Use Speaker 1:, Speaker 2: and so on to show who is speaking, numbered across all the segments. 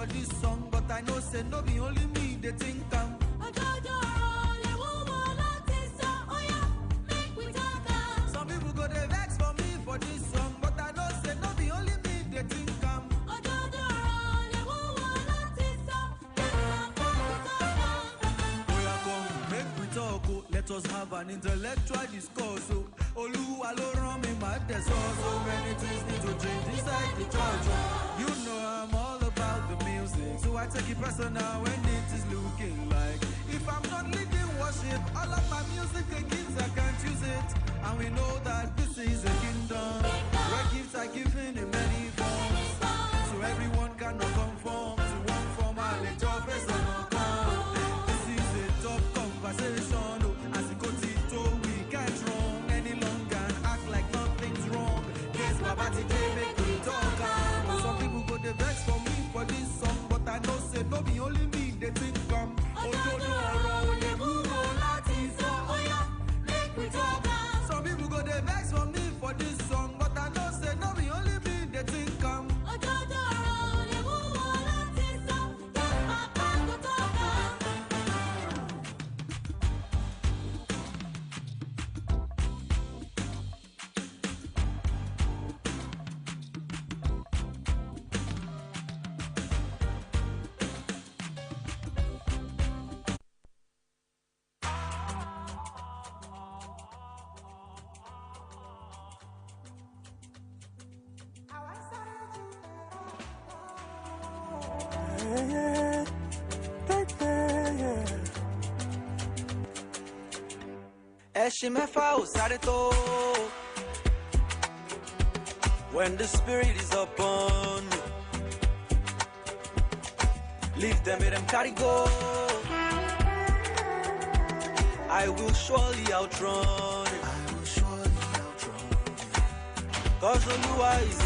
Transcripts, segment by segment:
Speaker 1: for this song, but I know say no be only me they think I'm. Some people go they vex for me for this song, but I know say no be only me they think I'm. Let us have an intellectual discourse. Oluwa lo run me mad, there's so many things need to change inside the church. You know I'm all about the music, so I take it personal when it is looking like if I'm not leading worship, all of my music against I can't use it. And we know that this is a kingdom where gifts are given in many forms, so everyone cannot conform to one form. I'll let your person come. This is a tough conversation. Some people go the vex for me for this song, but I know say no be only me they think come. Some people go the vex for me for this song, but I know say no be only me they think come. When the spirit is upon me, leave them, let them carry go. I will surely outrun it. Cause Oluwa is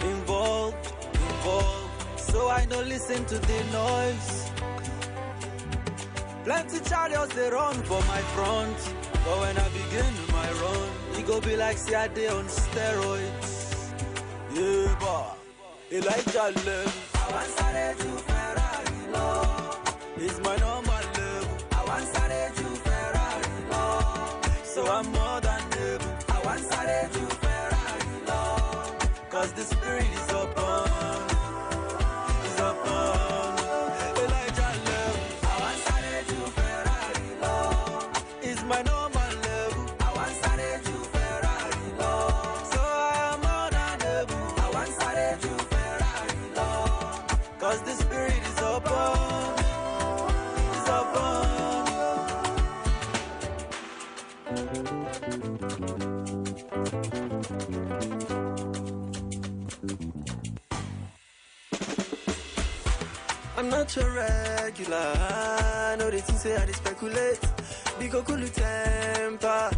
Speaker 1: involved. So I don't listen to the noise. Plenty chariots they run for my front, but when I begin my run, it go be like say I dey on steroids. Yeah, boy. Elijah level. I want started to Ferrari law. It's my normal level. I want started to Ferrari law. So I'm more than able. I want started to Ferrari law. Cause the spirit is upon. Elijah level. I want started to Ferrari law. It's my normal level. I want started to Ferrari law. So I'm more than able. I want started to Ferrari law. Cause the spirit is upon. Is upon. I'm not your regular. I know they think say I dey speculate. Big cool temper.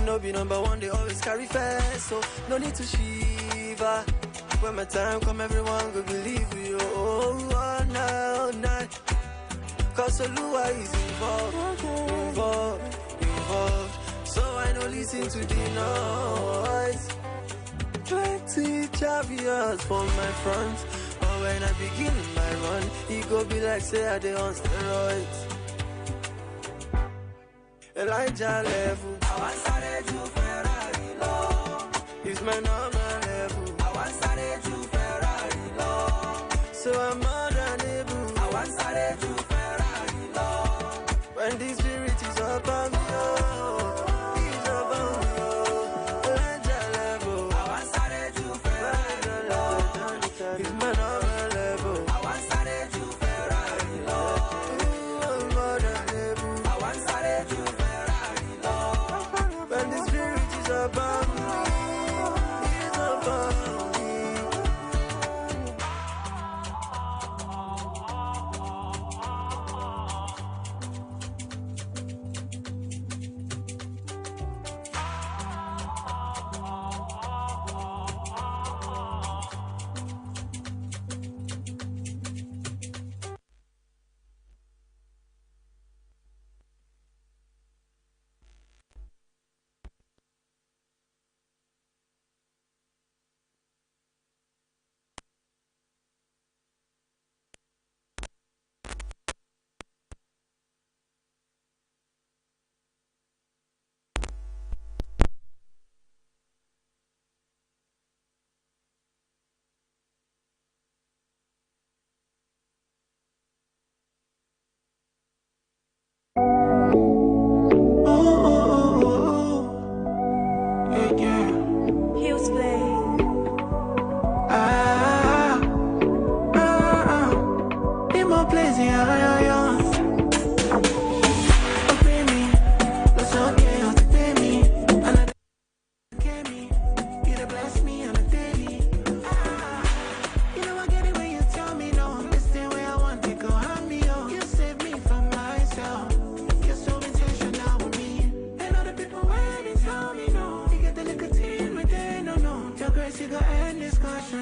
Speaker 1: No be number one, they always carry first. So no need to shiver. When my time come, everyone go believe you. Oh, no. Cause Oluwa is involved. So I don't listen to the noise. Plenty chariots from my front. When I begin my run, it go be like say I dey on steroids. Elijah level. I want started to Ferrari law. It's my normal level. I want started to Ferrari law. So I'm more than able. I want started to Ferrari law. When the spirit is upon me, he's upon me. Elijah level. I want started to Ferrari law. It's my normal.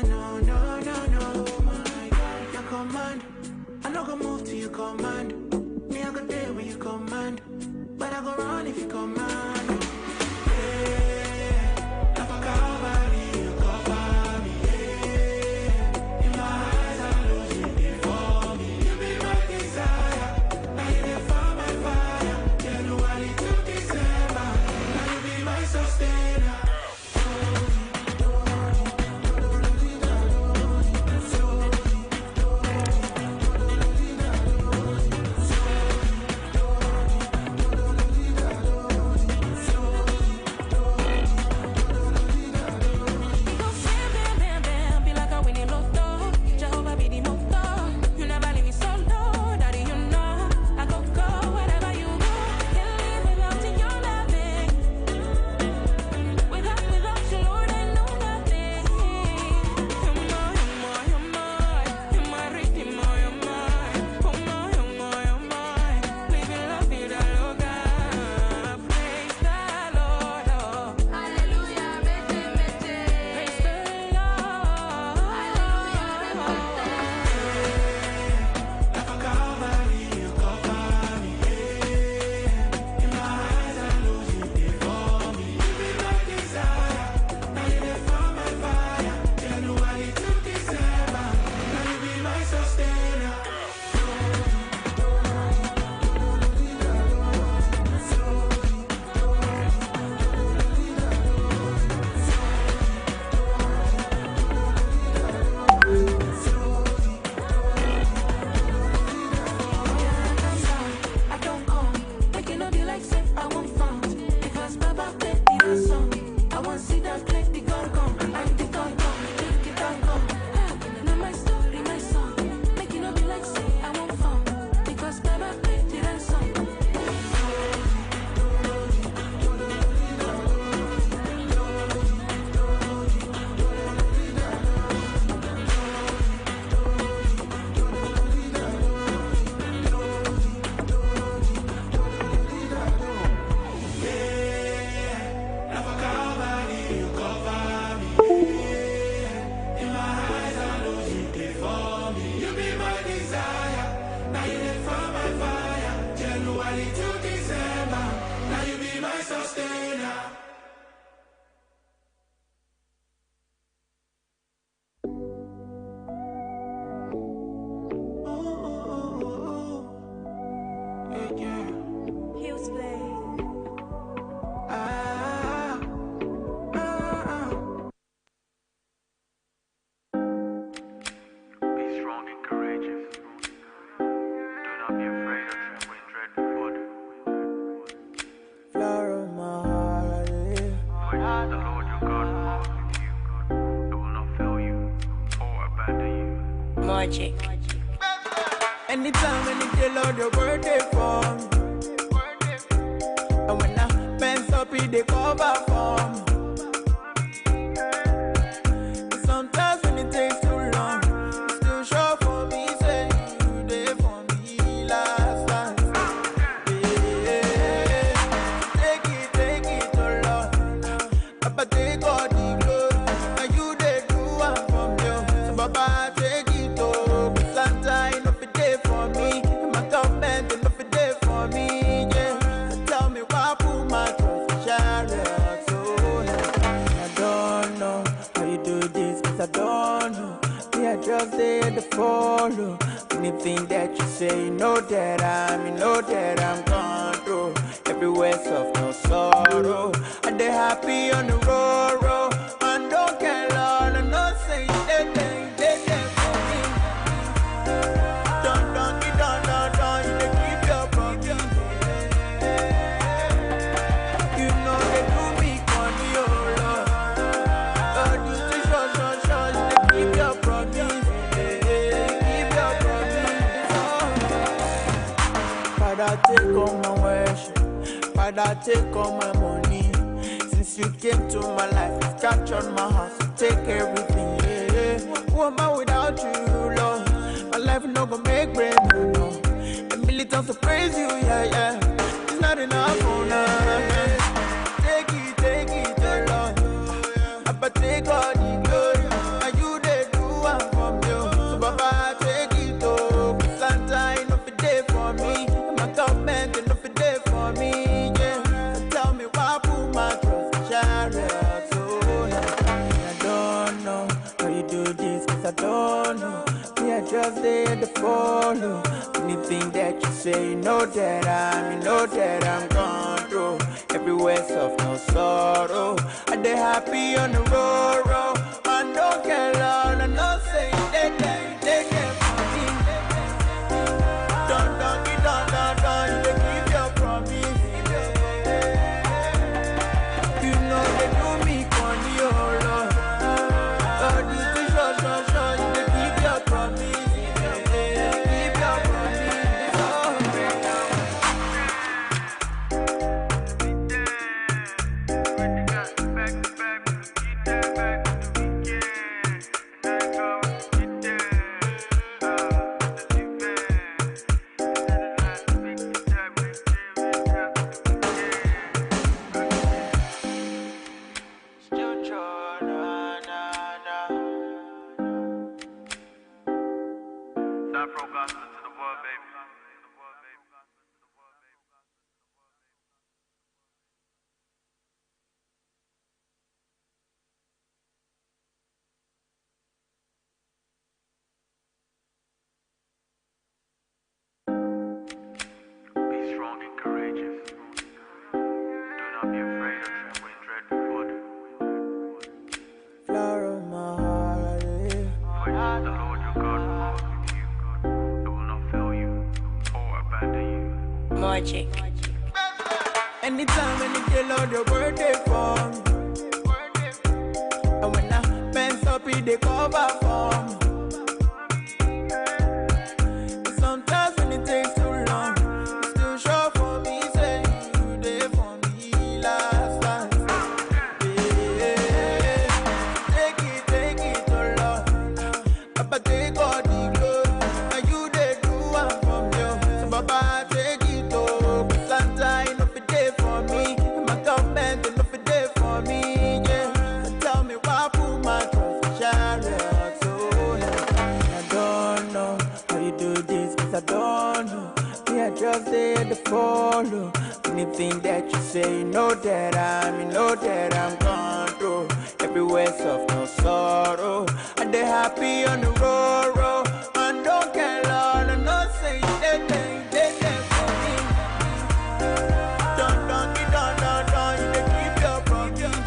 Speaker 2: no, no, no, no. My God, your command. I no go move till you command. Me, I go there when you command. But I go run if you command. Yeah, I forgot about you, cover me. Yeah, in my eyes I lose you before me. You be my desire. Now you there for my fire. January to December. Now you be my sustainer. Anytime when you tell all your birthday form, and when I mess up in the cover form, sometimes when it takes too long, it's still sure for me, say you there for me last time. Yeah. Take it, oh Lord, Papa take all the glory, and you they do one from you, so Papa take it, oh, Santa enough a day for me, and my government enough a day for me, yeah. So tell me why put my trust in chariots, oh yeah. I don't know how you do this, 'cause I don't know. Me, I just say the follow. Anything that you say, you know that I'm gone through. Everywhere soft, no sorrow. And they happy on the road, and don't care, Lord, and not say they for me. Don't, you keep your promise. You know they do me funny, oh Lord. God, you say you keep your promise. Keep your promise. Father, take all my worship. Father, take all my money. Since you came to my life, you captured my heart, so take everything, yeah. Who am I without you, Lord? My life no gonna make bread, no. A million times to praise you, yeah. It's not enough for now. Take it, oh Lord. But take all the glory. And you I don't know. Me, I just there to follow. Anything that you say, you know that I'm gone through. Everywhere soft, no sorrow. I dey happy on the road. I don't care, Lord. I know say they care for me. Don't, you dey keep your promise. You know they do me funny, oh Lord. Lord, you too sure, you dey keep your promise. Keep your promise, oh
Speaker 3: Magic.
Speaker 2: Anytime when you get out your birthday for me. And when I mess up it, they cover for me. Sometimes when it takes too long, you still show for me, say you there for me last time. Yeah. Take it, oh Lord. Papa, take all the glory. And you they do one from you. So Papa, take it, oh. Santa, enough a day for me. My government, enough a day for me. Yeah. So tell me why put my trust in chariots, oh yeah. I don't know how you do this, 'cause I don't know. Me, I just there to follow. Anything that you say, you know that I'm gone through. Everywhere soft, no sorrow. I dey happy on the road. I don't care, Lord. I know say they for me. Don't, you dey keep your promise.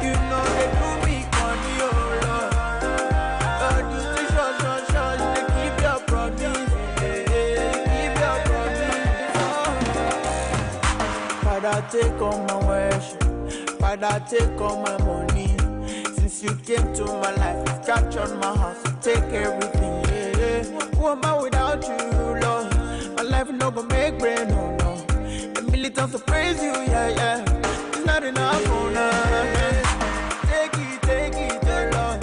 Speaker 2: You know they do me funny, oh Lord. Lord, you too sure, you dey keep your promise. Keep your promise, oh. Father, take all my worship. Father, take all my money. Since you came to my life, you captured my heart, you take everything, yeah. Who am I without you, Lord? My life no go make brain, no. The militants to praise you, yeah. It's not enough, oh no. Take it, oh Lord.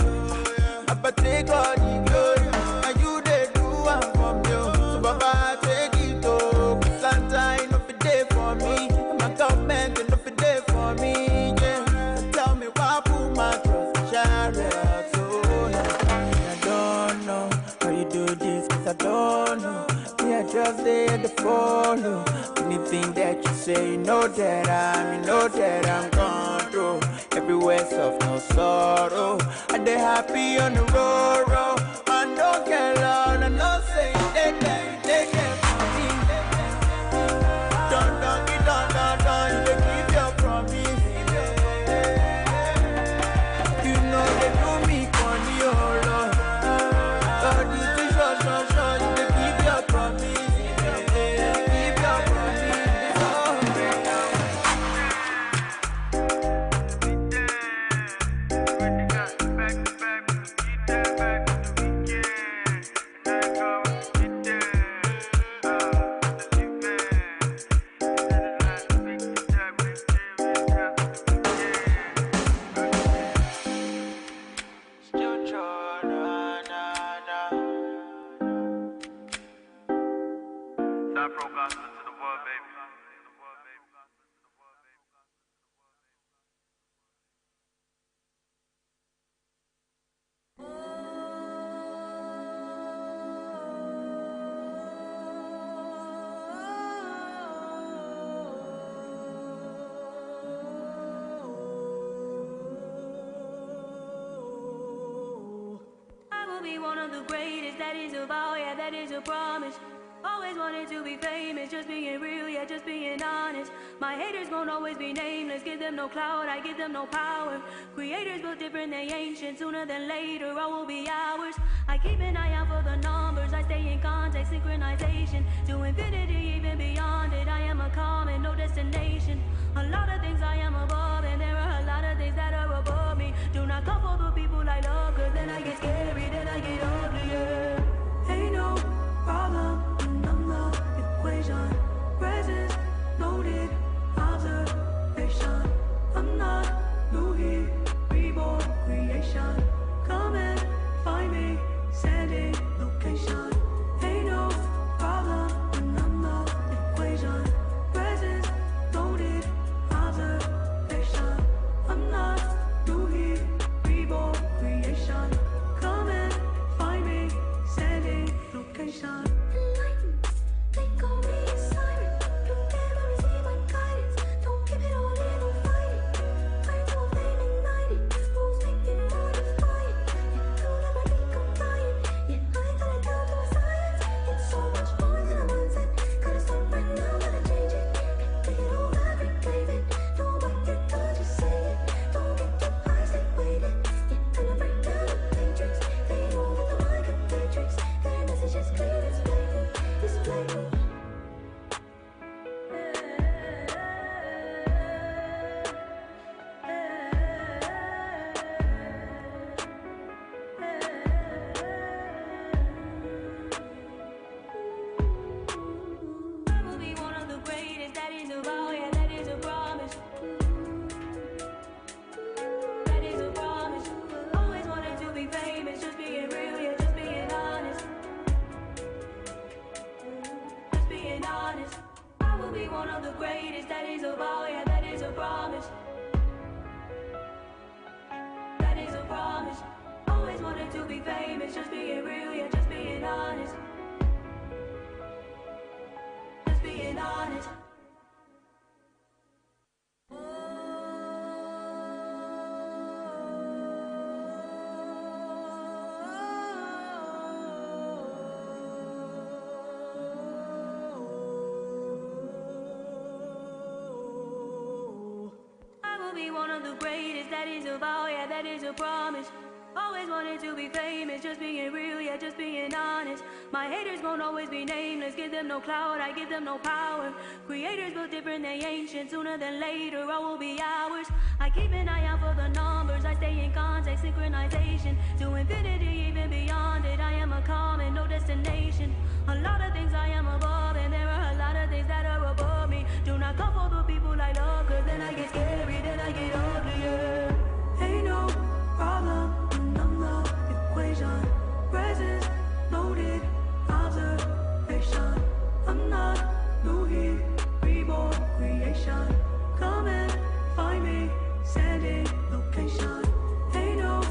Speaker 2: Papa, take all the glory. And you they do one from you. So Papa, take it, oh. Santa, enough a day for me. My government, enough a day for me, yeah. So tell me why put my trust in chariots, oh yeah. I don't know how you do this, 'cause I don't know. Me, I just there to follow. Anything that you say, you know that I'm gone through. Everywhere soft, no sorrow. I dey happy on the road. I don't care, Lord. I know say they care for me. Don't, you dey keep your promise. You know they do me funny, oh Lord. Lord, you too sure, you dey keep your promise. Keep your promise, oh.
Speaker 4: be one of the greatest, that is a vow, yeah, that is a promise. Always wanted to be famous, just being real, yeah, just being honest. My haters gon' always be nameless, give them no clout, I give them no power. Creators built different, they ancient, sooner than later, all will be ours. I keep an eye out for the numbers, I stay in contact, synchronization. To infinity, even beyond it, I am a common, no destination. A lot of things I am above, and there are a lot of things that are above me. Do not come for the people I love, cause then I get scary, then I get ugly, yeah. Ain't no problem. Equation, presence, noted, observation. I'm not new here, reborn, creation. Come and find me, sending location. Ain't no problem when I'm not equation. Presence, noted, observation. I'm not new here, reborn, creation. Come and find me, sending location. They call me a siren, don't ever receive my guidance. Don't give it all in, don't fight it. Fire to a flame ignited, rules making modified. Yet don't ever be compliant, yet I gotta down to a science. It's so much more than a mindset, gotta start right now, gotta change it. Take it all back, reclaim it. Don't bite your tongue, just say it. Don't get too high, stay waiting. Yet gonna break down the matrix. They know that the mind can matrix. Their message is clear, it's blatant, it's blatant. My haters gon' always be nameless, give them no clout, I give them no power. Creators built different, they ancient, sooner than later, all will be ours. I keep an eye out for the numbers, I stay in contact, synchronization. To infinity, even beyond it, I am a common, no destination. A lot of things I am above, and there are a lot of things that are above me. Do not come for the people I love, cause then I get scary, then I get ugly, yeah. Ain't no problem when I'm not equation. Presence, noted, observation. I'm not new here, reborn, creation. Come and find me, sending location. Ain't no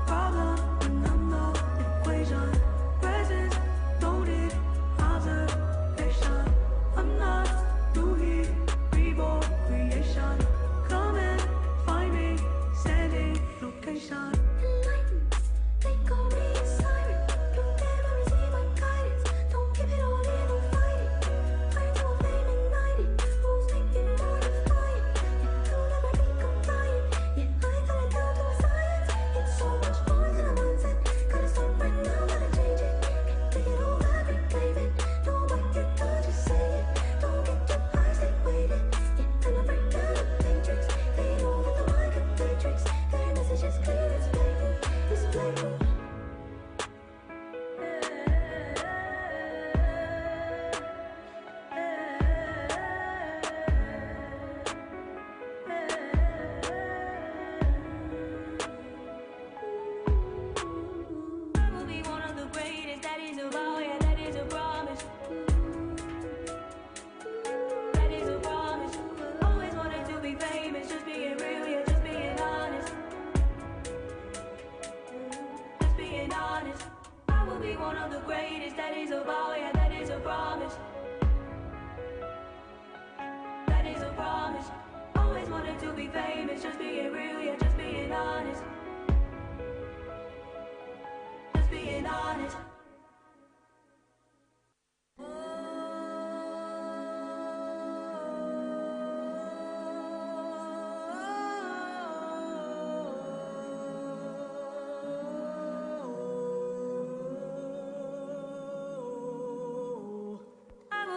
Speaker 4: problem when I'm not equation. Presence, noted, observation. I'm not new here, reborn, creation. Come and find me, sending location. Enlightened, they call me a siren. Don't ever receive my guidance. Don't give it all in, don't fight it. Fire to a flame ignited, rules making modified. Yet don't ever be compliant, yet I gotta down to a science. It's so much more than a mindset, gotta start right now, gotta change it. Take it all back, reclaim it. Don't bite your tongue, just say it. Don't get too high, stay waiting. Yet gonna break down the matrix. They know that the mind can matrix. Their message is clear, it's blatant, it's blatant. I will be one of the greatest, that is a vow, yeah, that is a promise. That is a promise. Always wanted to be famous, just being real, yeah, just being honest. Just being honest. I will be one of the greatest, that is a vow, yeah, that is a promise. That is a promise. Always wanted to be famous, just being real, yeah, just being honest. Just being honest.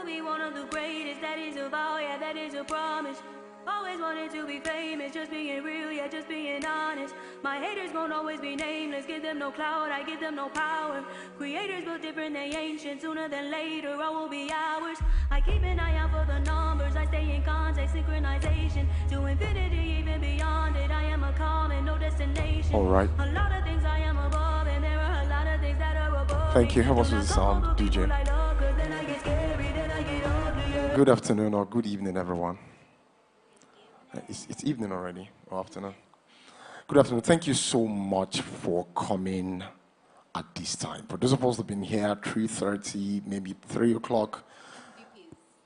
Speaker 4: will be one of the greatest. That is a vow, yeah, that is a promise. Always wanted to be famous, just being real, yeah, just being honest. My haters gon' always be nameless, give them no clout, I give them no power. Creators built different, they ancient, sooner than later, all will be ours. I keep an eye out for the numbers, I stay in contact, synchronization. To infinity, even beyond it, I am a common, no destination.
Speaker 5: All right.
Speaker 4: A lot of things I am above, and there are a lot of things that are above.
Speaker 5: Thank you. Help us with the sound, DJ. Good afternoon or good evening, everyone. It's evening already, or afternoon. Good afternoon. Thank you so much for coming at this time. For those of us who've been here at 3:30, maybe 3 o'clock,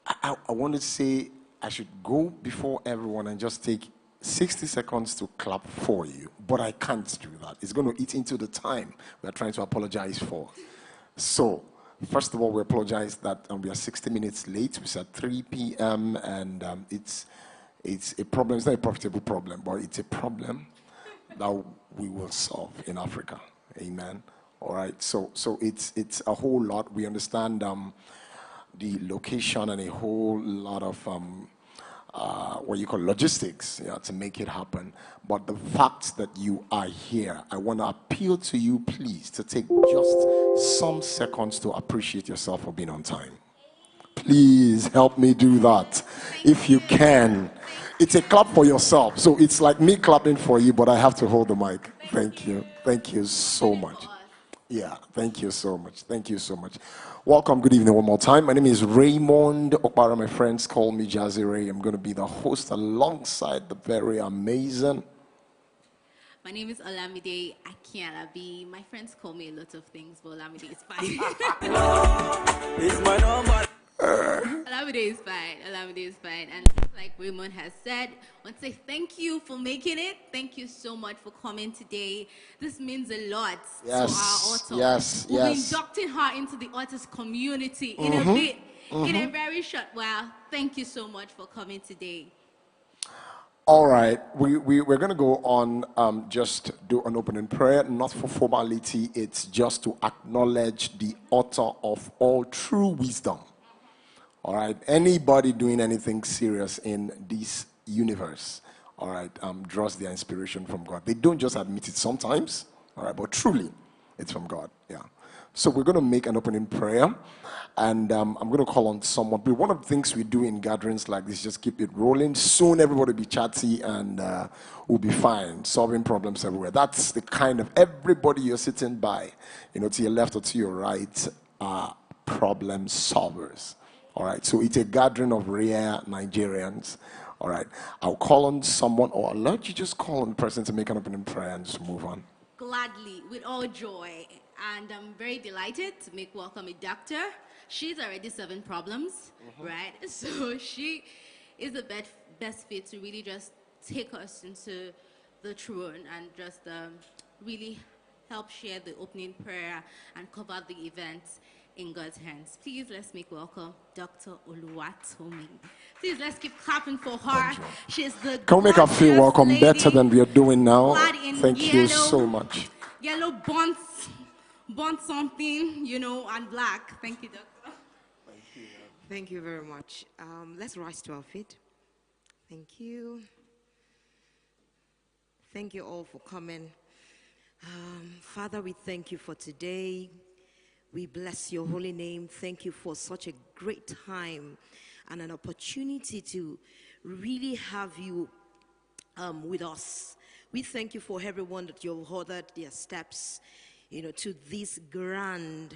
Speaker 5: I want to say I should go before everyone and just take 60 seconds to clap for you, but I can't do that. It's going to eat into the time we're trying to apologize for. So, first of all, we apologize that we are 60 minutes late. We said 3 p.m. and it's a problem. It's not a profitable problem, but it's a problem that we will solve in Africa. Amen. All right. So it's a whole lot. We understand the location and a whole lot of what you call logistics, to make it happen. But the fact that you are here, I want to appeal to you, please, to take just some seconds to appreciate yourself for being on time. Please help me do that if you can. It's a clap for yourself. So it's like me clapping for you, but I have to hold the mic. Thank you. Thank you so much. Yeah, thank you so much. Thank you so much. Welcome. Good evening one more time. My name is Raymond Okpara. My friends call me Jazzy Ray. I'm going to be the host alongside the very amazing.
Speaker 6: My name is Olamide Akialabi. My friends call me a lot of things, but Olamide is fine.
Speaker 1: It's my number.
Speaker 6: Olamide is fine. Olamide is fine. And like Raymond has said, I want to say thank you for making it. Thank you so much for coming today. This means a lot to our author. We'll be inducting her into the artist community in a bit, in a very short while. Thank you so much for coming today.
Speaker 5: All right, we're going to go on, just do an opening prayer, not for formality. It's just to acknowledge the author of all true wisdom. All right, anybody doing anything serious in this universe, all right, draws their inspiration from God. They don't just admit it sometimes, all right, but truly, it's from God, yeah. So we're going to make an opening prayer, and I'm going to call on someone. But one of the things we do in gatherings like this, just keep it rolling. Soon everybody will be chatty, and we'll be fine, solving problems everywhere. That's the kind of everybody you're sitting by, to your left or to your right, are problem solvers. All right, so it's a gathering of rare Nigerians. All right, I'll call on someone, or I'll let you just call on the person to make an opening prayer and just move on.
Speaker 6: Gladly, with all joy. And I'm very delighted to make welcome a doctor. She's already solving problems, right? So she is the best fit to really just take us into the throne and just really help share the opening prayer and cover the event in God's hands. Please, let's make welcome Dr. Oluwatomi. Please, let's keep clapping for her.
Speaker 5: Banjo.
Speaker 6: She's the
Speaker 5: Can we make her feel welcome better than we are doing now? Thank you
Speaker 6: yellow,
Speaker 5: so much.
Speaker 6: Yellow buns something, and black. Thank you, Doctor.
Speaker 7: Thank you. Thank you very much. Let's rise to our feet. Thank you. Thank you all for coming. Father, we thank you for today. We bless your holy name. Thank you for such a great time and an opportunity to really have you with us. We thank you for everyone that you've ordered their steps, to this grand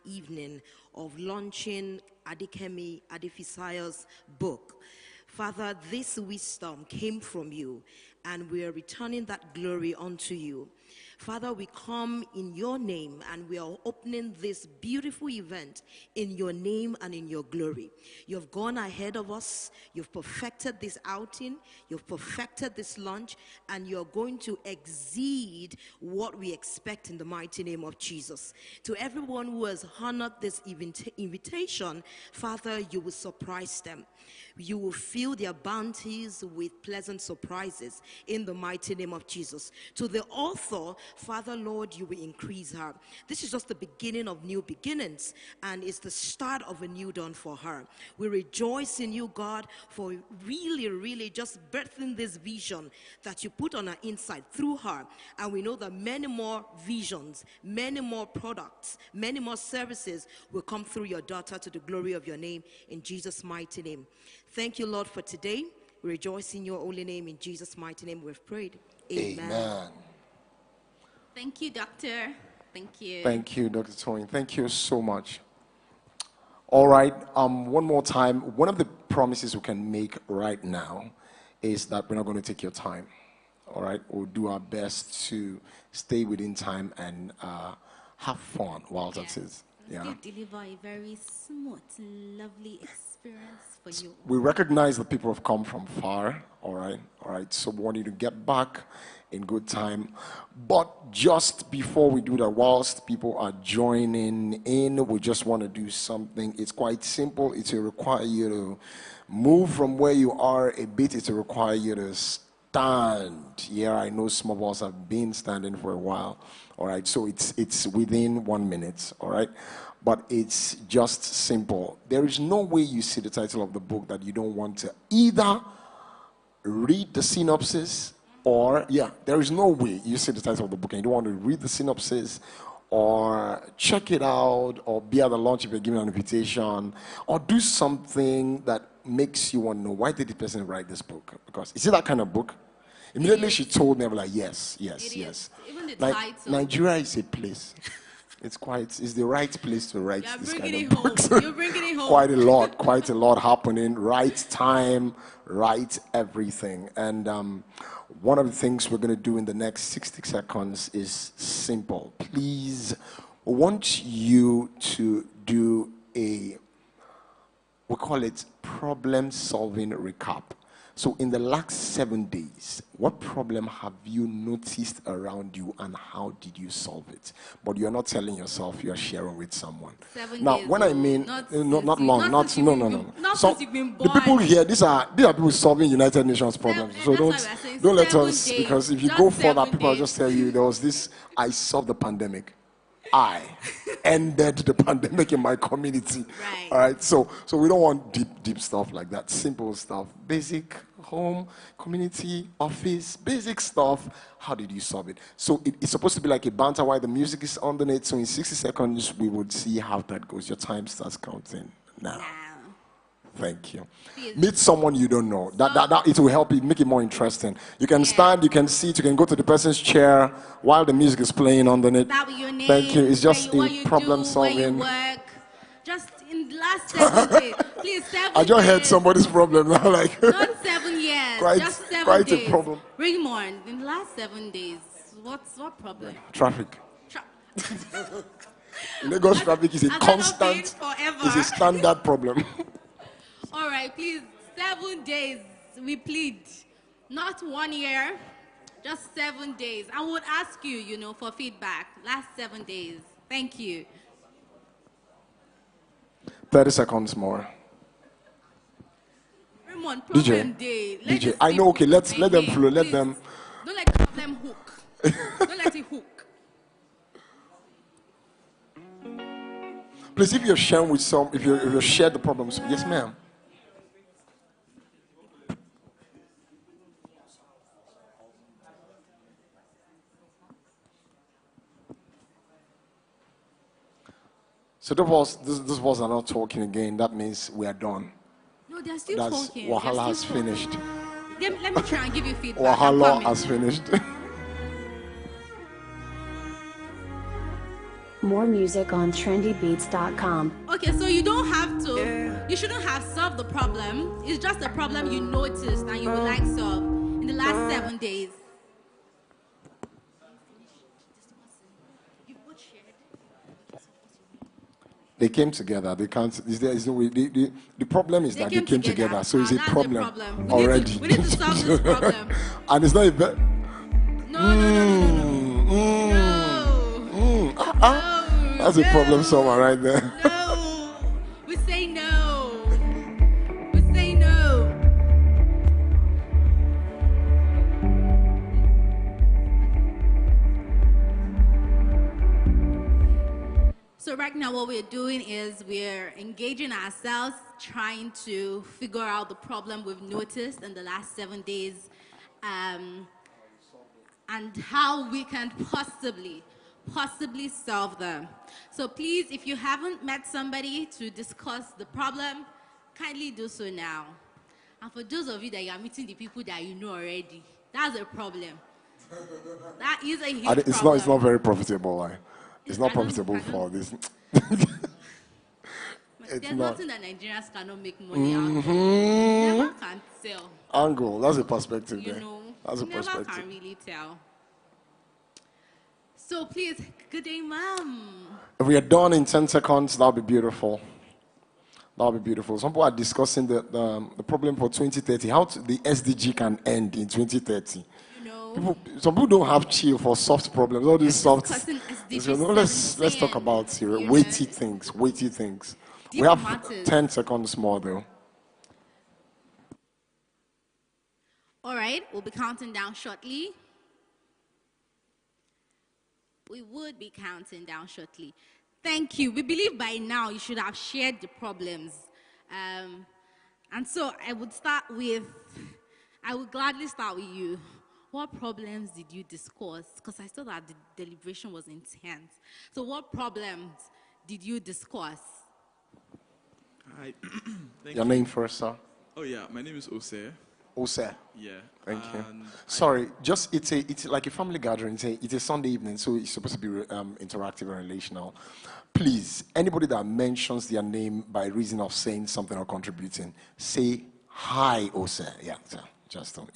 Speaker 7: evening of launching Adekemi Adefisayo's book. Father, this wisdom came from you, and we are returning that glory unto you. Father, we come in your name, and we are opening this beautiful event in your name and in your glory. You've gone ahead of us. You've perfected this outing. You've perfected this launch, and you're going to exceed what we expect in the mighty name of Jesus. To everyone who has honored this invitation, Father, you will surprise them. You will fill their bounties with pleasant surprises in the mighty name of Jesus. To the author her, Father, Lord, you will increase her. This is just the beginning of new beginnings, and it's the start of a new dawn for her. We rejoice in you, God, for really just birthing this vision that you put on her inside through her. And we know that many more visions, many more products, many more services will come through your daughter to the glory of your name, in Jesus' mighty name. Thank you, Lord, for today. We rejoice in your holy name. In Jesus' mighty name we've prayed. Amen.
Speaker 6: Thank you, Doctor. Thank you.
Speaker 5: Thank you, Dr. Toyin. Thank you so much. All right, one more time. One of the promises we can make right now is that we're not going to take your time. All right, we'll do our best to stay within time and have fun while that is. Yeah.
Speaker 6: Still deliver a very smooth, lovely experience for you.
Speaker 5: We recognize that people have come from far, all right, so we want you to get back in good time. But just before we do that, whilst people are joining in, we just want to do something. It's quite simple. It will require you to move from where you are a bit. It will require you to stand. Yeah, I know some of us have been standing for a while, all right, so it's within 1 minute, all right, but it's just simple. There is no way you see the title of the book that you don't want to either read the synopsis or, there is no way you see the title of the book and you don't want to read the synopsis or check it out or be at the launch if you're given an invitation or do something that makes you want to know, why did the person write this book? Because is it that kind of book? Immediately she told me, I was like, yes.
Speaker 6: Even the title.
Speaker 5: Nigeria is a place. It's the right place to write this kind of books.
Speaker 6: You're bringing it home.
Speaker 5: Quite a lot happening. Right time, right everything. And one of the things we're going to do in the next 60 seconds is simple. Please, we want you to do we call it problem-solving recap. So in the last 7 days, what problem have you noticed around you and how did you solve it? But you're not telling yourself, you're sharing with someone.
Speaker 6: 7
Speaker 5: now,
Speaker 6: days,
Speaker 5: when I mean,
Speaker 6: not
Speaker 5: long, no.
Speaker 6: Since you've been
Speaker 5: the people here, these are people solving United Nations problems. So don't let us,
Speaker 6: days,
Speaker 5: because if you
Speaker 6: just
Speaker 5: go further,
Speaker 6: 7
Speaker 5: people will
Speaker 6: days.
Speaker 5: just tell you, there was this, I solved the pandemic. I ended the pandemic in my community.
Speaker 6: Right.
Speaker 5: All right. So we don't want deep stuff like that. Simple stuff. Basic home, community, office, basic stuff. How did you solve it? So it's supposed to be like a banter while the music is underneath. So in 60 seconds, we would see how that goes. Your time starts counting now. Thank you. Meet someone you don't know. That it will help you make it more interesting. You can stand, you can sit, you can go to the person's chair while the music is playing underneath.
Speaker 6: That with your name.
Speaker 5: Thank you. It's just
Speaker 6: what
Speaker 5: a
Speaker 6: you
Speaker 5: problem
Speaker 6: do,
Speaker 5: solving.
Speaker 6: Where you work. Just in the last 7 days. Please, 7
Speaker 5: I just
Speaker 6: days.
Speaker 5: heard somebody's problem now. Like
Speaker 6: Not 7 years. just 7
Speaker 5: quite
Speaker 6: days.
Speaker 5: a problem.
Speaker 6: Bring more. In the last 7 days, what problem?
Speaker 5: Traffic. Lagos traffic is a constant,
Speaker 6: forever.
Speaker 5: is a standard problem.
Speaker 6: All right, please, 7 days, we plead. Not 1 year, just 7 days. I would ask you, for feedback. Last 7 days. Thank you.
Speaker 5: 30 seconds more.
Speaker 6: Raymond, problem day.
Speaker 5: DJ, I know, okay, let them flow, let
Speaker 6: Please,
Speaker 5: them.
Speaker 6: Don't let the problem hook. Don't let it hook.
Speaker 5: Please, if you're sharing with if you share the problems, yes, ma'am. So those of us are not talking again. That means we are done.
Speaker 6: No, they're still
Speaker 5: That's
Speaker 6: talking.
Speaker 5: Wahala has finished.
Speaker 6: Let me try and give you feedback. I'm
Speaker 5: Wahala
Speaker 6: coming.
Speaker 5: has finished.
Speaker 3: More music on trendybeats.com.
Speaker 6: Okay, so you don't have to, you shouldn't have solved the problem. It's just a problem you noticed and you would like solve in the last 7 days.
Speaker 5: They came together. They can't. Is no way. The problem is that they came together. So it's a
Speaker 6: That's the
Speaker 5: problem
Speaker 6: We
Speaker 5: already.
Speaker 6: we need to solve this problem.
Speaker 5: And it's not a
Speaker 6: No.
Speaker 5: That's a problem solver right there.
Speaker 6: No. We say no. We say no. So right now what we're doing is we're engaging ourselves, trying to figure out the problem we've noticed in the last 7 days, and how we can possibly solve them. So please, if you haven't met somebody to discuss the problem, kindly do so now. And for those of you that you are meeting the people that you know already, that's a problem. That is a huge problem.
Speaker 5: It's not very profitable. It's not profitable for this.
Speaker 6: There's nothing that Nigerians cannot make money out of. Never can tell.
Speaker 5: Angle, that's a perspective
Speaker 6: You
Speaker 5: there.
Speaker 6: know,
Speaker 5: That's a
Speaker 6: never
Speaker 5: perspective.
Speaker 6: can really tell. So please, good day, ma'am.
Speaker 5: If we are done in 10 seconds, that'll be beautiful. That'll be beautiful. Some people are discussing the problem for 2030, how the SDG can end in 2030.
Speaker 6: You know,
Speaker 5: Some people don't have chill for soft problems. All these soft.
Speaker 6: discussing SDG
Speaker 5: So, let's talk about
Speaker 6: you
Speaker 5: weighty
Speaker 6: know.
Speaker 5: things. Weighty things.
Speaker 6: Deep
Speaker 5: We have
Speaker 6: matters.
Speaker 5: 10 seconds more though.
Speaker 6: All right, we'll be counting down shortly. We would be counting down shortly. Thank you. We believe by now you should have shared the problems. And so I would gladly start with you. What problems did you discuss? Because I saw that the deliberation was intense. So what problems did you discuss?
Speaker 8: Hi. Thank
Speaker 5: Your
Speaker 8: you.
Speaker 5: name first, sir.
Speaker 8: Oh yeah, my name is Ose.
Speaker 5: Ose.
Speaker 8: Yeah.
Speaker 5: Thank you.
Speaker 8: And
Speaker 5: Sorry, it's like a family gathering. It's a Sunday evening, so it's supposed to be interactive and relational. Please, anybody that mentions their name by reason of saying something or contributing, say hi, Ose. Yeah, so just some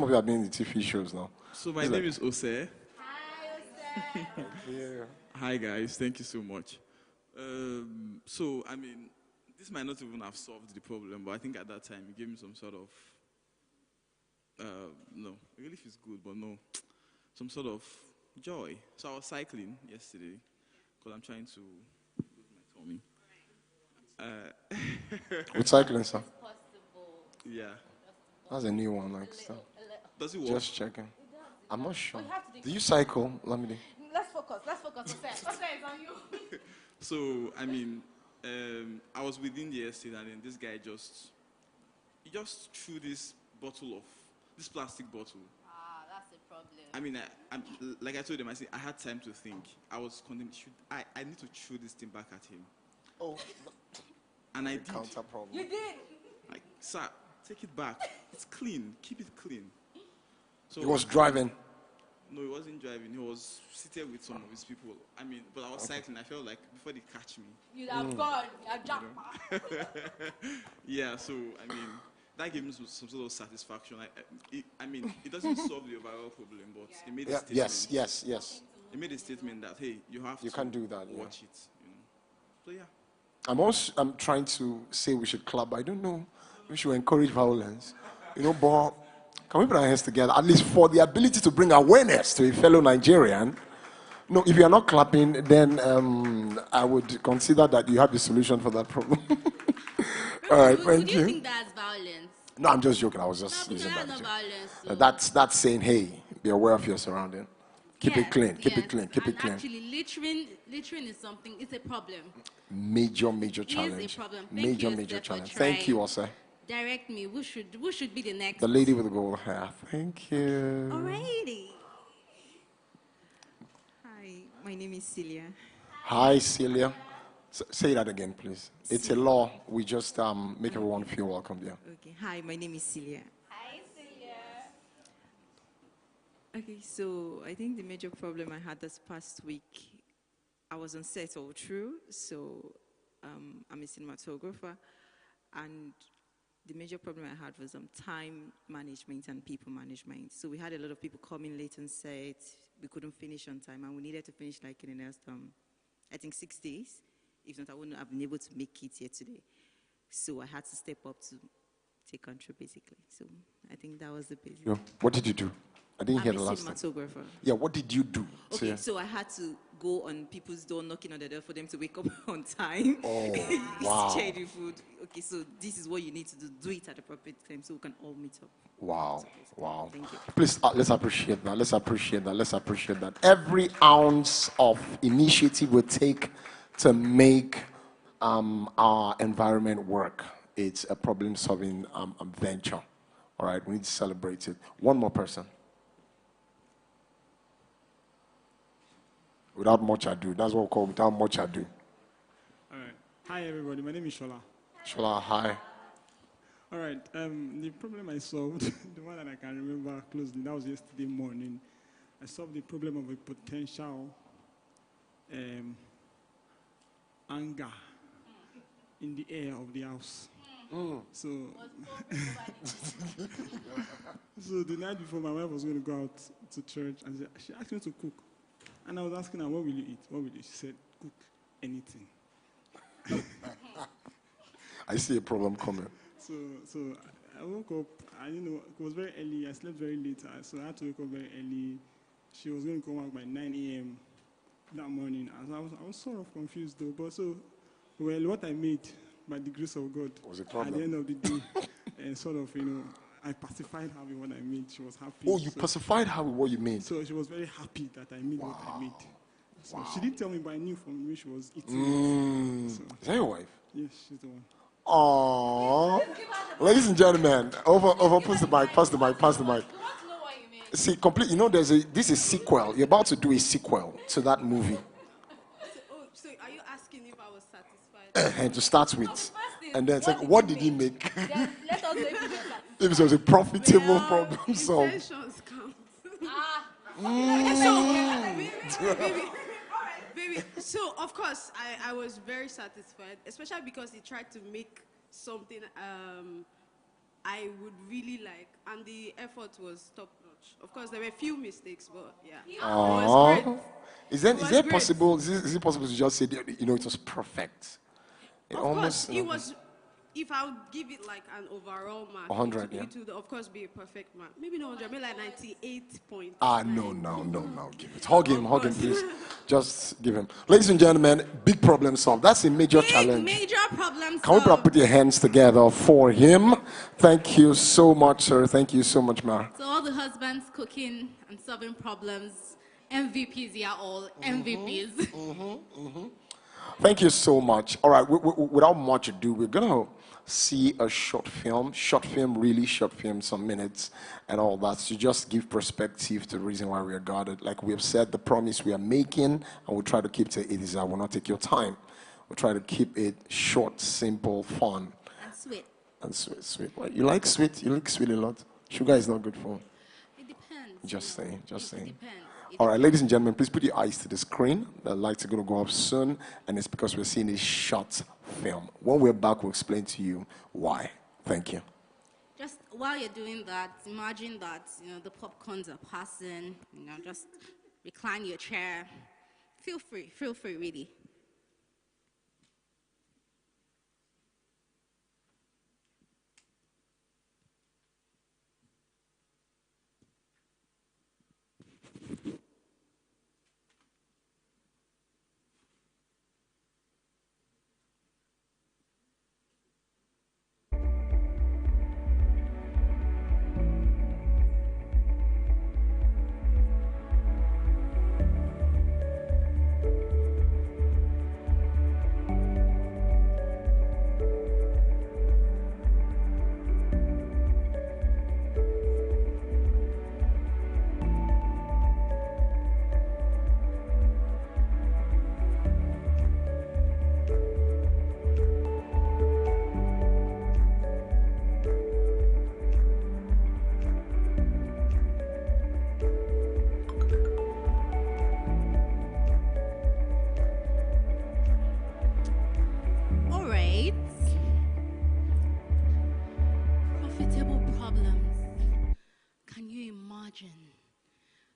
Speaker 5: of you have been in the TV shows now.
Speaker 8: So my name is Ose.
Speaker 6: Hi,
Speaker 5: Yeah.
Speaker 8: Hi guys, thank you so much. So I mean, this might not even have solved the problem, but I think at that time it gave me some sort of no, relief is good, but no, some sort of joy. So I was cycling yesterday because I'm trying to lose my tummy.
Speaker 5: With cycling, sir.
Speaker 8: Yeah.
Speaker 5: That's a new one, like stuff.
Speaker 8: Does it work?
Speaker 5: Just checking. I'm not sure. Do you cycle? Let me.
Speaker 6: Let's focus. Ose is on you.
Speaker 8: So I mean, I was within the estate, and then this guy just threw this plastic bottle.
Speaker 6: That's a problem.
Speaker 8: I mean, like I told him, I had time to think. I was condemned. I need to throw this thing back at him.
Speaker 5: Oh,
Speaker 8: And I did.
Speaker 5: counter problem.
Speaker 6: You did.
Speaker 8: Like, sir, take it back. It's clean. Keep it clean. So
Speaker 5: He was driving.
Speaker 8: No, he wasn't driving. He was seated with some of his people. I mean, but I was cycling. I felt like before they catch me.
Speaker 6: You'd have gone. You have jumped.
Speaker 8: Yeah, so, I mean, that gave me some sort of satisfaction. I mean, it doesn't solve the overall problem, but it made a statement.
Speaker 5: Yes.
Speaker 8: It made a statement that, hey, you
Speaker 5: can't do that, yeah.
Speaker 8: watch it, you know. So, yeah.
Speaker 5: I'm trying to say we should club. I don't know. We should encourage violence. But can we put our hands together, at least for the ability to bring awareness to a fellow Nigerian? No, if you are not clapping, then I would consider that you have the solution for that problem. All right, thank
Speaker 6: Do
Speaker 5: you.
Speaker 6: you think that's violence?
Speaker 5: No, I'm just joking. I was just
Speaker 6: No,
Speaker 5: using
Speaker 6: because
Speaker 5: that.
Speaker 6: that's
Speaker 5: joke.
Speaker 6: not violence. So.
Speaker 5: That's saying, hey, be aware of your surrounding. Keep it clean. Keep it clean. Keep it clean.
Speaker 6: Actually, littering is something. It's a problem.
Speaker 5: Major
Speaker 6: It
Speaker 5: challenge.
Speaker 6: is a problem. Thank
Speaker 5: Major
Speaker 6: you, Steph, for
Speaker 5: challenge. Thank you,
Speaker 6: trying.
Speaker 5: Ose.
Speaker 6: Direct me. Who should be the next?
Speaker 5: The lady with the gold hair. Thank you.
Speaker 6: Alrighty.
Speaker 9: Hi, my name is Celia.
Speaker 5: Hi, Celia. Say that again, please. It's a law. We just make everyone feel welcome there.
Speaker 9: Okay, hi, my name is Celia.
Speaker 6: Hi, Celia.
Speaker 9: Okay, so I think the major problem I had this past week, I was on set all through, so I'm a cinematographer, and the major problem I had was time management and people management. So we had a lot of people coming late on set, we couldn't finish on time, and we needed to finish like in the next, I think 6 days. If not, I wouldn't have been able to make it here today. So I had to step up to take control, basically. So I think that was the basic.
Speaker 5: Yo, what did you do? I didn't hear the
Speaker 9: I'm a
Speaker 5: last thing.
Speaker 9: cinematographer.
Speaker 5: Yeah, what did you do?
Speaker 9: Okay,
Speaker 5: Say-
Speaker 9: so I had to go on people's door, knocking on the door for them to wake up on time.
Speaker 5: Oh, wow.
Speaker 9: Share the food. Okay, so this is what you need to do. Do it at the appropriate time so we can all meet up.
Speaker 5: Wow.
Speaker 9: Thank you.
Speaker 5: Please, let's appreciate that. Let's appreciate that. Every ounce of initiative we take to make our environment work. It's a problem-solving venture. All right, we need to celebrate it. One more person. Without much ado. That's what we call without much ado.
Speaker 10: All right. Hi, everybody. My name is Shola.
Speaker 5: Shola, hi.
Speaker 10: All right. The problem I solved, the one that I can remember closely, that was yesterday morning. I solved the problem of a potential anger in the air of the house. So, so the night before, my wife was going to go out to church, and she asked me to cook. And I was asking her, what will you eat? What will you eat? She said, cook anything.
Speaker 5: I see a problem coming.
Speaker 10: So I woke up, it was very early. I slept very late, so I had to wake up very early. She was going to come out by 9 a.m. that morning. And I was sort of confused, though. But well, what I made, by the grace of God,
Speaker 5: was a problem.
Speaker 10: At the end of the day, and sort of, I pacified her with what I made. She was happy.
Speaker 5: Oh, you pacified her with what you made?
Speaker 10: So she was very happy that I made what I made. So she didn't tell me, but I knew from where she was eating.
Speaker 5: Is that your wife?
Speaker 10: Yes, she's the one.
Speaker 5: Aww. Ladies and gentlemen, pass the mic. You want to know what you mean? See, complete. This is sequel. You're about to do a sequel to that movie.
Speaker 6: So are you asking if I was satisfied?
Speaker 5: And to start with, and then it's like, what did he make?
Speaker 6: Then let us make it
Speaker 5: If it was a profitable problem solved.
Speaker 6: Intentions count. Baby. So of course I was very satisfied, especially because he tried to make something I would really like, and the effort was top notch. Of course there were a few mistakes, but yeah. It was great.
Speaker 5: Is it possible to just say that, it was perfect?
Speaker 6: Of course, it was. If I would give it like an overall mark,
Speaker 5: 100,
Speaker 6: it would of course be a perfect mark. Maybe not 100, maybe like 98 points.
Speaker 5: No, give it. Hug him, please. Just give him. Ladies and gentlemen, big problem solved. That's a major challenge.
Speaker 6: Major problem
Speaker 5: Can we put your hands together for him? Thank you so much, sir. Thank you so much, Ma.
Speaker 6: So all the husbands cooking and solving problems, MVPs, yeah, all MVPs.
Speaker 5: Thank you so much. All right, without much ado, we're going to see a short film, really short film, some minutes and all that, to just give perspective to the reason why we are gathered. Like we have said, the promise we are making, and we'll try to keep to it is I will not take your time. We'll try to keep it short, simple, fun. And sweet. Well, you like sweet? You like sweet a lot? Sugar is not good for.
Speaker 6: It depends.
Speaker 5: Just saying.
Speaker 6: It depends.
Speaker 5: All right, ladies and gentlemen, please put your eyes to the screen. The lights are going to go up soon, and it's because we're seeing a short film. When we're back, we'll explain to you why. Thank you.
Speaker 6: Just while you're doing that, imagine that, the popcorns are passing, just recline your chair. Feel free, really.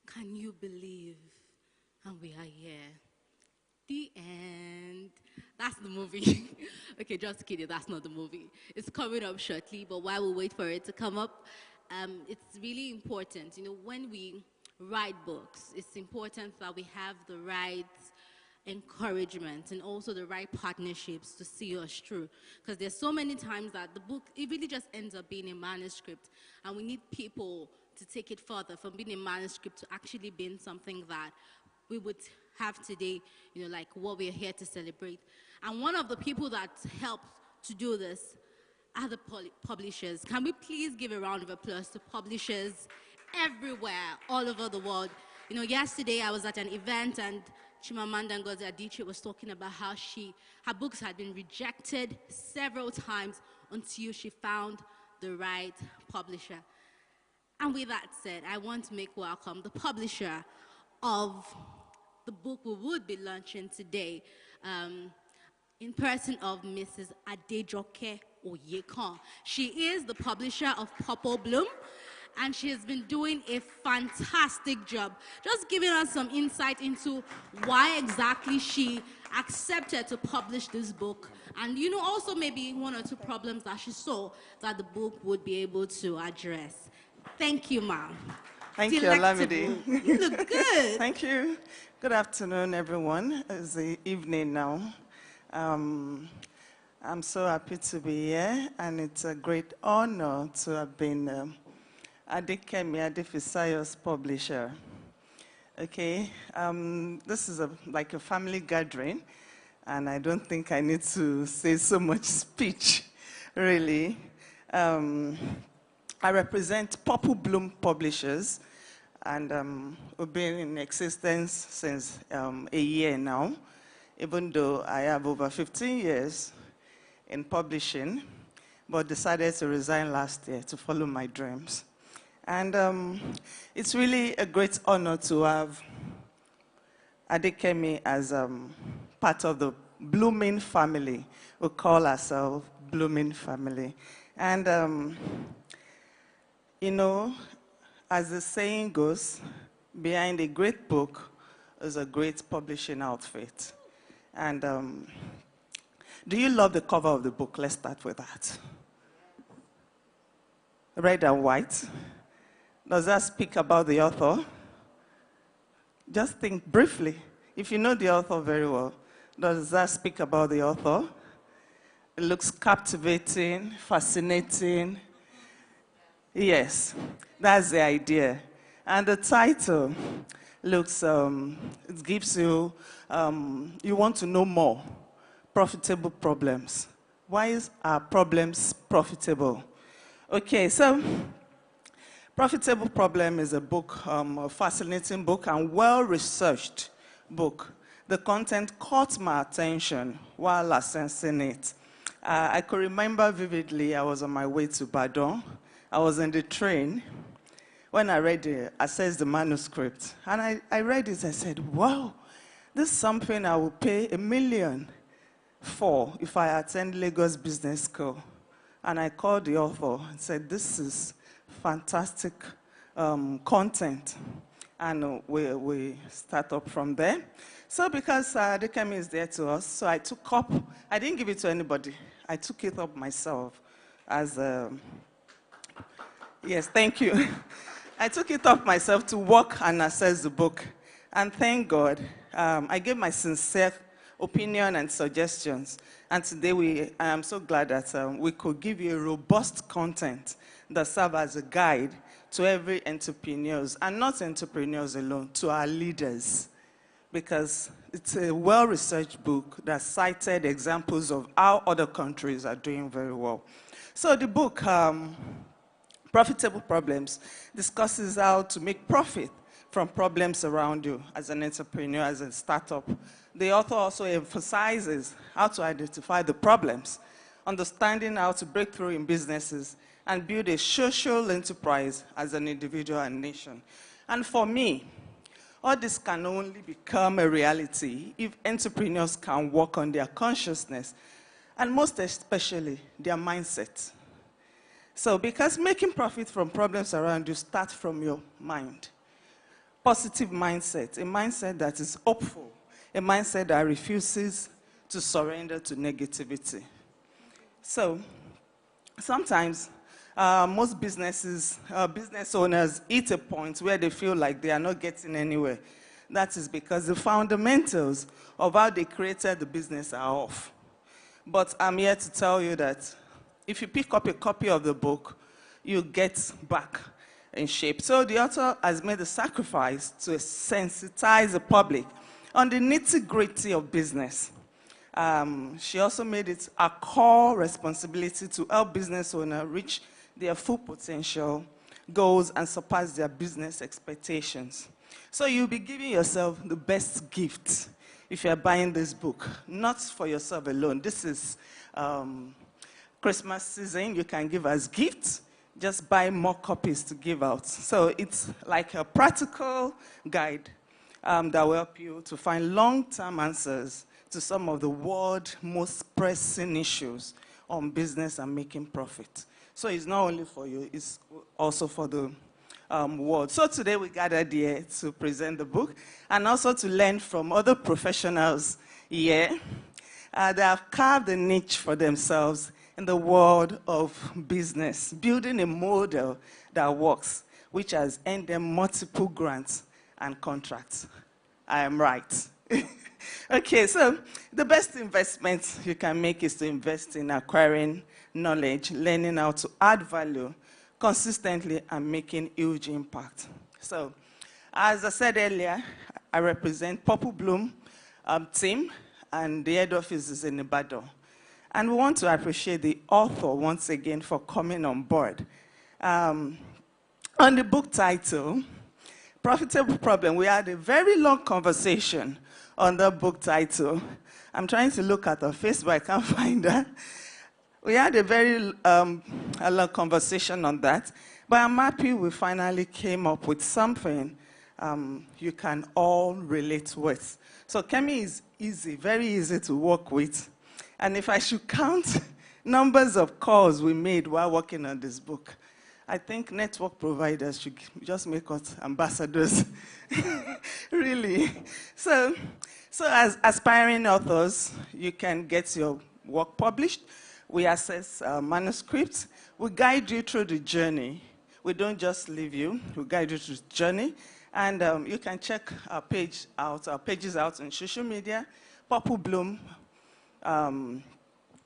Speaker 6: Can you believe? And we are here. The end. That's the movie. Okay, just kidding. That's not the movie. It's coming up shortly, but while we wait for it to come up, it's really important. When we write books, it's important that we have the right encouragement and also the right partnerships to see us through. Because there's so many times that the book, it really just ends up being a manuscript, and we need people to take it further from being a manuscript to actually being something that we would have today, like what we're here to celebrate. And one of the people that helped to do this are the publishers. Can we please give a round of applause to publishers everywhere, all over the world? Yesterday I was at an event and Chimamanda Ngozi Adichie was talking about how her books had been rejected several times until she found the right publisher. And with that said, I want to make welcome the publisher of the book we would be launching today, in person of Mrs. Adejoke Oyekan. She is the publisher of Purple Bloom, and she has been doing a fantastic job, just giving us some insight into why exactly she accepted to publish this book, and also maybe one or two problems that she saw that the book would be able to address. Thank you, ma'am.
Speaker 11: Thank you, Olamide.
Speaker 6: You look good.
Speaker 11: Thank you. Good afternoon, everyone. It's the evening now. I'm so happy to be here, and it's a great honor to have been Adekemi Adefisayo's publisher. Okay, this is like a family gathering, and I don't think I need to say so much speech, really. I represent Purple Bloom Publishers, and we've been in existence since a year now, even though I have over 15 years in publishing, but decided to resign last year to follow my dreams. And it's really a great honor to have Adekemi as part of the Blooming family. We call ourselves Blooming family. And, as the saying goes, behind a great book is a great publishing outfit. And do you love the cover of the book? Let's start with that. Red and white. Does that speak about the author? Just think briefly. If you know the author very well, does that speak about the author? It looks captivating, fascinating. Yes, that's the idea. And the title looks, it gives you, you want to know more. Profitable problems. Why are problems profitable? Okay, so Profitable Problem is a book, a fascinating book and well-researched book. The content caught my attention while assessing it. I could remember vividly, I was on my way to Banjo. I was in the train when I assessed the manuscript. And I read it, I said, wow, this is something I would pay $1 million for if I attend Lagos Business School. And I called the author and said, this is fantastic content. And we start up from there. So because Adekemi is there to us, so I didn't give it to anybody. I took it up myself as yes, thank you. I took it up myself to work and assess the book. And thank God, I gave my sincere opinion and suggestions. And today I am so glad that we could give you a robust content that serves as a guide to every entrepreneurs, and not entrepreneurs alone, to our leaders. Because it's a well-researched book that cited examples of how other countries are doing very well. So the book, Profitable Problems, discusses how to make profit from problems around you as an entrepreneur, as a startup. The author also emphasizes how to identify the problems, understanding how to break through in businesses, and build a social enterprise as an individual and nation. And for me, all this can only become a reality if entrepreneurs can work on their consciousness, and most especially their mindset. So, because making profit from problems around you starts from your mind. Positive mindset, a mindset that is hopeful, a mindset that refuses to surrender to negativity. So, sometimes most business owners hit a point where they feel like they are not getting anywhere. That is because the fundamentals of how they created the business are off. But I'm here to tell you that if you pick up a copy of the book, you get back in shape. So the author has made a sacrifice to sensitize the public on the nitty-gritty of business. She also made it a core responsibility to help business owners reach their full potential, goals, and surpass their business expectations. So you'll be giving yourself the best gift if you're buying this book, not for yourself alone. This is Christmas season. You can give as gifts. Just buy more copies to give out. So it's like a practical guide that will help you to find long-term answers to some of the world's most pressing issues on business and making profit. So it's not only for you, it's also for the world. So today we gathered here to present the book and also to learn from other professionals here that have carved a niche for themselves in the world of business, building a model that works, which has earned them multiple grants and contracts. I am right. Okay, so the best investment you can make is to invest in acquiring knowledge, learning how to add value consistently, and making huge impact. So, as I said earlier, I represent Purple Bloom team, and the head office is in Ibadan. And we want to appreciate the author once again for coming on board. On the book title, Profitable Problem, we had a very long conversation on the book title. I'm trying to look at her face, but I can't find her. We had a very a long conversation on that, but I'm happy we finally came up with something you can all relate with. So Kemi is easy, very easy to work with. And if I should count numbers of calls we made while working on this book, I think network providers should just make us ambassadors. Really. So as aspiring authors, you can get your work published. We assess manuscripts. We guide you through the journey. We don't just leave you. We guide you through the journey. And you can check our pages out on social media, Purple Bloom, on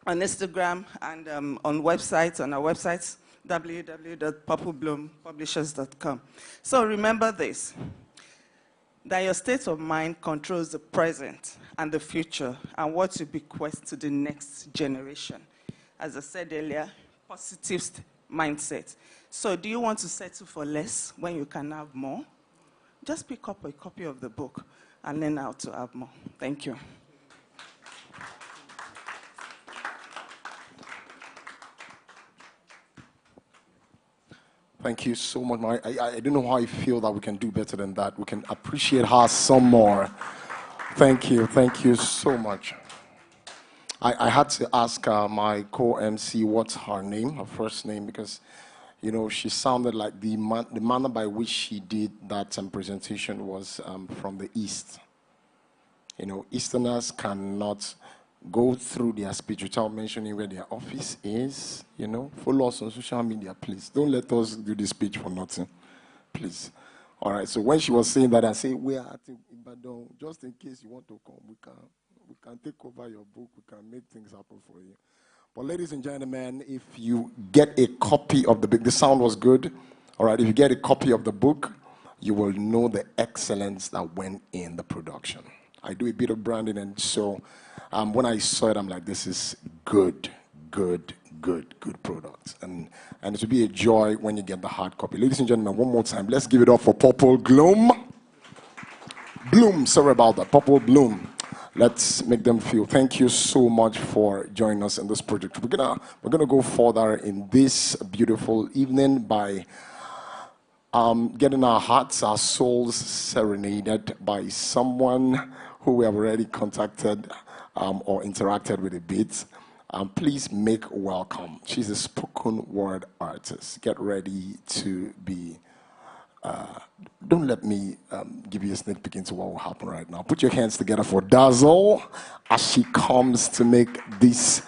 Speaker 11: Instagram, and on our websites, www.purplebloompublishers.com. So remember this, that your state of mind controls the present and the future and what you bequest to the next generation. As I said earlier, positive mindset. So do you want to settle for less when you can have more? Just pick up a copy of the book and learn how to have more. Thank you.
Speaker 5: Thank you so much. I don't know how I feel that we can do better than that. We can appreciate her some more. Thank you so much. I had to ask my co-MC what's her name, her first name, because, you know, she sounded like the manner by which she did that presentation was from the East. You know, Easterners cannot go through their speech without mentioning where their office is. You know, follow us on social media, please. Don't let us do this speech for nothing, please. All right, so when she was saying that, I say, we are at Ibadan, just in case you want to come, we can take over your book, we can make things happen for you. But ladies and gentlemen, if you get a copy of the book, the sound was good. All right, if you get a copy of the book, you will know the excellence that went in the production. I do a bit of branding, and so when I saw it, I'm like, this is good product. And it will be a joy when you get the hard copy. Ladies and gentlemen, one more time, let's give it up for Purple Bloom. Sorry about that, Purple Bloom. Let's make them feel. Thank you so much for joining us in this project. We're gonna go further in this beautiful evening by getting our hearts, our souls serenaded by someone who we have already contacted or interacted with a bit. Please make welcome. She's a spoken word artist. Get ready to be. Don't let me give you a sneak peek into what will happen right now. Put your hands together for Dazzle as she comes to make this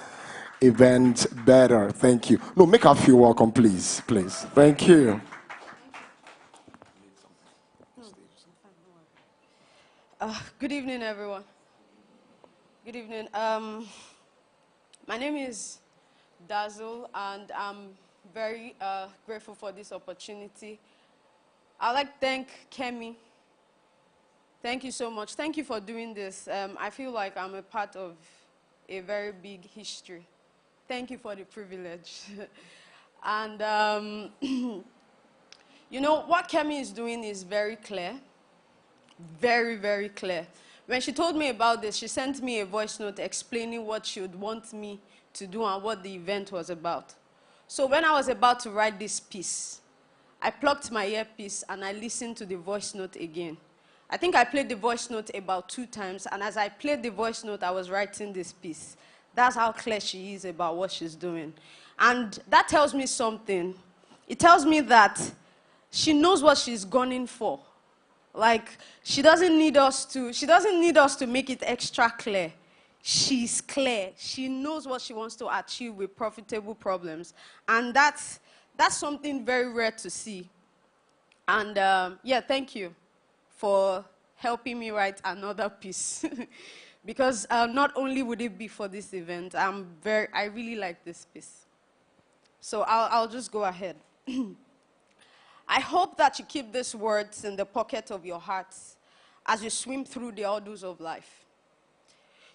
Speaker 5: event better. Thank you. No, make her feel welcome, please. Thank you.
Speaker 12: Good evening, everyone. Good evening. My name is Dazzle, and I'm very grateful for this opportunity. I'd like to thank Kemi. Thank you so much. Thank you for doing this. I feel like I'm a part of a very big history. Thank you for the privilege. And you know, what Kemi is doing is very clear. Very, very clear. When she told me about this, she sent me a voice note explaining what she would want me to do and what the event was about. So when I was about to write this piece, I plucked my earpiece and I listened to the voice note again. I think I played the voice note about 2 times, and as I played the voice note, I was writing this piece. That's how clear she is about what she's doing. And that tells me something. It tells me that she knows what she's gunning for. Like, she doesn't need us to make it extra clear. She's clear. She knows what she wants to achieve with profitable problems. And that's something very rare to see. And yeah, thank you for helping me write another piece. Because not only would it be for this event, I really like this piece. So I'll just go ahead. I hope that you keep these words in the pocket of your hearts as you swim through the orders of life.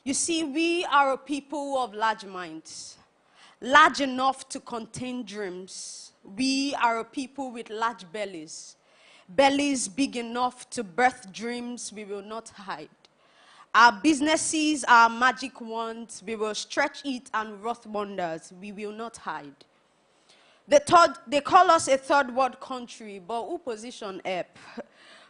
Speaker 12: You see, we are a people of large minds, large enough to contain dreams. We are a people with large bellies, bellies big enough to birth dreams we will not hide. Our businesses are magic wands. We will stretch it and wrought wonders we will not hide. They call us a third world country, but who position up?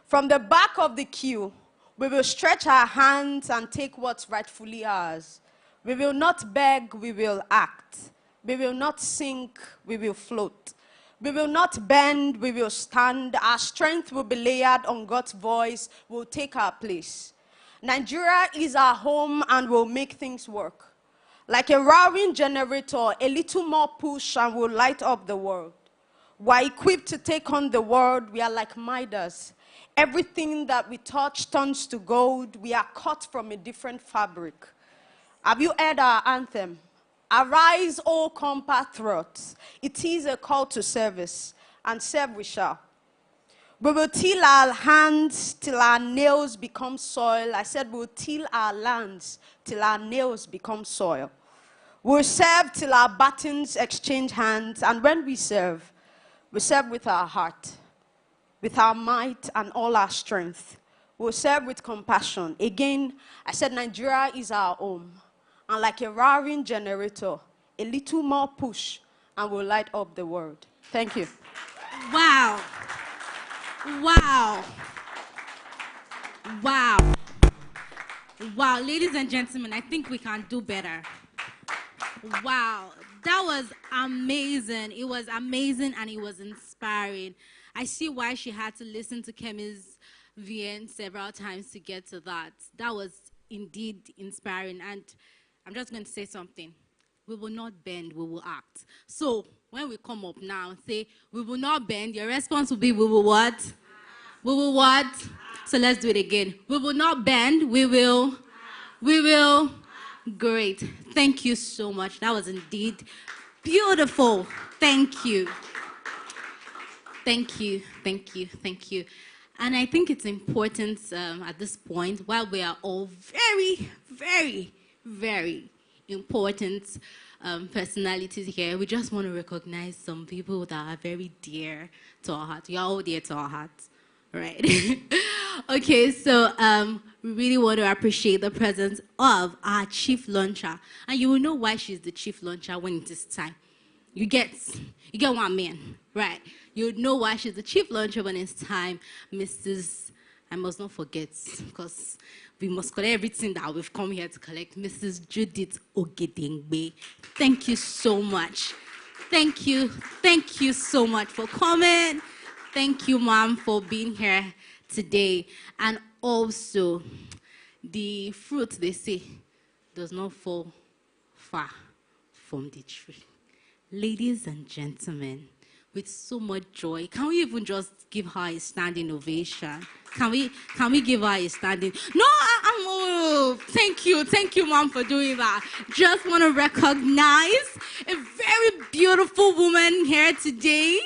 Speaker 12: From the back of the queue, we will stretch our hands and take what's rightfully ours. We will not beg, we will act. We will not sink, we will float. We will not bend, we will stand. Our strength will be layered on God's voice, we'll take our place. Nigeria is our home and will make things work. Like a roaring generator, a little more push and we'll light up the world. We're equipped to take on the world. We are like Midas. Everything that we touch turns to gold. We are cut from a different fabric. Have you heard our anthem? Arise, O compatriots. It is a call to service, and serve we shall. We will till our hands till our nails become soil. I said we'll till our lands till our nails become soil. We'll serve till our buttons exchange hands. And when we serve with our heart, with our might and all our strength. We'll serve with compassion. Again, I said Nigeria is our home. And like a roaring generator, a little more push, and we'll light up the world. Thank you.
Speaker 6: Wow. Wow. Wow. Wow. Ladies and gentlemen, I think we can do better. Wow. That was amazing. It was amazing and it was inspiring. I see why she had to listen to Kemi's VN several times to get to that. That was indeed inspiring. And I'm just going to say something. We will not bend, we will act. So when we come up now and say, we will not bend, your response will be, we will what? We will what? So let's do it again. We will not bend, we will. Great. Thank you so much. That was indeed beautiful. Thank you. Thank you. Thank you. Thank you. And I think it's important at this point, while we are all very, very, very important personalities here, we just want to recognize some people that are very dear to our hearts. You're all dear to our hearts, right? Okay, so we really want to appreciate the presence of our chief launcher. And you will know why she's the chief launcher when it is time. You get one man, right? You would know why she's the chief launcher when it's time. Mrs. I must not forget, because we must collect everything that we've come here to collect. Mrs. Judith Ogedengbe. Thank you so much. Thank you. Thank you so much for coming. Thank you, Mom, for being here today. And also, the fruit, they say, does not fall far from the tree. Ladies and gentlemen, with so much joy, can we even just give her a standing ovation? Can we give her a standing? No, thank you, Mom, for doing that. Just want to recognize a very beautiful woman here today.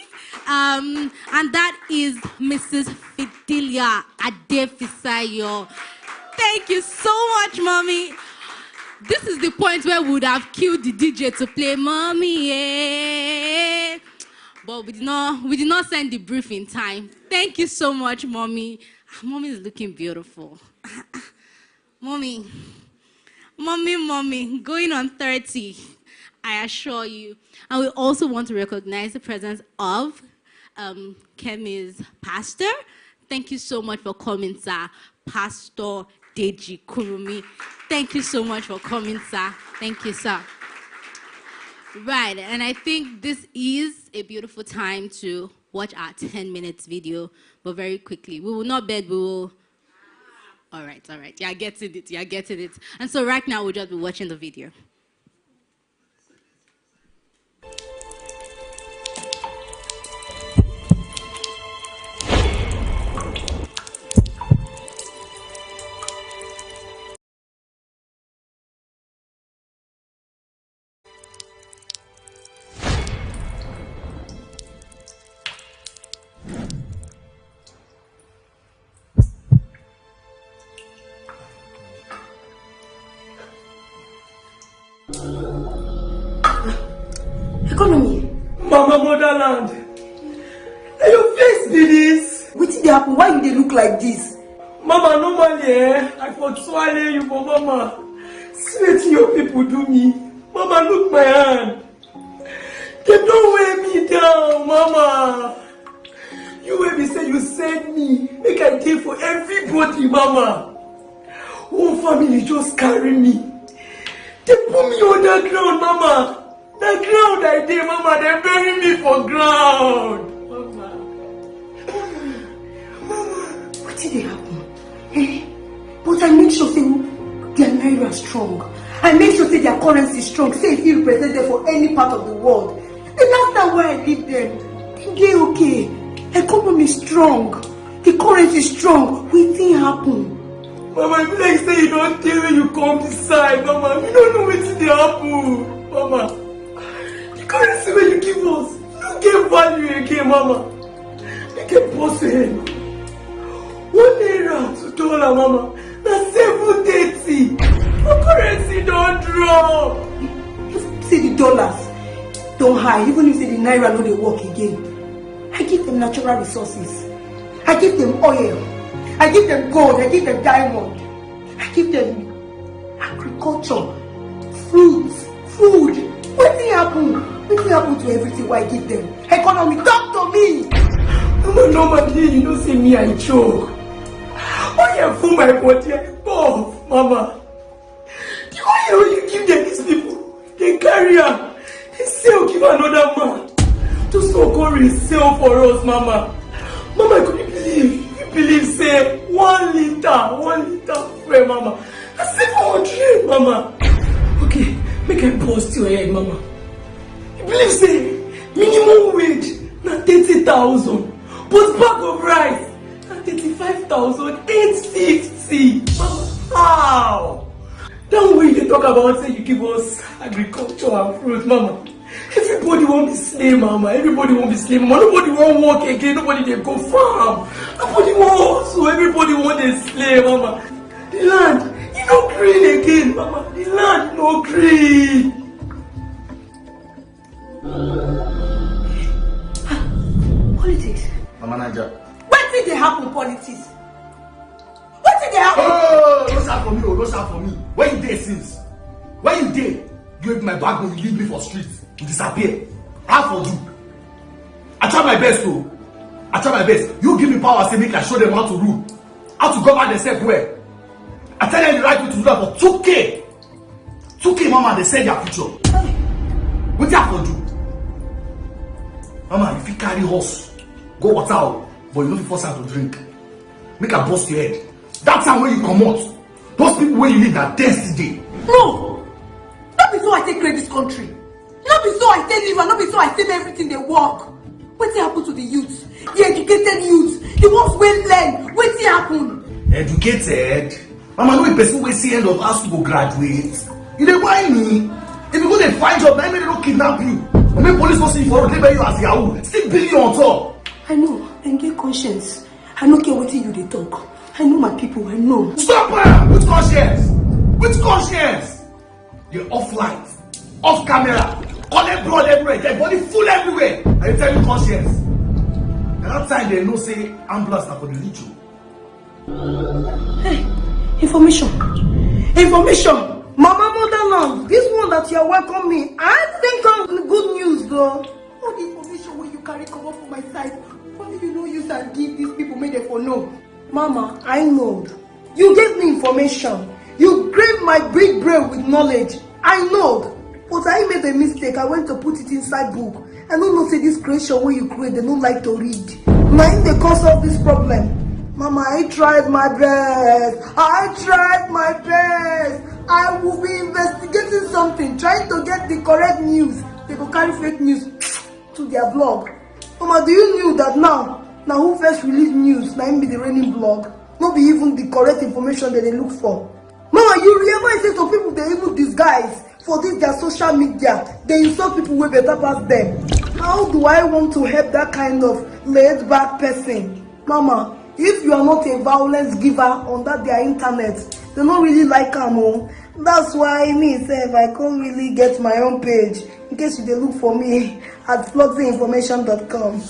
Speaker 6: And that is Mrs. Fidelia Adefisayo. Thank you so much, Mommy. This is the point where we would have killed the DJ to play Mommy, yeah. But we did not send the brief in time. Thank you so much, Mommy. Mommy is looking beautiful. Mommy, going on 30, I assure you. And we also want to recognize the presence of Kemi's pastor. Thank you so much for coming, sir. Pastor Deji Kurumi. Thank you so much for coming, sir. Thank you, sir. Right, and I think this is a beautiful time to watch our 10 minutes video, but very quickly. We will not beg, we will... All right. Yeah, getting it. And so right now, we'll just be watching the video.
Speaker 13: Economy.
Speaker 14: Mama Motherland. Hey, your face be this.
Speaker 13: What did happen? Why you they look like this?
Speaker 14: Mama, normally, I for swallow you for Mama. See what your people do me. Mama, look my hand. They don't weigh me down, Mama. You will be say you send me. Make I take for everybody, Mama. One family just carry me. They put me on the ground, Mama. The ground I did, Mama, they bury me for ground.
Speaker 13: Mama, what did happen? But I make sure say their naira strong. I make sure say their currency strong. Say if you represent them for any part of the world. The last time where I leave them, they okay. Economy strong. The currency strong. What thing happen?
Speaker 14: Mama, if like say you don't tell me you come decide, Mama. You don't know what did happen, Mama. Currency when you give us, you get value again, Mama. You get boss ahead. 1 naira to dollar, Mama. That's 730. The currency don't drop.
Speaker 13: You see the dollars don't high, even if say the naira no they work again. I give them natural resources. I give them oil. I give them gold. I give them diamond. I give them agriculture, fruits, food. What thing happen? What thing happen to everything I give them? Economy, talk to me!
Speaker 14: Mama, normally you don't see me, I choke. Oh, you fool my body, I puff, Mama. The oil you give them, these people, they carry her. They sell, give another man. Just so go resell for us, Mama. Mama, could you believe? You believe, say, 1 liter, fuel, Mama. That's 700, Mama. Okay, make I bust your head, Mama. You believe, say, minimum wage, na 30,000. But bag of rice, na 35,850. Mama, how? That way they talk about, say, you give us agriculture and fruit, Mama. Everybody won't be slave, Mama. Everybody won't be slave, Mama. Nobody won't work again. Nobody they go farm. Nobody won't hustle. Everybody won't be slave, Mama. The land, you no green again, Mama. The land no green.
Speaker 13: Politics.
Speaker 15: Mama Naija.
Speaker 13: What did they happen, politics? What did they happen?
Speaker 15: Oh, no start for me, no start for me. Where you there since? Where you there? You hit my backbone, you leave me for streets. You disappear. How for you? I try my best, though. I try my best. You give me power, say make I show them how to rule. How to govern themselves well. I tell them the right way to do that for 2K. 2K, Mama, they sell their future. What do you have to do? Mama, if you carry horse, go water out, but you don't force her to drink. Make her bust your head. That time when you come out, those people where you live that dance today.
Speaker 13: No! Not be so I take credit this country. Not be so I stay live and not be so I save everything they work. What happen to the youth? The educated youth? The ones wey learn? What happen?
Speaker 15: Educated? Mama, no person wey see end of house to go graduate. You dey whine me. If you go dey find job, na they don't kidnap you. But make police not see you for road, label you as Yahoo. Still billion on top.
Speaker 13: I know, and get conscience. I don't care what you they talk. I know my people, I know.
Speaker 15: Stop her! With conscience! With conscience! You're off light, off camera, collect blood everywhere, dead body full everywhere. And you tell me conscience. And that time they know say ambulance are for the ritual.
Speaker 13: Hey, information. Mama Motherland, this one that you are welcoming me, I think I'm good news though. All the information when you carry come up from my side, why you know use and give these people made it for no? Mama, I know. You gave me information. You gave my big brain with knowledge. I know. But I made a mistake. I went to put it inside book. I don't know say this creation where you create, they don't like to read. Now they cause all this problem. Mama, I tried my best. I will be investigating something, trying to get the correct news. They go carry fake news to their blog. Mama, do you know that now who first release news, now be the reigning blog? Not be even the correct information that they look for. Mama, you realize that some people, they even disguise for this their social media. They insult people way better past them. How do I want to help that kind of laid back person? Mama, if you are not a violence giver on that their internet, they don't really like them. That's why me say I can't really get my own page. In case you they look for me at floodsayinformation.com.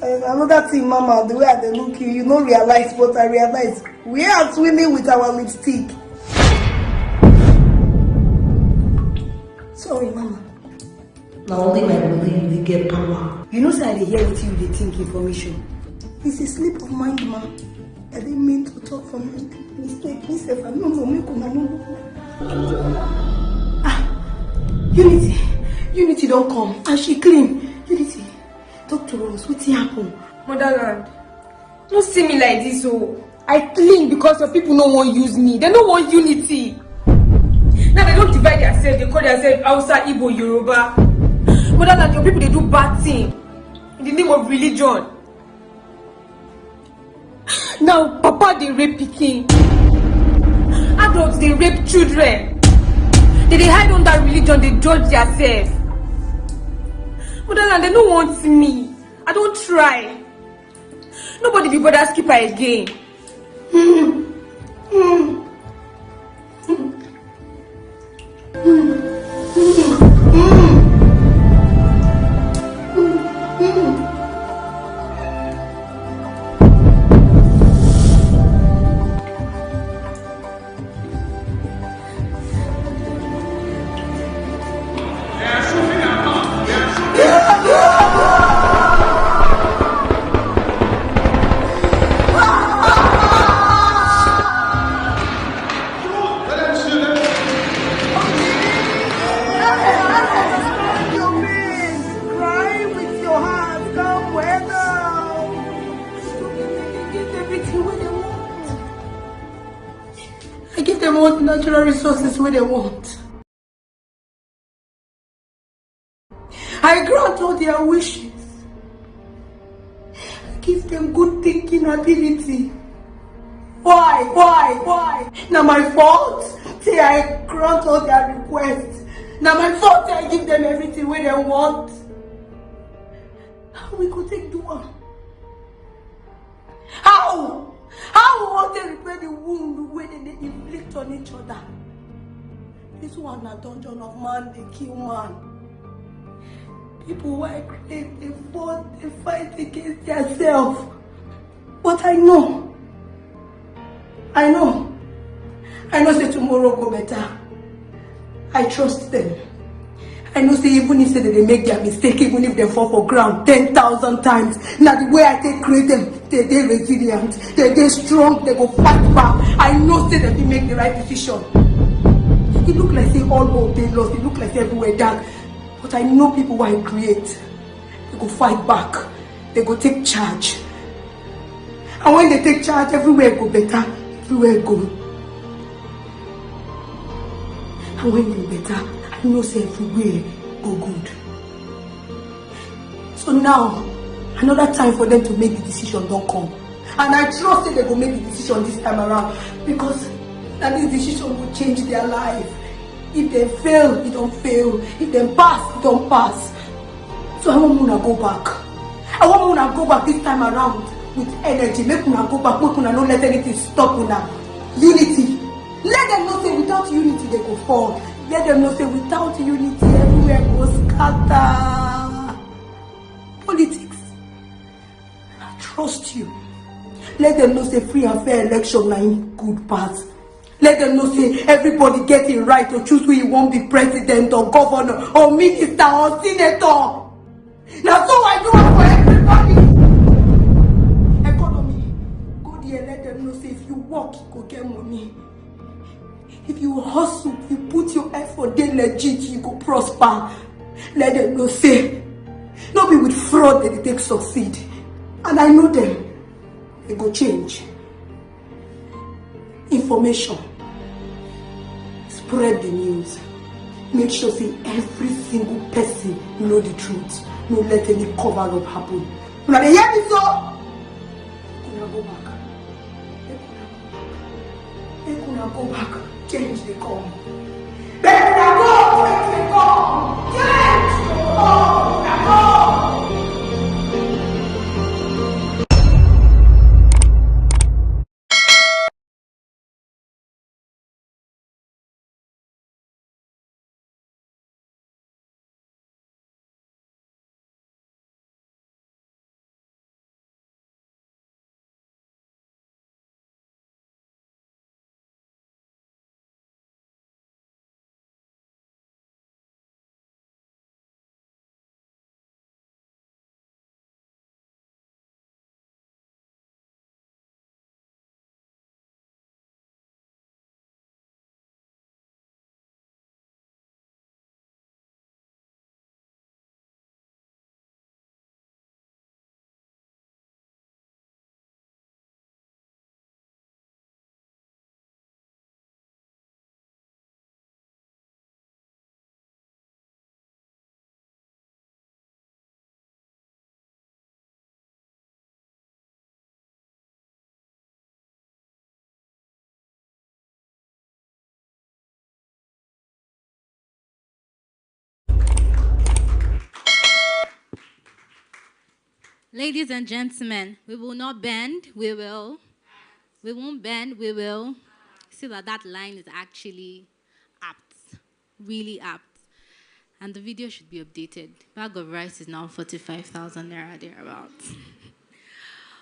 Speaker 13: Another thing, Mama, the way I look you don't realize what I realize. We are swimming with our lipstick. Sorry, Mama. Now only my belief they get power. You know, say I hear what you they think information. It's a slip of mind, ma. I didn't mean to talk for me. Mistake, myself. I don't know, make no. Unity don't come. And she clean. Unity, talk to us. What's happened?
Speaker 16: Motherland, don't see me like this, oh. I clean because your people don't want to use me. They don't want unity. Now they don't divide themselves. They call themselves Hausa, Igbo, Yoruba. Motherland, your people, they do bad thing in the name of religion. Now, Papa, they rape pikin. Adults, they rape children. They hide under religion, they judge themselves. Motherland, they don't want me. I don't try. Nobody be bothered skip her again.
Speaker 13: Natural resources where they want. I grant all their wishes. I give them good thinking ability. Why? Now my fault. Say I grant all their requests. Now my fault. I give them everything where they want. How we could take the one? How we want to repair the wound where they inflict on each other? This one a dungeon of man, they kill man. People who are great, they fought, they fight against themselves. But I know say tomorrow go better. I trust them. I know say even if they make their mistake, even if they fall for ground 10,000 times, now the way I take create them, they're resilient, they're strong, they go fight back. I know say that they make the right decision. It look like say all hope they lost, it look like everywhere dark. But I know people who I create, they go fight back, they go take charge. And when they take charge, everywhere go better, everywhere go. And when they better, I know say everywhere go good. So now, another time for them to make the decision don't come. And I trust that they will make the decision this time around. Because that this decision will change their life. If they fail, it don't fail. If they pass, it don't pass. So I want Muna go back. I want Muna go back this time around with energy. Make Muna go back. Make Muna not let anything stop Muna. Unity. Let them know say without unity they go fall. Let them know say without unity everywhere goes scatter. Politics. I trust you. Let them know say free and fair election na in good path. Let them know say everybody get it right to choose who you want be president or governor or minister or senator. Now so I do it for everybody. Economy. Go there, let them know say if you work, you go get money. If you hustle, you put your effort, they legit, you go prosper. Let them know say, not be with fraud that they take succeed. And I know them. They go change. Information. Spread the news. Make sure say every single person know the truth. No let any cover up happen. Now they hear me so. Kuna go back. Kuna go back. Change they come. Kuna go. Change they come. Change they come. Kuna go.
Speaker 6: Ladies and gentlemen, we will not bend, we will. We won't bend, we will. See that line is actually apt, really apt. And the video should be updated. Bag of rice is now 45,000 naira thereabouts.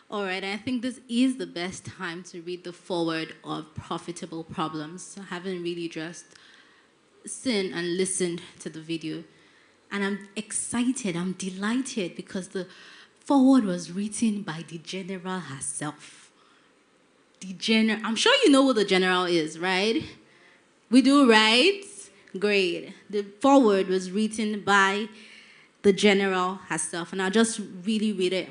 Speaker 6: All right, I think this is the best time to read the foreword of Profitable Problems. I haven't really just seen and listened to the video. And I'm excited, I'm delighted because the foreword was written by the general herself. I'm sure you know who the general is, right? We do, right? Great. The foreword was written by the general herself, and I'll just really read it.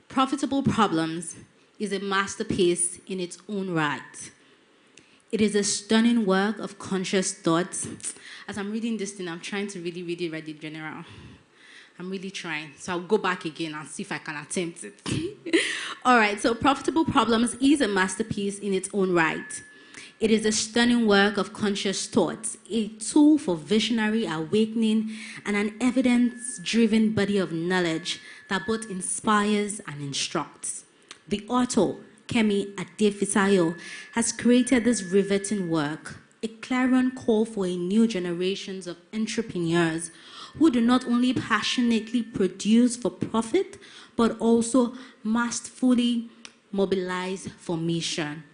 Speaker 6: Profitable Problems is a masterpiece in its own right. It is a stunning work of conscious thought. As I'm reading this thing, I'm trying to really read the general. I'm really trying. So I'll go back again and see if I can attempt it. All right, so Profitable Problems is a masterpiece in its own right. It is a stunning work of conscious thought, a tool for visionary awakening, and an evidence-driven body of knowledge that both inspires and instructs. The author, Adekemi Adefisayo, has created this riveting work, a clarion call for a new generations of entrepreneurs who do not only passionately produce for profit, but also masterfully mobilize for mission.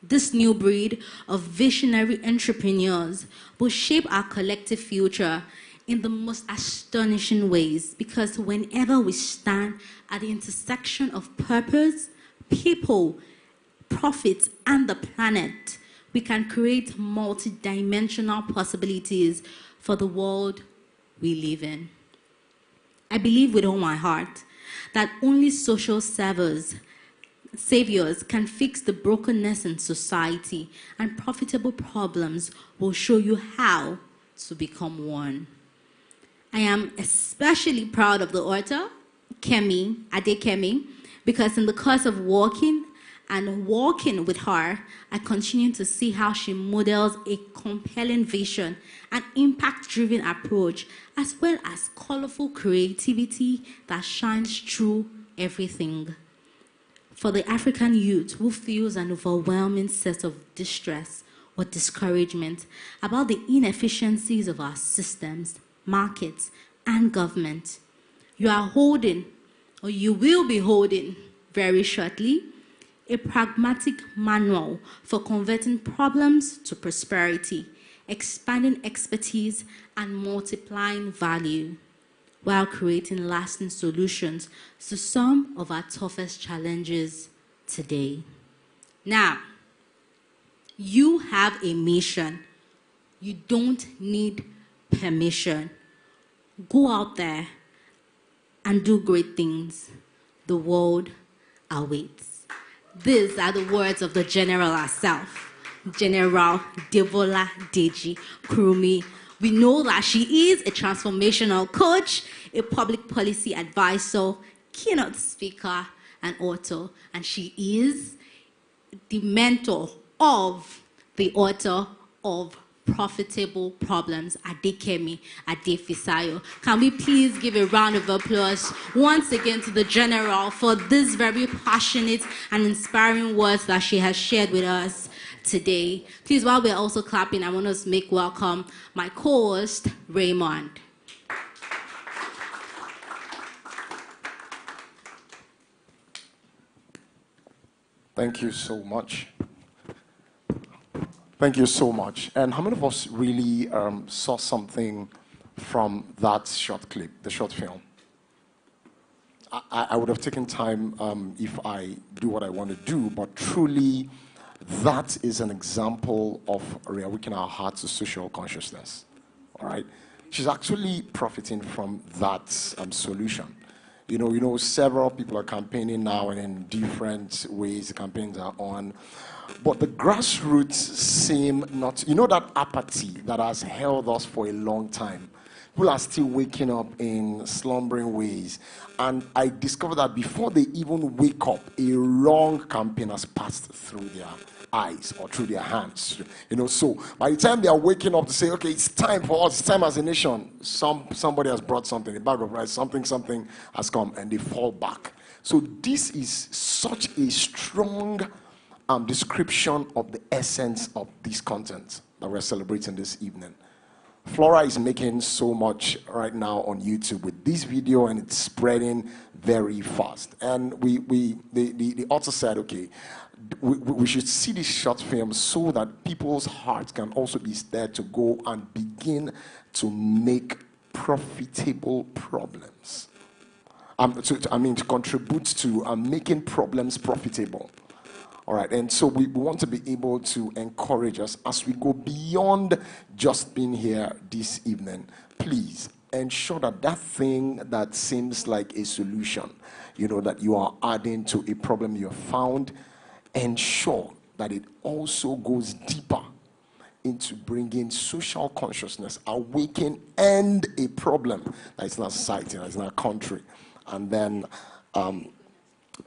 Speaker 6: This new breed of visionary entrepreneurs will shape our collective future in the most astonishing ways, because whenever we stand at the intersection of purpose, people, profit, and the planet, we can create multidimensional possibilities for the world we live in. I believe with all my heart that only social saviors can fix the brokenness in society, and Profitable Problems will show you how to become one. I am especially proud of the author, Adekemi, because in the course of walking, And walking with her, I continue to see how she models a compelling vision, an impact-driven approach, as well as colorful creativity that shines through everything. For the African youth who feels an overwhelming sense of distress or discouragement about the inefficiencies of our systems, markets, and government, you are holding, or you will be holding very shortly, a pragmatic manual for converting problems to prosperity, expanding expertise, and multiplying value, while creating lasting solutions to some of our toughest challenges today. Now, you have a mission. You don't need permission. Go out there and do great things. The world awaits. These are the words of the general herself, General Debola Deji Kurumi. We know that she is a transformational coach, a public policy advisor, keynote speaker, and author. And she is the mentor of the author of Profitable Problems, Adekemi Adefisayo. Can we please give a round of applause once again to the General for this very passionate and inspiring words that she has shared with us today. Please, while we're also clapping, I want to make welcome my co-host, Raymond.
Speaker 5: Thank you so much. Thank you so much. And how many of us really saw something from that short clip, the short film? I would have taken time if I do what I want to do, but truly, that is an example of reawakening our hearts to social consciousness. All right? She's actually profiting from that solution. You know, several people are campaigning now, and in different ways the campaigns are on. But the grassroots seem not, that apathy that has held us for a long time. People are still waking up in slumbering ways. And I discovered that before they even wake up, a wrong campaign has passed through their eyes or through their hands. So by the time they are waking up to say, okay, it's time for us, it's time as a nation, somebody has brought something, a bag of rice, something has come, and they fall back. So this is such a strong description of the essence of this content that we're celebrating this evening. Flora is making so much right now on YouTube with this video, and it's spreading very fast. And the author said, okay, we should see this short film so that people's hearts can also be stirred to go and begin to make profitable problems. To contribute to making problems profitable. All right, and so we want to be able to encourage us as we go beyond just being here this evening. Please ensure that thing that seems like a solution, that you are adding to a problem you have found, ensure that it also goes deeper into bringing social consciousness, awaken, and a problem that is in our society, that is in our country. And then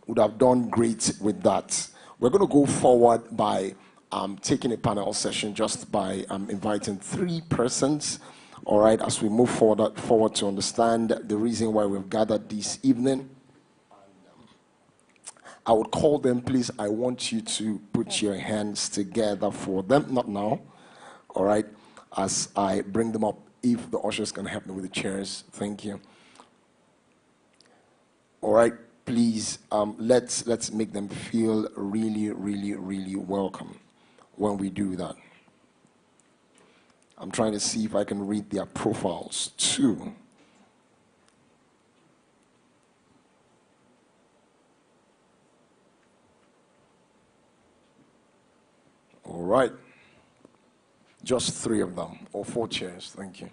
Speaker 5: would have done great with that. We're going to go forward by taking a panel session just by inviting 3 persons, all right, as we move forward to understand the reason why we've gathered this evening. I would call them, please. I want you to put your hands together for them, not now, all right, as I bring them up. If the ushers can help me with the chairs, thank you. All right. Please, let's make them feel really, really, really welcome when we do that. I'm trying to see if I can read their profiles too. All right. Just 3 of them, or 4 chairs, thank you.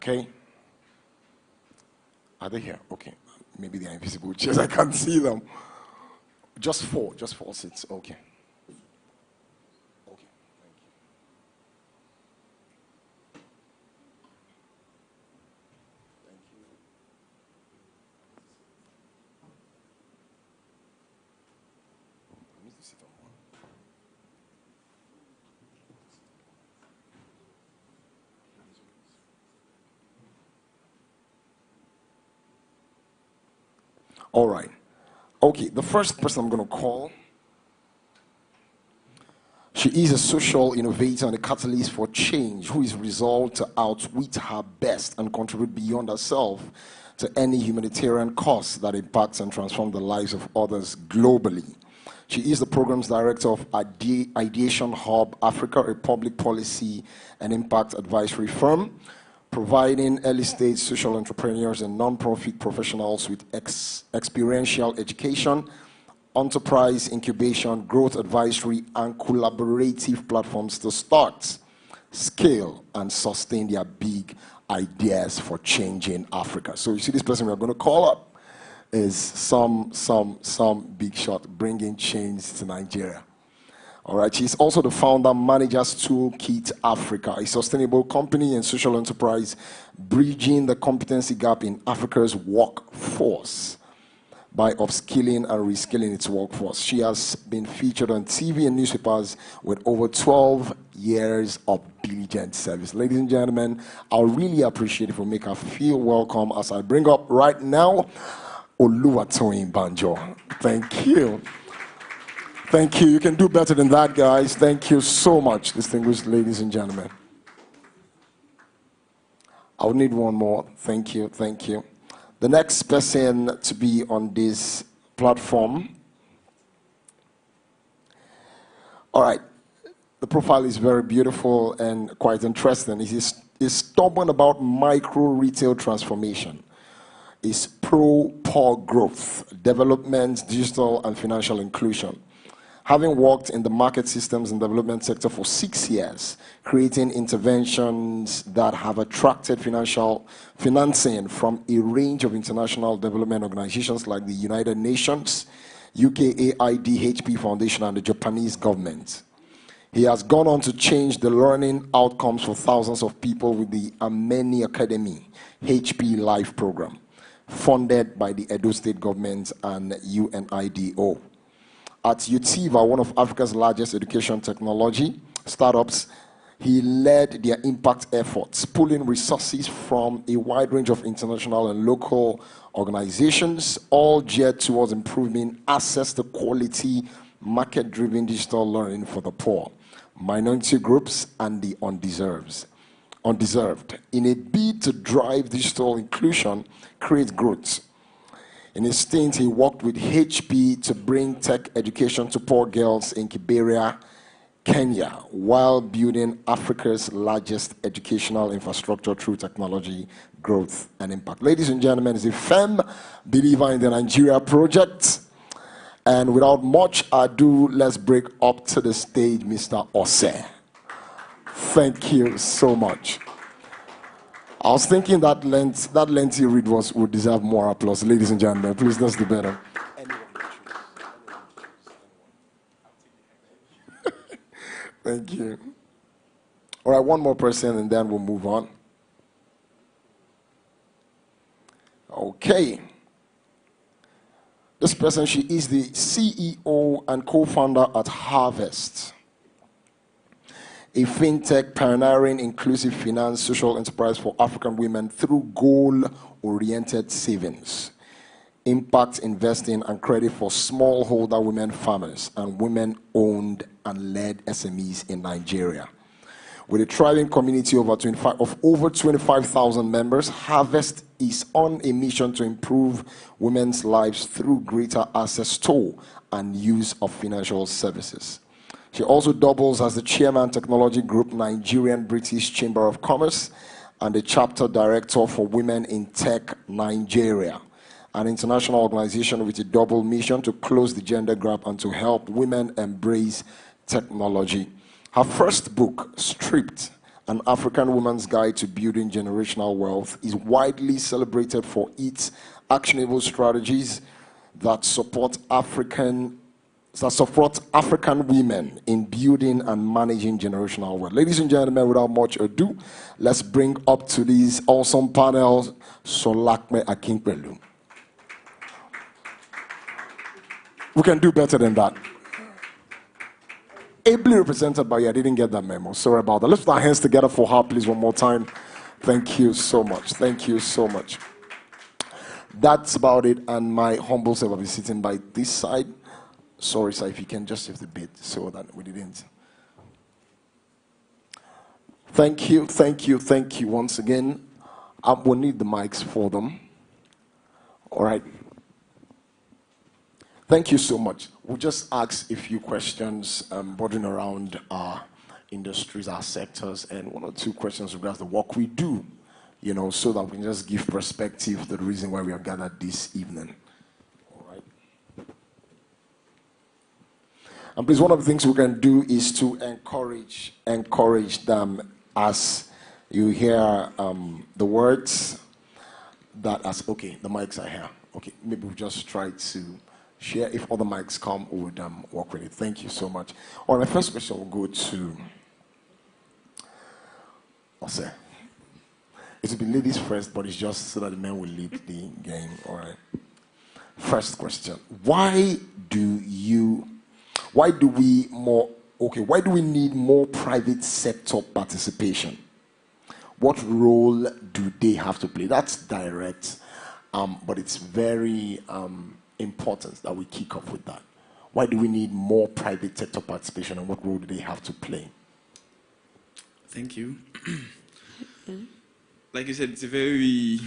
Speaker 5: Okay. Are they here? Okay. Maybe they are invisible chairs. I can't see them. Just four seats. Okay. All right. Okay, the first person I'm going to call, she is a social innovator and a catalyst for change who is resolved to outwit her best and contribute beyond herself to any humanitarian cause that impacts and transforms the lives of others globally. She is the programs director of Ideation Hub Africa, a public policy and impact advisory firm, providing early-stage social entrepreneurs and non-profit professionals with experiential education, enterprise incubation, growth advisory, and collaborative platforms to start, scale, and sustain their big ideas for changing Africa. So you see this person we're going to call up is some big shot bringing change to Nigeria. All right, she's also the founder, Managers Toolkit Africa, a sustainable company and social enterprise bridging the competency gap in Africa's workforce by upskilling and reskilling its workforce. She has been featured on TV and newspapers with over 12 years of diligent service. Ladies and gentlemen, I really appreciate it for making her feel welcome as I bring up right now Toyin Banjo. Thank you. Thank you. You can do better than that, guys. Thank you so much, distinguished ladies and gentlemen. I would need one more. Thank you. Thank you. The next person to be on this platform. All right. The profile is very beautiful and quite interesting. He's stubborn about micro retail transformation. Is pro-poor growth, development, digital and financial inclusion. Having worked in the market systems and development sector for 6 years, creating interventions that have attracted financing from a range of international development organizations like the United Nations, UKAID Foundation, and the Japanese government. He has gone on to change the learning outcomes for thousands of people with the Ameni Academy HP Life program, funded by the Edo State government and UNIDO. At UTIVA, one of Africa's largest education technology startups, he led their impact efforts, pulling resources from a wide range of international and local organizations, all geared towards improving access to quality, market-driven digital learning for the poor, minority groups, and the undeserved. In a bid to drive digital inclusion, create growth. In his stint, he worked with HP to bring tech education to poor girls in Kiberia, Kenya, while building Africa's largest educational infrastructure through technology, growth, and impact. Ladies and gentlemen, he's a firm believer in the Nigeria project. And without much ado, let's break up to the stage Mr. Ose. Thank you so much. I was thinking that lengthy read would deserve more applause. Ladies and gentlemen, please, let's do better. Thank you. All right, one more person and then we'll move on. Okay. This person, she is the CEO and co-founder at Hervest, a fintech pioneering inclusive finance social enterprise for African women through goal-oriented savings, impact investing, and credit for smallholder women farmers and women-owned and led SMEs in Nigeria. With a thriving community of over 25,000 members, Hervest is on a mission to improve women's lives through greater access to and use of financial services. She also doubles as the chairman, Technology Group, Nigerian British Chamber of Commerce, and the chapter director for Women in Tech Nigeria, an international organization with a double mission to close the gender gap and to help women embrace technology. Her first book, Stripped, An African Woman's Guide to Building Generational Wealth, is widely celebrated for its actionable strategies that support African women in building and managing generational wealth. Ladies and gentlemen, without much ado, let's bring up to these awesome panels Solape Akinpelu. We can do better than that. Ably represented by you. I didn't get that memo. Sorry about that. Let's put our hands together for her, please, one more time. Thank you so much. Thank you so much. That's about it. And my humble self will be sitting by this side. Sorry, sir, if you can just shift a bit so that we didn't. Thank you, thank you, thank you once again. We'll need the mics for them. All right. Thank you so much. We'll just ask a few questions bordering around our industries, our sectors, and one or two questions regards the work we do, so that we can just give perspective to the reason why we are gathered this evening. All right. And please, one of the things we can do is to encourage them as you hear the words that okay, the mics are here. Okay, maybe we'll just try to share. If other mics come, we would work with it. Thank you so much. All right, my first question will go to Ose. It will be ladies first, but it's just so that the men will lead the game. All right. First question: why do we need more private sector participation? What role do they have to play? That's direct, but it's very important that we kick off with that. Why do we need more private sector participation, and what role do they have to play?
Speaker 8: Thank you. Like you said, it's a very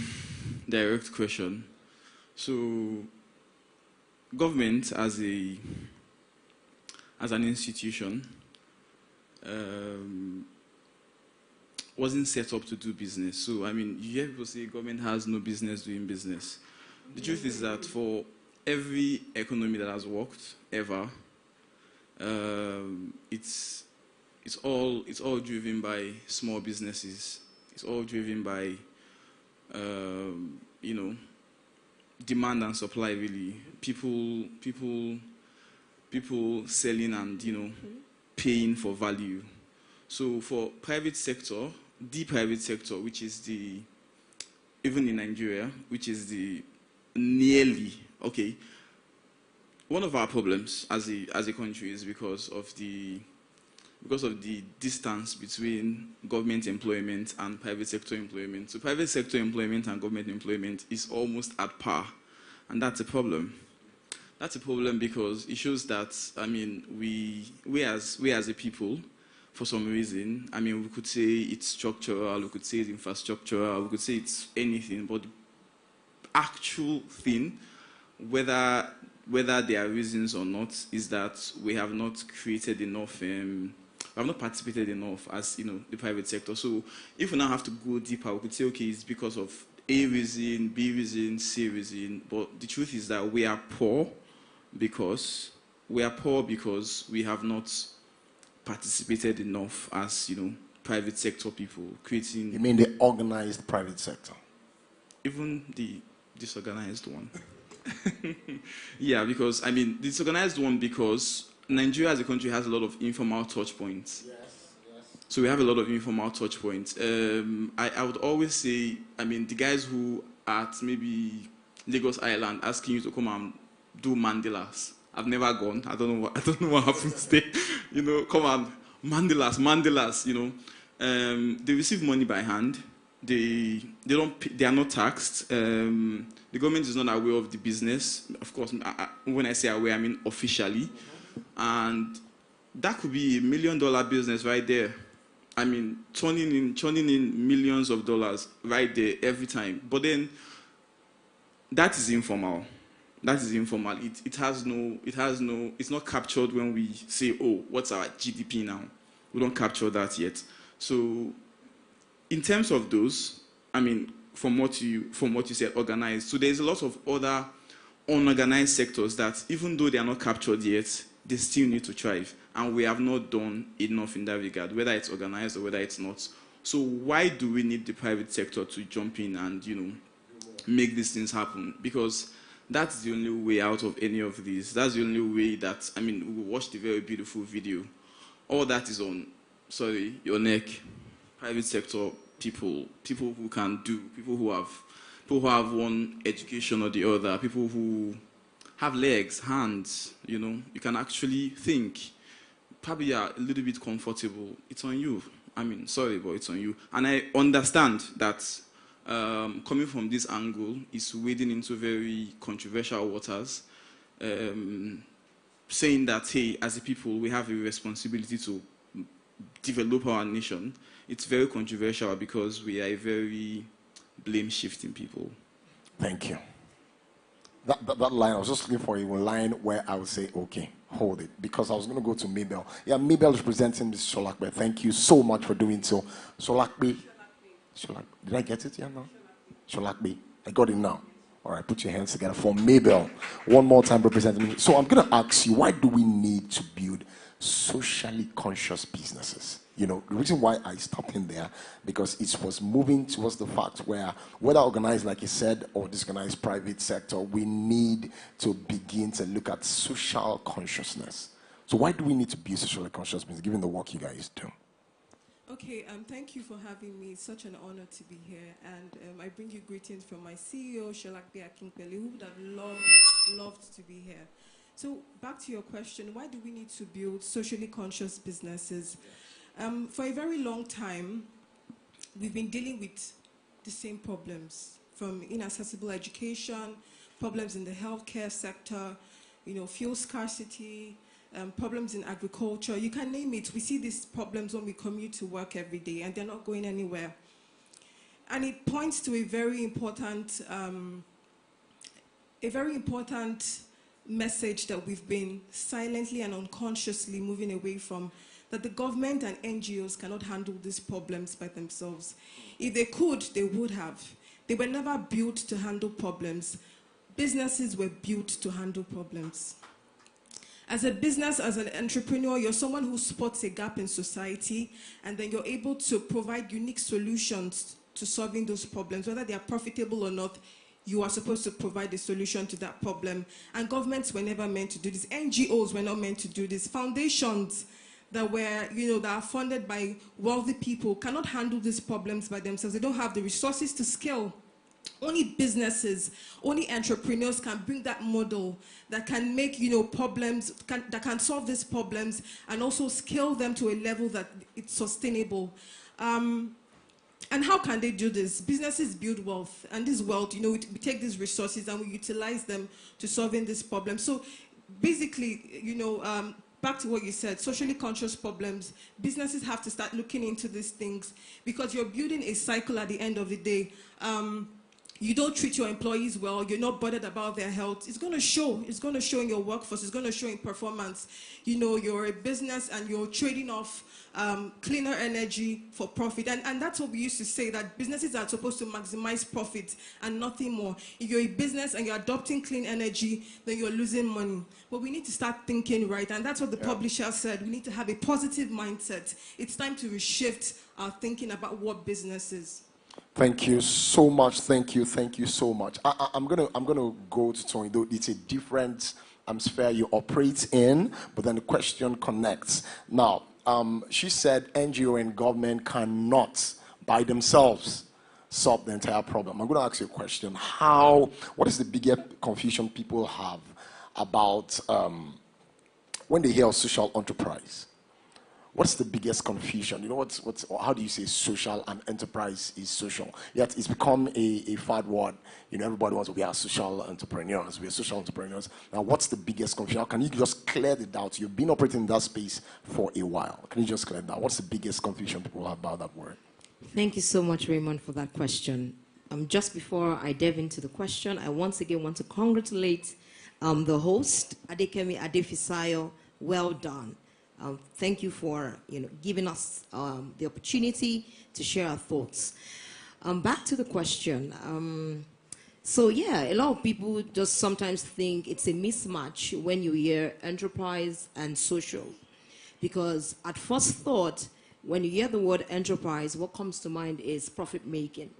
Speaker 8: direct question. So, government as an institution wasn't set up to do business. So, you hear people say government has no business doing business. The truth is that for every economy that has worked ever, it's all driven by small businesses. It's all driven by demand and supply. Really, people selling and paying for value. So for private sector, the private sector, which is even in Nigeria, which is one of our problems as a country is because of the distance between government employment and private sector employment. So private sector employment and government employment is almost at par, and that's a problem. That's a problem because it shows that we as a people, for some reason, we could say it's structural, we could say it's infrastructural, we could say it's anything, but the actual thing, whether there are reasons or not, is that we have not created enough, we have not participated enough as the private sector. So if we now have to go deeper, we could say, okay, it's because of A reason, B reason, C reason, but the truth is that we are poor because we have not participated enough as private sector people creating.
Speaker 5: You mean the organized private sector?
Speaker 8: Even the disorganized one. Yeah, because the disorganized one, because Nigeria as a country has a lot of informal touch points. Yes. So we have a lot of informal touch points. I would always say, the guys who at maybe Lagos Island asking you to come and do Mandelas. I've never gone. I don't know what happens there. Come on, Mandelas. They receive money by hand. They are not taxed. The government is not aware of the business. Of course, when I say aware, I mean officially. And that could be $1 million business right there. Turning in millions of dollars right there every time. But then, that is informal. That is informal. It's not captured when we say, oh, what's our GDP now? We don't capture that yet. So, in terms of those, from what you said, organized. So there's a lot of other unorganized sectors that, even though they are not captured yet, they still need to thrive. And we have not done enough in that regard, whether it's organized or whether it's not So why do we need the private sector to jump in and, make these things happen? Because that's the only way out of any of these. That's the only way that, we watched a very beautiful video. All that is on, your neck. Private sector people who can do, people who have one education or the other, people who have legs, hands, you can actually think. Probably are a little bit comfortable. It's on you. Sorry, but it's on you. And I understand that coming from this angle is wading into very controversial waters, saying that, hey, as a people, we have a responsibility to develop our nation. It's very controversial because we are a very blame-shifting people.
Speaker 5: Thank you. That line, I was just looking for a line where I would say, okay, hold it. Because I was going to go to Mabel. Yeah, Mabel is presenting Ms. Solape. Thank you so much for doing so. Solape. Did I get it? Yeah, no? Solape. I got it now. All right, put your hands together for Mabel. One more time representing me. So I'm going to ask you, why do we need to build socially conscious businesses? The reason why I stopped in there, because it was moving towards the fact where, whether organized, like you said, or disorganized private sector, we need to begin to look at social consciousness. So why do we need to be socially conscious business, given the work you guys do?
Speaker 17: Okay, thank you for having me. It's such an honor to be here. And I bring you greetings from my CEO, Solape Akinpelu, who would have loved to be here. So back to your question, why do we need to build socially conscious businesses? For a very long time, we've been dealing with the same problems, from inaccessible education, problems in the healthcare sector, fuel scarcity, problems in agriculture. You can name it. We see these problems when we commute to work every day, and they're not going anywhere. And it points to a very important message that we've been silently and unconsciously moving away from, that the government and NGOs cannot handle these problems by themselves. If they could, they would have. They were never built to handle problems. Businesses were built to handle problems. As a business, as an entrepreneur, you're someone who spots a gap in society, and then you're able to provide unique solutions to solving those problems. Whether they are profitable or not, you are supposed to provide a solution to that problem. And governments were never meant to do this. NGOs were not meant to do this. Foundations that were, that are funded by wealthy people cannot handle these problems by themselves. They don't have the resources to scale. Only businesses, only entrepreneurs can bring that model that can make, problems, that can solve these problems and also scale them to a level that it's sustainable. And how can they do this? Businesses build wealth, and this wealth, we take these resources and we utilize them to solving this problem. So basically, back to what you said, socially conscious problems, businesses have to start looking into these things, because you're building a cycle at the end of the day. You don't treat your employees well, you're not bothered about their health, it's going to show. It's going to show in your workforce, it's going to show in performance. You're a business and you're trading off cleaner energy for profit. And that's what we used to say, that businesses are supposed to maximize profit and nothing more. If you're a business and you're adopting clean energy, then you're losing money. But we need to start thinking right, and that's what the publisher said. We need to have a positive mindset. It's time to reshift our thinking about what business is.
Speaker 5: Thank you so much. Thank you so much. I'm gonna go to Toyin, though it's a different sphere you operate in, but then the question connects. Now, she said NGO and government cannot by themselves solve the entire problem. I'm going to ask you a question. What is the biggest confusion people have about when they hear of social enterprise? What's the biggest confusion? How do you say social and enterprise is social? Yet it's become a fad word. Everybody wants to be social entrepreneurs. We are social entrepreneurs. Now, what's the biggest confusion? Can you just clear the doubt? You've been operating in that space for a while. Can you just clear that? What's the biggest confusion people have about that word?
Speaker 7: Thank you so much, Raymond, for that question. Just before I delve into the question, I once again want to congratulate the host, Adekemi Adefisayo. Well done. Thank you for giving us the opportunity to share our thoughts. Back to the question. A lot of people just sometimes think it's a mismatch when you hear enterprise and social, because at first thought when you hear the word enterprise, what comes to mind is profit making.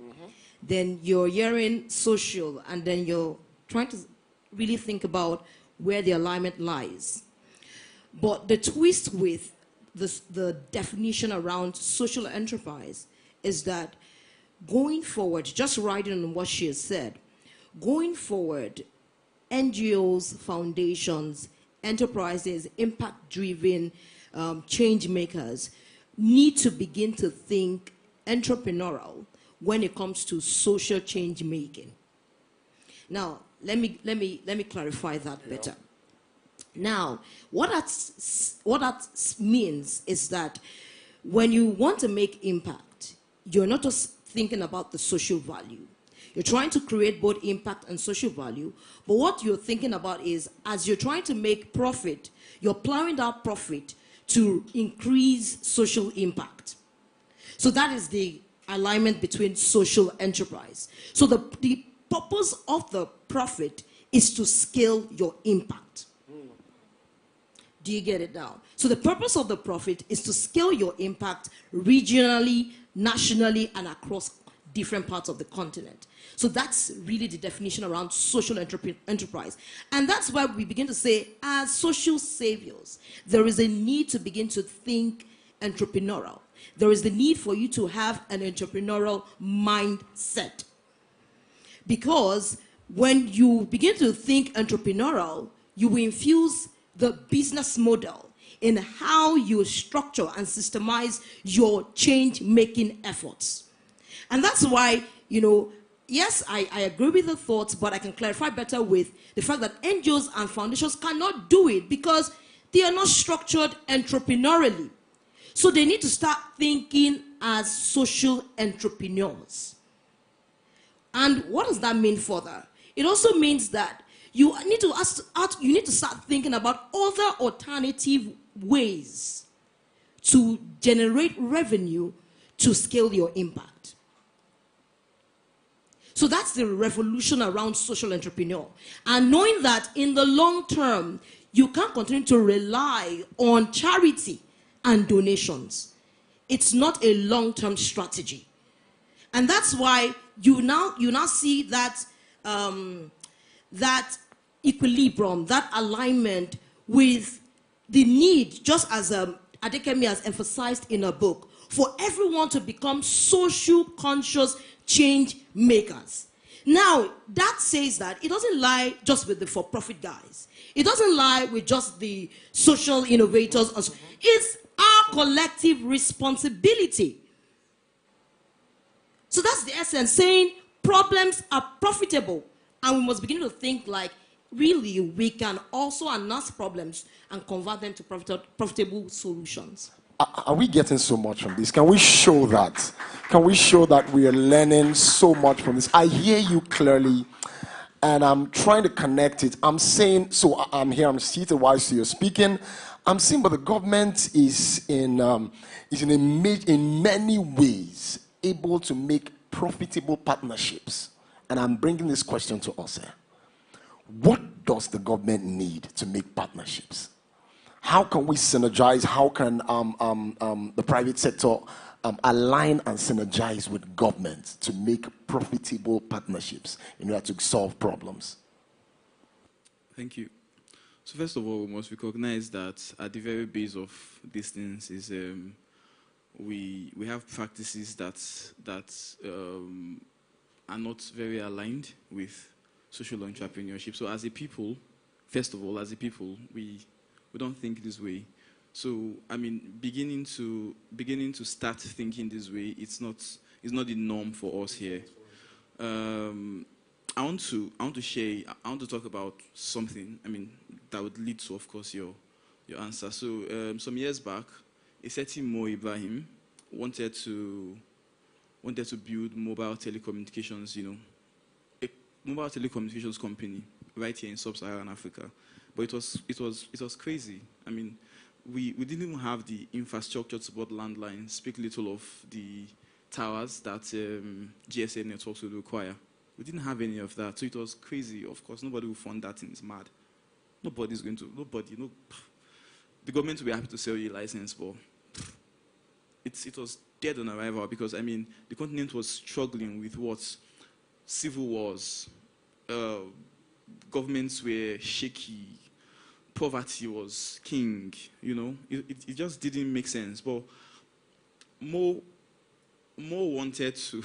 Speaker 7: Then you're hearing social, and then you're trying to really think about where the alignment lies. But the twist with the definition around social enterprise is that going forward, just riding on what she has said, going forward, NGOs, foundations, enterprises, impact-driven change makers need to begin to think entrepreneurial when it comes to social change making. Now, let me clarify that better. Now, what that means is that when you want to make impact, you're not just thinking about the social value. You're trying to create both impact and social value, but what you're thinking about is, as you're trying to make profit, you're plowing that profit to increase social impact. So that is the alignment between social enterprise. So the purpose of the profit is to scale your impact. Do you get it now? So the purpose of the profit is to scale your impact regionally, nationally, and across different parts of the continent. So that's really the definition around social enterprise. And that's why we begin to say, as social saviors, there is a need to begin to think entrepreneurial. There is the need for you to have an entrepreneurial mindset. Because when you begin to think entrepreneurial, you will infuse the business model in how you structure and systemize your change-making efforts. And that's why, yes, I agree with the thoughts, but I can clarify better with the fact that NGOs and foundations cannot do it because they are not structured entrepreneurially. So they need to start thinking as social entrepreneurs. And what does that mean further? It also means that you need to start thinking about other alternative ways to generate revenue to scale your impact. So that's the revolution around social entrepreneur. And knowing that in the long term, you can't continue to rely on charity and donations. It's not a long-term strategy. And that's why you now see that, that equilibrium, that alignment with the need, just as Adekemi has emphasized in her book, for everyone to become social conscious change makers. Now, that says that it doesn't lie just with the for-profit guys. It doesn't lie with just the social innovators. It's our collective responsibility. So that's the essence, saying problems are profitable, and we must begin to think like, really, we can also announce problems and convert them to profitable solutions.
Speaker 5: Are we getting so much from this? Can we show that? Can we show that we are learning so much from this? I hear you clearly, and I'm trying to connect it. I'm saying, so I'm here, I'm seated while you're speaking. I'm saying, but the government is in many ways able to make profitable partnerships. And I'm bringing this question to us here. What does the government need to make partnerships? How can we synergize? How can the private sector align and synergize with government to make profitable partnerships in order to solve problems?
Speaker 8: Thank you. So first of all, we must recognize that at the very base of these things is we have practices that are not very aligned with social entrepreneurship. So as a people, first of all, as a people, we don't think this way. So I mean, beginning to start thinking this way, it's not the norm for us here. I want to talk about something, I mean, that would lead to, of course, your answer. So some years back, a certain Mo Ibrahim wanted to build mobile telecommunications, a mobile telecommunications company right here in sub-Saharan Africa. But it was crazy. I mean, we didn't even have the infrastructure to support landlines, speak little of the towers that GSM networks would require. We didn't have any of that, so it was crazy. Of course, nobody will fund that thing. It's mad. Nobody's going to, the government will be happy to sell you a license, but it was dead on arrival because, I mean, the continent was struggling with what? Civil wars, governments were shaky, poverty was king, you know. It just didn't make sense. But more wanted to,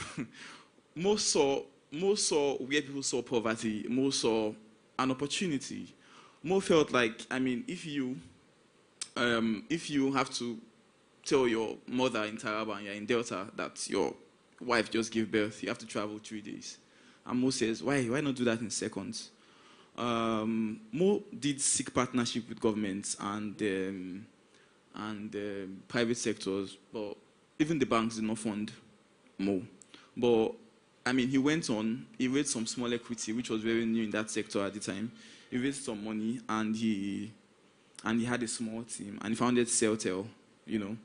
Speaker 8: more saw where people saw poverty, more saw an opportunity. More felt like, I mean, if you have to tell your mother in Taraba and you're in Delta that your wife just gave birth, you have to travel 3 days. And Mo says, why not do that in seconds? Mo did seek partnership with governments and private sectors, but even the banks did not fund Mo. But I mean, he raised some small equity, which was very new in that sector at the time. He raised some money and he had a small team and he founded Celtel, you know.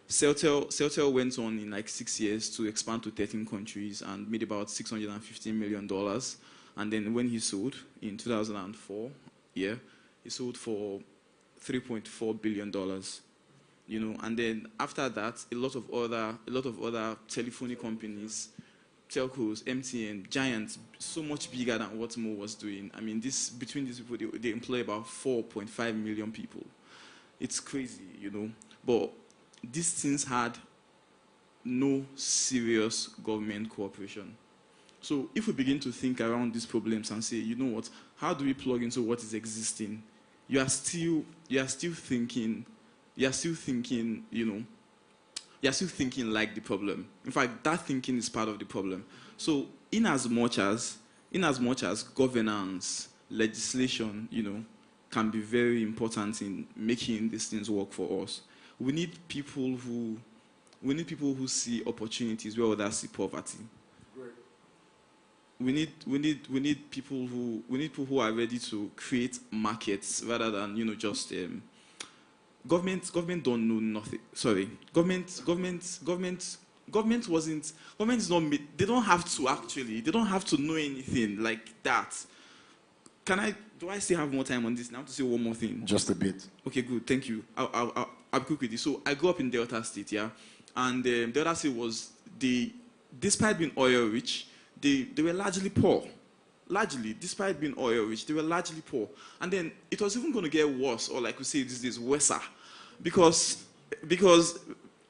Speaker 8: Celtel went on in like 6 years to expand to 13 countries and made about $650 million. And then when he sold in 2004, he sold for $3.4 billion. You know, and then after that, a lot of other telephony companies, telcos, MTN, giants, so much bigger than what Mo was doing. I mean, between these people, they employ about 4.5 million people. It's crazy, you know. But these things had no serious government cooperation. So if we begin to think around these problems and say, you know what, how do we plug into what is existing? You are still thinking, you know, you're still thinking like the problem. In fact, that thinking is part of the problem. So in as much as governance, legislation, you know, can be very important in making these things work for us, we need people who see opportunities where others see poverty. We need people who are ready to create markets rather than, you know, just government don't know nothing. Sorry, government is not made. They don't have to know anything like that. Do I still have more time on this? Now to say one more thing.
Speaker 5: Just a bit.
Speaker 8: Okay, good. Thank you. I'll be quick with this. So I grew up in Delta State, yeah, and Delta State was despite being oil rich, they were largely poor. Largely, despite being oil rich, they were largely poor. And then it was even going to get worse, or like we say these days, worser, because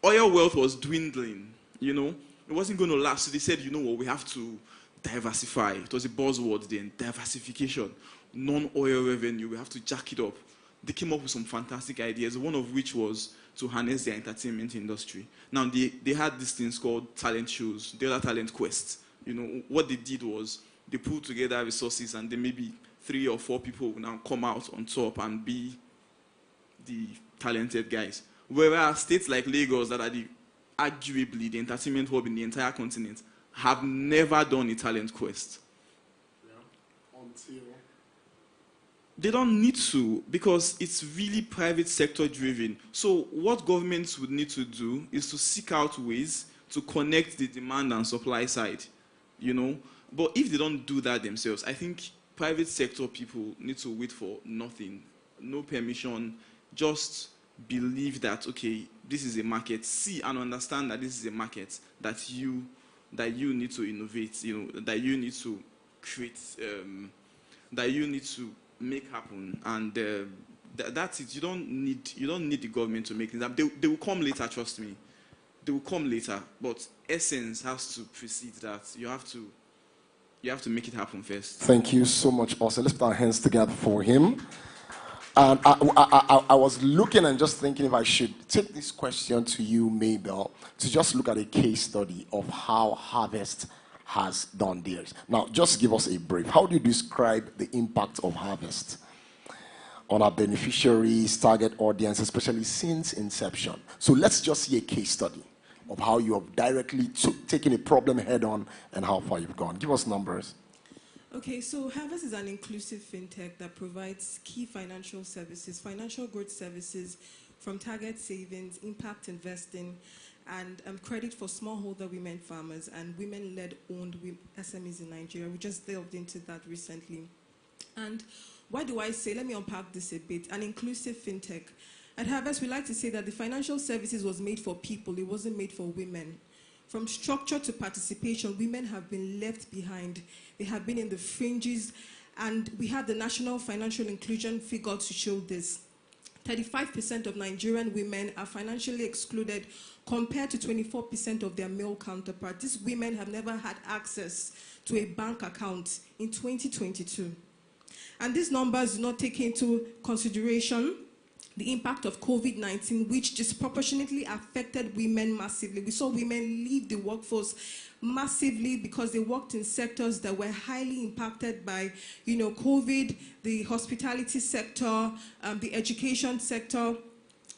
Speaker 8: oil wealth was dwindling. You know, it wasn't going to last. So they said, you know what, we have to diversify. It was a buzzword then, diversification, non-oil revenue. We have to jack it up. They came up with some fantastic ideas. One of which was to harness the entertainment industry. Now they had these things called talent shows, Delta Talent Quest. You know, what they did was they pulled together resources and then maybe 3 or 4 people will now come out on top and be the talented guys. Whereas states like Lagos, that are arguably the entertainment hub in the entire continent, have never done a talent quest. Yeah. Until they don't need to, because it's really private sector driven. So what governments would need to do is to seek out ways to connect the demand and supply side, you know. But if they don't do that themselves, I think private sector people need to wait for nothing, no permission, just believe that, okay, this is a market, see and understand that this is a market that you need to innovate, you know, that you need to create, that you need to make happen, and that's it. You don't need the government to make things happen. They will come later, trust me. They will come later, but essence has to precede that. You have to make it happen first.
Speaker 5: Thank you so much, also. Let's put our hands together for him. And I was looking and just thinking if I should take this question to you, Mabel, to just look at a case study of how Hervest has done theirs. Now, just give us a brief. How do you describe the impact of Hervest on our beneficiaries, target audience, especially since inception? So let's just see a case study of how you have directly taken a problem head on and how far you've gone. Give us numbers.
Speaker 17: Okay, so Hervest is an inclusive fintech that provides key financial services, financial growth services from target savings, impact investing, and credit for smallholder women farmers and women-led owned SMEs in Nigeria. We just delved into that recently. And why do I say, let me unpack this a bit, an inclusive fintech. At Hervest, we like to say that the financial services was made for people, it wasn't made for women. From structure to participation, women have been left behind. They have been in the fringes, and we have the National Financial Inclusion figure to show this. 35% of Nigerian women are financially excluded compared to 24% of their male counterparts. These women have never had access to a bank account in 2022. And these numbers do not take into consideration the impact of COVID-19, which disproportionately affected women massively. We saw women leave the workforce massively because they worked in sectors that were highly impacted by, COVID, the hospitality sector, the education sector.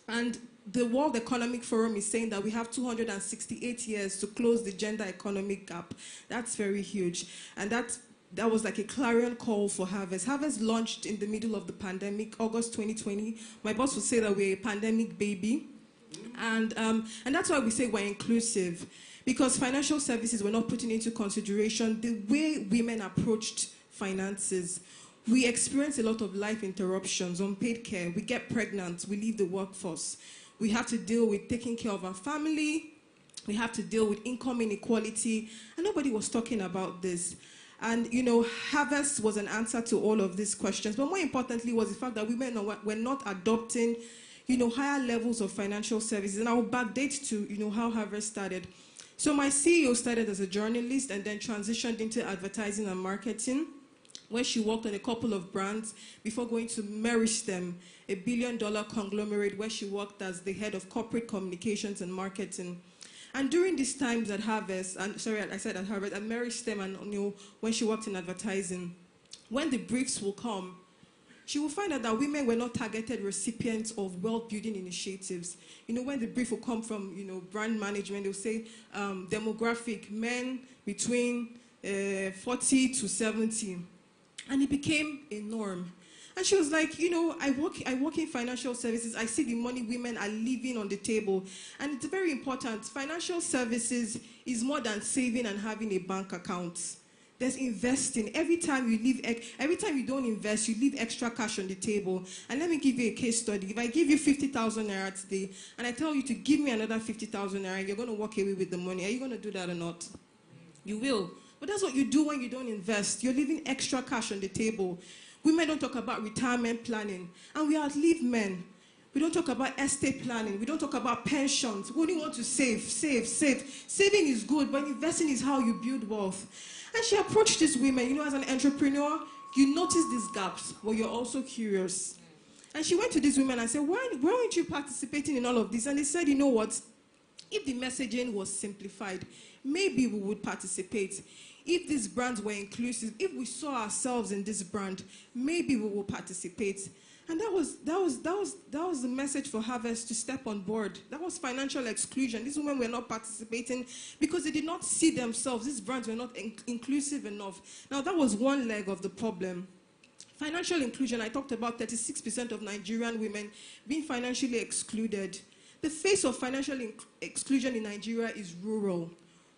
Speaker 17: And the World Economic Forum is saying that we have 268 years to close the gender economic gap. That's very huge. And that was like a clarion call for Hervest. Hervest launched in the middle of the pandemic, August 2020. My boss would say that we're a pandemic baby. And that's why we say we're inclusive. Because financial services were not putting into consideration the way women approached finances. We experience a lot of life interruptions, unpaid care. We get pregnant, we leave the workforce. We have to deal with taking care of our family. We have to deal with income inequality. And nobody was talking about this. And, Hervest was an answer to all of these questions. But more importantly was the fact that women were not adopting, higher levels of financial services. And I will backdate to, how Hervest started. So my CEO started as a journalist and then transitioned into advertising and marketing, where she worked on a couple of brands before going to Meristem, a billion-dollar conglomerate where she worked as the head of corporate communications and marketing. And during these times at Hervest, at Meristem, and when she worked in advertising, when the briefs will come, she will find out that women were not targeted recipients of wealth-building initiatives. When the brief will come from, brand management, they'll say demographic, men between 40 to 70. And it became a norm. And she was like, I work in financial services. I see the money women are leaving on the table. And it's very important. Financial services is more than saving and having a bank account. There's investing. Every time you don't invest, you leave extra cash on the table. And let me give you a case study. If I give you 50,000 naira today, and I tell you to give me another 50,000 naira, you're going to walk away with the money. Are you going to do that or not? You will. But that's what you do when you don't invest. You're leaving extra cash on the table. Women don't talk about retirement planning. And we outlive men. We don't talk about estate planning. We don't talk about pensions. We only want to save. Saving is good, but investing is how you build wealth. And she approached these women. As an entrepreneur, you notice these gaps, but you're also curious. And she went to these women and said, why aren't you participating in all of this? And they said, you know what? If the messaging was simplified, maybe we would participate. If these brands were inclusive, if we saw ourselves in this brand, maybe we will participate. And that was the message for Hervest to step on board. That was financial exclusion. These women were not participating because they did not see themselves. These brands were not inclusive enough. Now, that was one leg of the problem. Financial inclusion, I talked about 36% of Nigerian women being financially excluded. The face of financial exclusion in Nigeria is rural.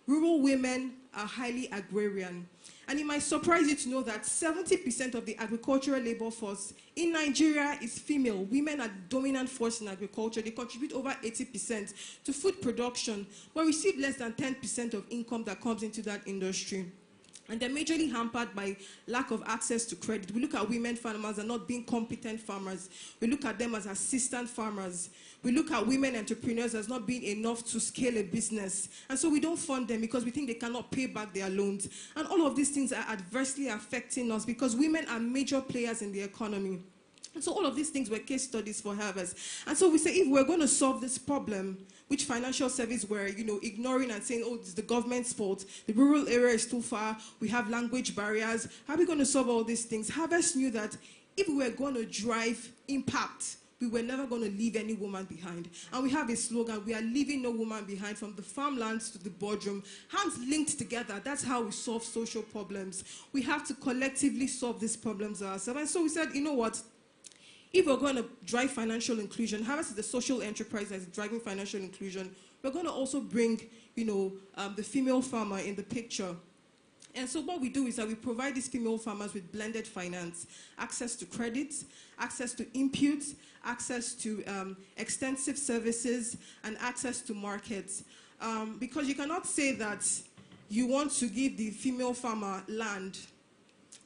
Speaker 17: Rural women are highly agrarian. And it might surprise you to know that 70% of the agricultural labor force in Nigeria is female. Women are the dominant force in agriculture. They contribute over 80% to food production, but receive less than 10% of income that comes into that industry. And they're majorly hampered by lack of access to credit. We look at women farmers as not being competent farmers. We look at them as assistant farmers. We look at women entrepreneurs as not being enough to scale a business. And so we don't fund them because we think they cannot pay back their loans. And all of these things are adversely affecting us because women are major players in the economy. And so all of these things were case studies for Hervest. And so we say if we're going to solve this problem, which financial service were, ignoring and saying, oh, it's the government's fault, the rural area is too far, we have language barriers, how are we going to solve all these things? Hervest knew that if we were going to drive impact, we were never going to leave any woman behind. And we have a slogan, we are leaving no woman behind, from the farmlands to the boardroom, hands linked together. That's how we solve social problems. We have to collectively solve these problems ourselves. And so we said, you know what? If we're going to drive financial inclusion, Hervest is the social enterprise that's driving financial inclusion, we're going to also bring, the female farmer in the picture. And so what we do is that we provide these female farmers with blended finance, access to credits, access to inputs, access to extensive services, and access to markets. Because you cannot say that you want to give the female farmer land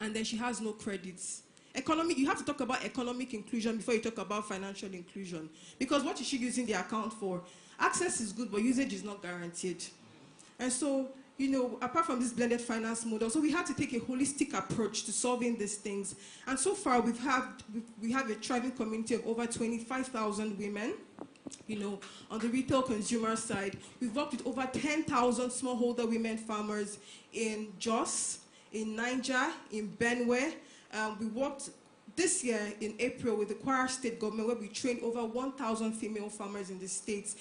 Speaker 17: and then she has no credits. You have to talk about economic inclusion before you talk about financial inclusion. Because what is she using the account for? Access is good, but usage is not guaranteed. And so, apart from this blended finance model, so we had to take a holistic approach to solving these things. And so far, we have a thriving community of over 25,000 women. On the retail consumer side, we've worked with over 10,000 smallholder women farmers in Jos, in Niger, in Benue. We worked this year in April with the Kwara State government, where we trained over 1,000 female farmers in the states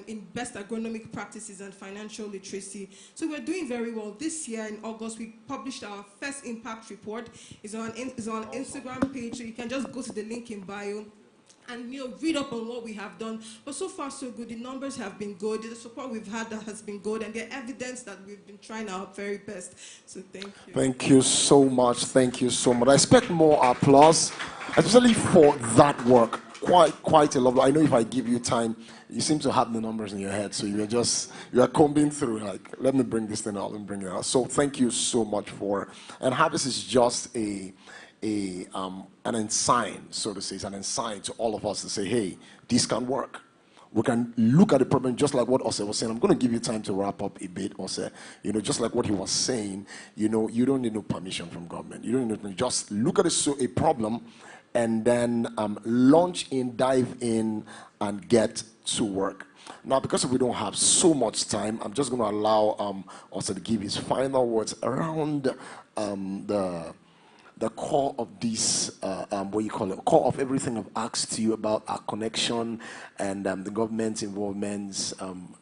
Speaker 17: in best agronomic practices and financial literacy. So we're doing very well. This year in August, we published our first impact report. It's on Instagram page, so you can just go to the link in bio and read up on what we have done. But so far, so good. The numbers have been good. The support we've had has been good, and the evidence that we've been trying our very best. So thank you.
Speaker 5: Thank you so much. Thank you so much. I expect more applause, especially for that work. Quite a lot. I know if I give you time, you seem to have the numbers in your head, so you are combing through, like, let me bring this thing out and bring it out. So thank you so much and Hervest is just an ensign, so to say. It's an ensign to all of us to say, hey, this can work. We can look at the problem just like what Ose was saying. I'm going to give you time to wrap up a bit, Ose. Just like what he was saying, you don't need no permission from government. You don't need to just look at a problem and then launch in, dive in, and get to work. Now, because we don't have so much time, I'm just going to allow Ose to give his final words around the core of this, core of everything I've asked you about, our connection and the government's involvement and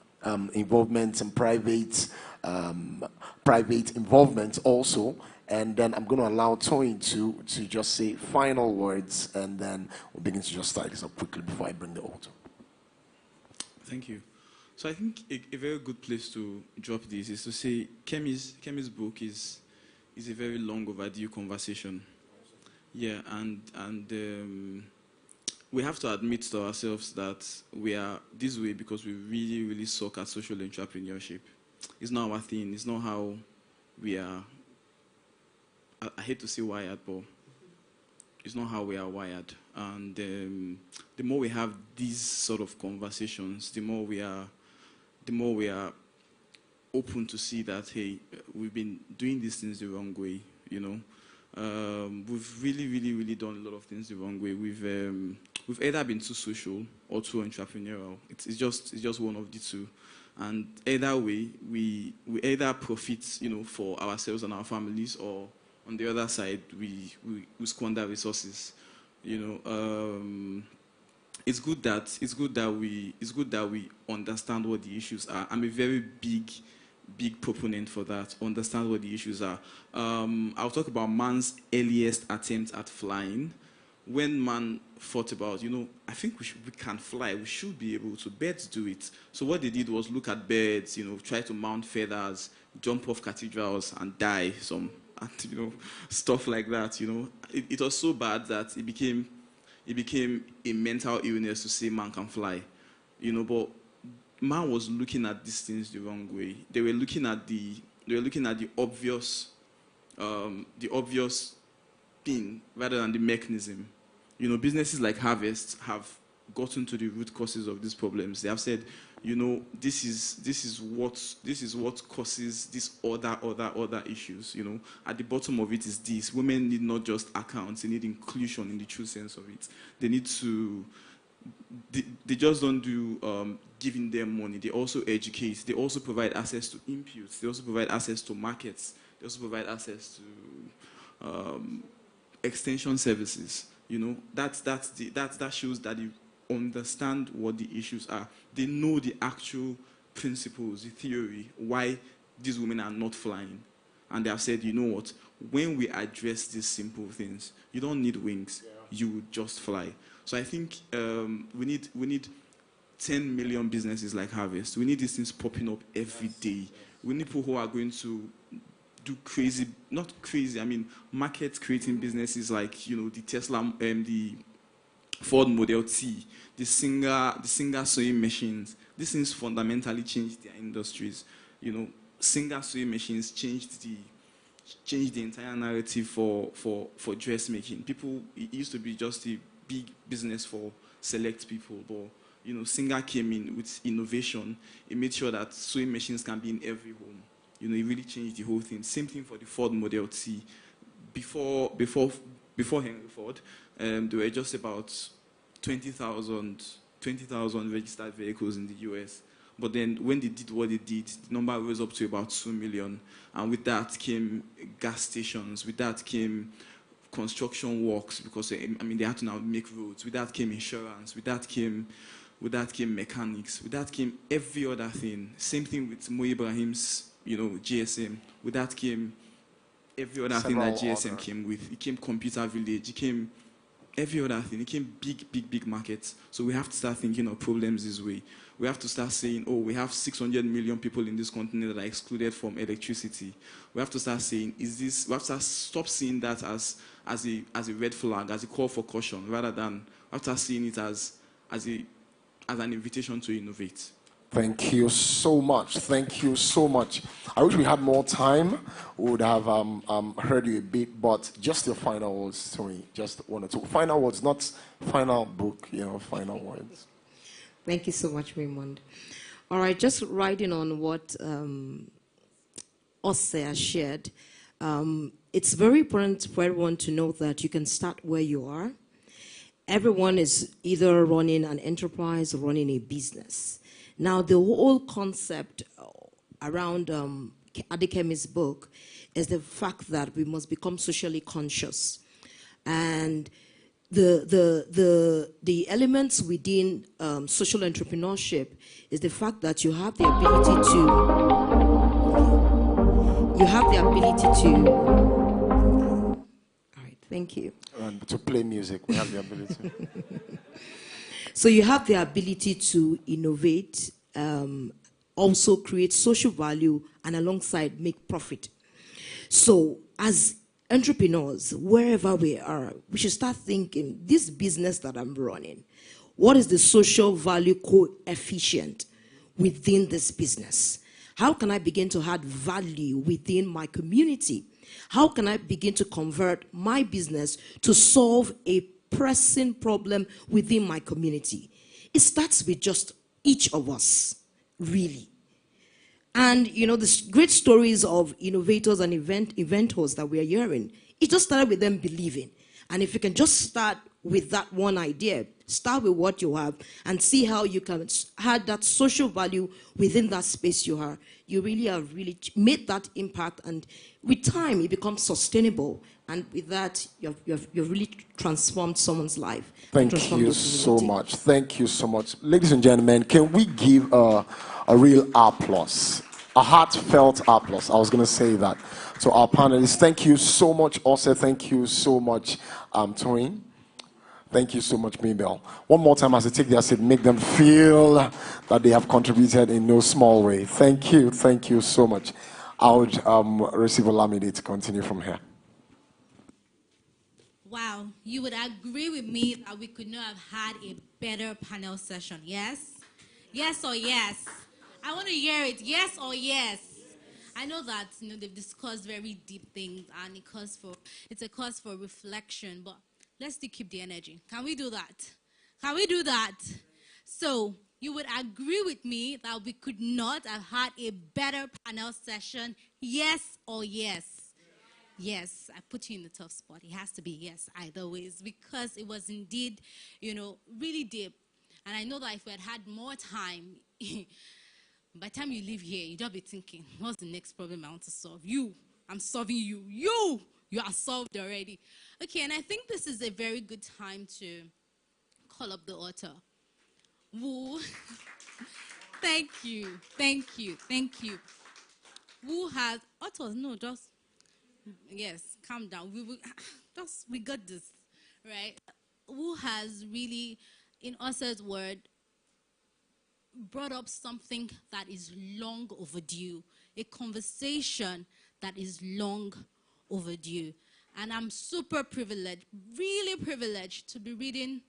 Speaker 5: private involvement also. And then I'm going to allow Toyin to just say final words, and then we'll begin to just tie this up quickly before I bring the altar.
Speaker 8: Thank you. So I think a very good place to drop this is to say Kemi's book is a very long overdue conversation. Yeah, and we have to admit to ourselves that we are this way because we really, really suck at social entrepreneurship. It's not our thing. It's not how we are. I hate to say wired, but it's not how we are wired. And the more we have these sort of conversations, the more we are open to see that, hey, we've been doing these things the wrong way, We've really, really, really done a lot of things the wrong way. We've either been too social or too entrepreneurial. It's just one of the two. And either way, we either profit, for ourselves and our families, or on the other side, we squander resources. It's good that we understand what the issues are. I'm a very big proponent for that. Understand what the issues are. I'll talk about man's earliest attempt at flying. When man thought about, I think we can fly. We should be able to. Birds do it. So what they did was look at birds, try to mount feathers, jump off cathedrals and die. Stuff like that. It was so bad that it became a mental illness to say man can fly. But man was looking at these things the wrong way. They were looking at the obvious thing rather than the mechanism. Businesses like Hervest have gotten to the root causes of these problems. They have said, this is what causes these other issues. At the bottom of it is this: women need not just accounts; they need inclusion in the true sense of it. They need to. They just don't do giving them money. They also educate. They also provide access to inputs. They also provide access to markets. They also provide access to extension services. That shows that they understand what the issues are. They know the actual principles, the theory, why these women are not flying. And they have said, what? When we address these simple things, you don't need wings. You would just fly. So I think we need 10 million businesses like Hervest. We need these things popping up every day. We need people who are going to do crazy, not crazy, I mean, market creating businesses like, you know, the Tesla, the Ford Model T, the Singer sewing machines. These things fundamentally changed their industries. You know, Singer sewing machines changed the entire narrative for dressmaking. People, it used to be just a big business for select people, but you know, Singer came in with innovation. It made sure that sewing machines can be in every home. You know, it really changed the whole thing. Same thing for the Ford Model T. Before Henry Ford, there were just about 20,000 registered vehicles in the US. But then when they did what they did, the number rose up to about 2 million. And with that came gas stations. With that came construction works, because I mean, they had to now make roads. With that came insurance. With that came mechanics. With that came every other thing. Same thing with Mo Ibrahim's, you know, GSM. With that came every other thing that GSM came with. It came computer village. It came every other thing. It came big markets. So we have to start thinking of problems this way. We have to start saying, oh, we have 600 million people in this continent that are excluded from electricity. We have to start saying, we have to stop seeing that as a red flag, as a call for caution, rather than we have to start seeing it as an invitation to innovate.
Speaker 5: Thank you so much. Thank you so much. I wish we had more time. We would have heard you a bit, but just your final words, sorry, just one or two. Final words, not final book, you know, final words.
Speaker 7: Thank you so much, Raymond. All right, just riding on what Ose has shared, it's very important for everyone to know that you can start where you are. Everyone is either running an enterprise or running a business. Now, the whole concept around Adekemi's book is the fact that we must become socially conscious. And the elements within social entrepreneurship is the fact that you have the ability to all right, thank you.
Speaker 5: And to play music, we have the ability.
Speaker 7: So you have the ability to innovate, also create social value, and alongside make profit. So as entrepreneurs, wherever we are, we should start thinking, this business that I'm running, what is the social value coefficient within this business? How can I begin to add value within my community? How can I begin to convert my business to solve a pressing problem within my community? It starts with just each of us, really. And, you know, the great stories of innovators and inventors that we are hearing, it just started with them believing. And if you can just start with that one idea, start with what you have, and see how you can add that social value within that space you are, you really have really made that impact. And with time, it becomes sustainable. And with that, you've really transformed someone's life.
Speaker 5: Thank you so much. Thank you so much. Ladies and gentlemen, can we give a real applause? A heartfelt applause. I was going to say that. So our panelists, thank you so much, Ose. Thank you so much, Toyin. Thank you so much, Mabel. One more time as I take their seat, make them feel that they have contributed in no small way. Thank you so much. I would receive Olamide to continue from here.
Speaker 6: Wow, you would agree with me that we could not have had a better panel session, yes? Yes or yes? I want to hear it, yes or yes? I know that, you know, they've discussed very deep things, and it's a cause for reflection, but let's still keep the energy. Can we do that? Can we do that? So, you would agree with me that we could not have had a better panel session, yes or yes? Yes, I put you in the tough spot. It has to be yes, either ways, because it was indeed, you know, really deep. And I know that if we had more time, by the time you leave here, you'll just be thinking, what's the next problem I want to solve? I'm solving you. You are solved already. Okay, and I think this is a very good time to call up the author. Woo. Thank you. Who has, authors, no, just, yes, calm down. We got this, right? Who has really, in Ose's word, brought up something that is long overdue, a conversation that is long overdue. And I'm super privileged, really privileged to be reading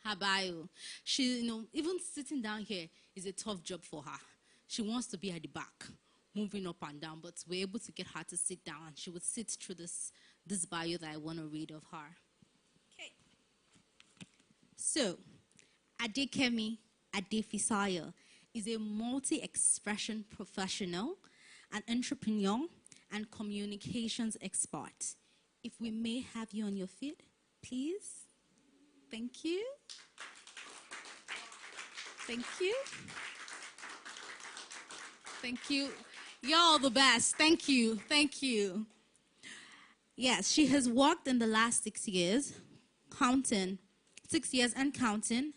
Speaker 6: her bio. She, even sitting down here is a tough job for her. She wants to be at the back, moving up and down, but we're able to get her to sit down, and she would sit through this bio that I want to read of her. Okay. So, Adekemi Adefisayo is a multi-expression professional, an entrepreneur, and communications expert. If we may have you on your feet, please. Thank you. Thank you. Thank you. You're the best. Thank you. Thank you. Yes, she has worked in the last 6 years, 6 years and counting,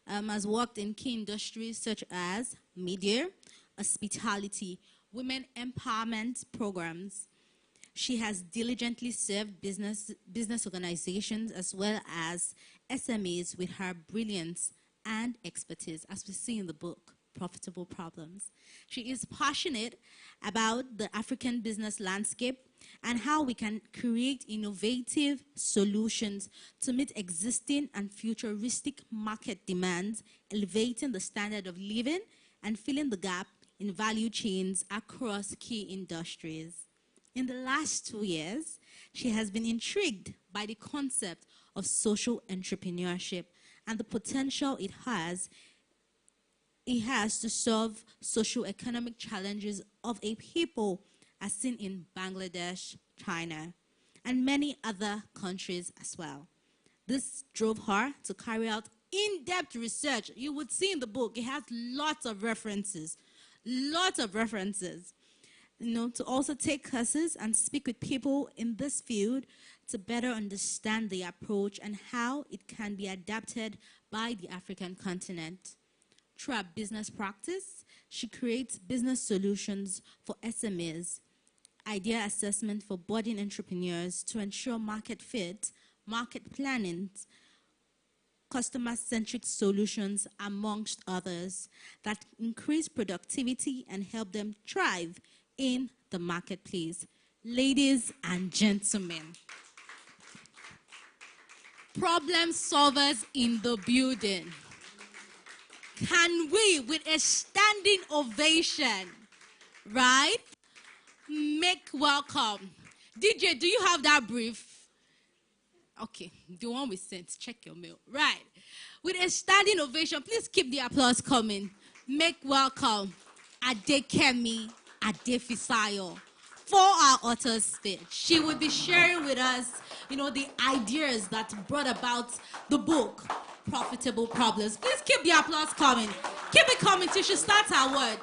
Speaker 6: has worked in key industries such as media, hospitality, women empowerment programs. She has diligently served business organizations as well as SMEs with her brilliance and expertise, as we see in the book, Profitable Problems. She is passionate about the African business landscape and how we can create innovative solutions to meet existing and futuristic market demands, elevating the standard of living and filling the gap in value chains across key industries. In the last 2 years, she has been intrigued by the concept of social entrepreneurship and the potential it has to solve socio-economic challenges of a people as seen in Bangladesh, China, and many other countries as well. This drove her to carry out in-depth research. You would see in the book, it has lots of references, to also take courses and speak with people in this field to better understand the approach and how it can be adapted by the African continent. Through her business practice, she creates business solutions for SMEs, idea assessment for budding entrepreneurs to ensure market fit, market planning, customer-centric solutions, amongst others, that increase productivity and help them thrive in the marketplace. Ladies and gentlemen, problem solvers in the building. Can we, with a standing ovation, right, make welcome? DJ, do you have that brief? Okay, the one we sent, check your mail. Right. With a standing ovation, please keep the applause coming. Make welcome Adekemi Adefisayo for our author's speech. She will be sharing with us, the ideas that brought about the book, Profitable Problems. Please keep the applause coming. Keep it coming till she starts her word.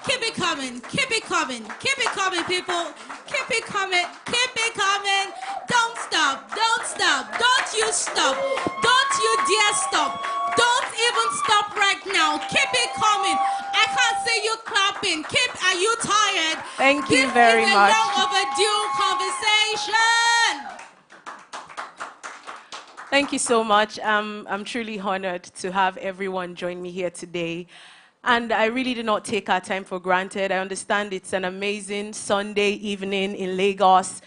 Speaker 6: Keep it coming, keep it coming, keep it coming, people. Keep it coming, keep it coming. Don't stop, don't stop, don't you stop. Don't you dare stop. Don't even stop right now. Keep it coming. I can't see you clapping. Are you tired?
Speaker 11: Thank you very much.
Speaker 6: This is a long overdue conversation.
Speaker 11: Thank you so much. I'm truly honored to have everyone join me here today. And I really do not take our time for granted. I understand it's an amazing Sunday evening in Lagos.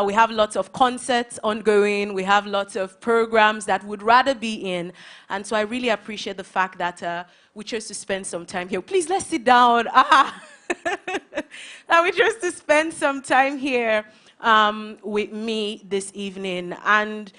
Speaker 11: We have lots of concerts ongoing. We have lots of programs that would rather be in. And so I really appreciate the fact that we chose to spend some time here. Please, let's sit down. That we chose to spend some time here with me this evening. And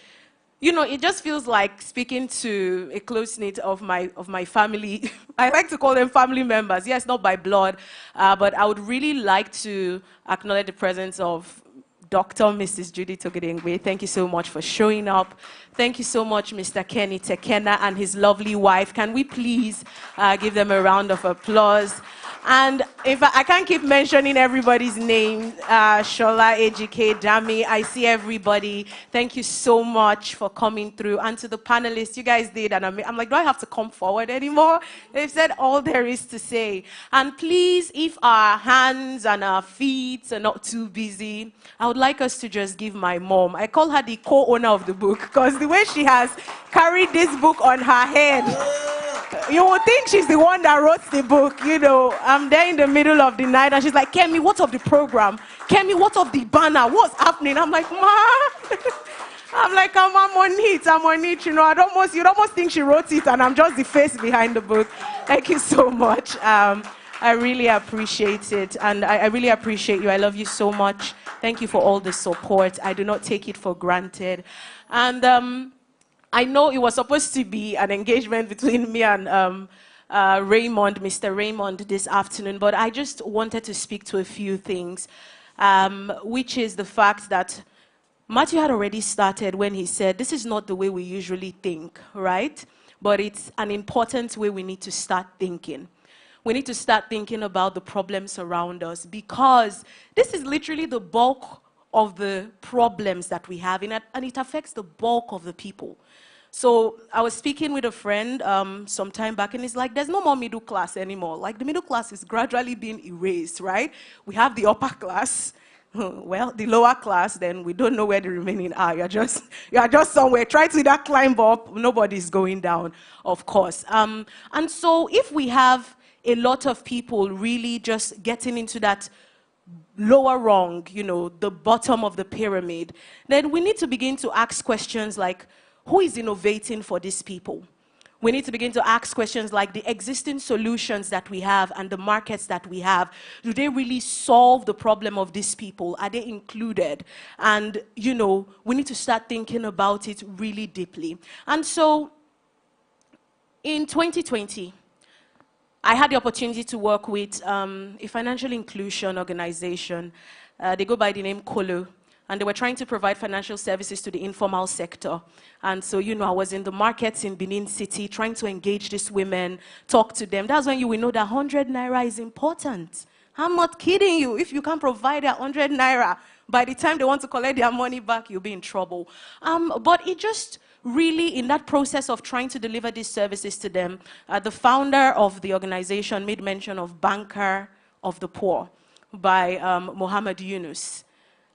Speaker 11: it just feels like speaking to a close-knit of my family. I like to call them family members. Yes, not by blood, but I would really like to acknowledge the presence of Dr. Mrs. Judy Togedengwe. Thank you so much for showing up. Thank you so much, Mr. Kenny Tekena and his lovely wife. Can we please give them a round of applause? And if I can't keep mentioning everybody's name, Shola, Ejike, Dami, I see everybody. Thank you so much for coming through. And to the panelists, you guys did, and I'm like, do I have to come forward anymore? They've said all there is to say. And please, if our hands and our feet are not too busy, I would like us to just give my mom, I call her the co-owner of the book, because the way she has carried this book on her head, you would think she's the one that wrote the book. I'm there in the middle of the night and she's like, Kemi, what's of the program?
Speaker 18: Kemi, what of the banner? What's happening? I'm like, Ma. I'm on it. You know, you'd almost think she wrote it and I'm just the face behind the book. Thank you so much. I really appreciate it. And I really appreciate you. I love you so much. Thank you for all the support. I do not take it for granted. And I know it was supposed to be an engagement between me and Raymond, Mr. Raymond, this afternoon, but I just wanted to speak to a few things, which is the fact that Matthew had already started when he said, this is not the way we usually think, right? But it's an important way we need to start thinking. We need to start thinking about the problems around us, because this is literally the bulk of the problems that we have, and it affects the bulk of the people. So I was speaking with a friend some time back, and it's like, there's no more middle class anymore. Like, the middle class is gradually being erased, right? We have the upper class. Well, the lower class, then we don't know where the remaining are. You are just somewhere. Try to either climb up. Nobody's going down, of course. And so if we have a lot of people really just getting into that lower rung, you know, the bottom of the pyramid, then we need to begin to ask questions like, who is innovating for these people? We need to begin to ask questions like, the existing solutions that we have and the markets that we have, do they really solve the problem of these people? Are they included? And, you know, we need to start thinking about it really deeply. And so, in 2020, I had the opportunity to work with a financial inclusion organization. They go by the name Kolo. And they were trying to provide financial services to the informal sector. And so, you know, I was in the markets in Benin City trying to engage these women, talk to them. That's when you will know that 100 naira is important. I'm not kidding you. If you can't provide that 100 naira, by the time they want to collect their money back, you'll be in trouble. But it just really, in that process of trying to deliver these services to them, the founder of the organization made mention of Banker of the Poor by Muhammad Yunus.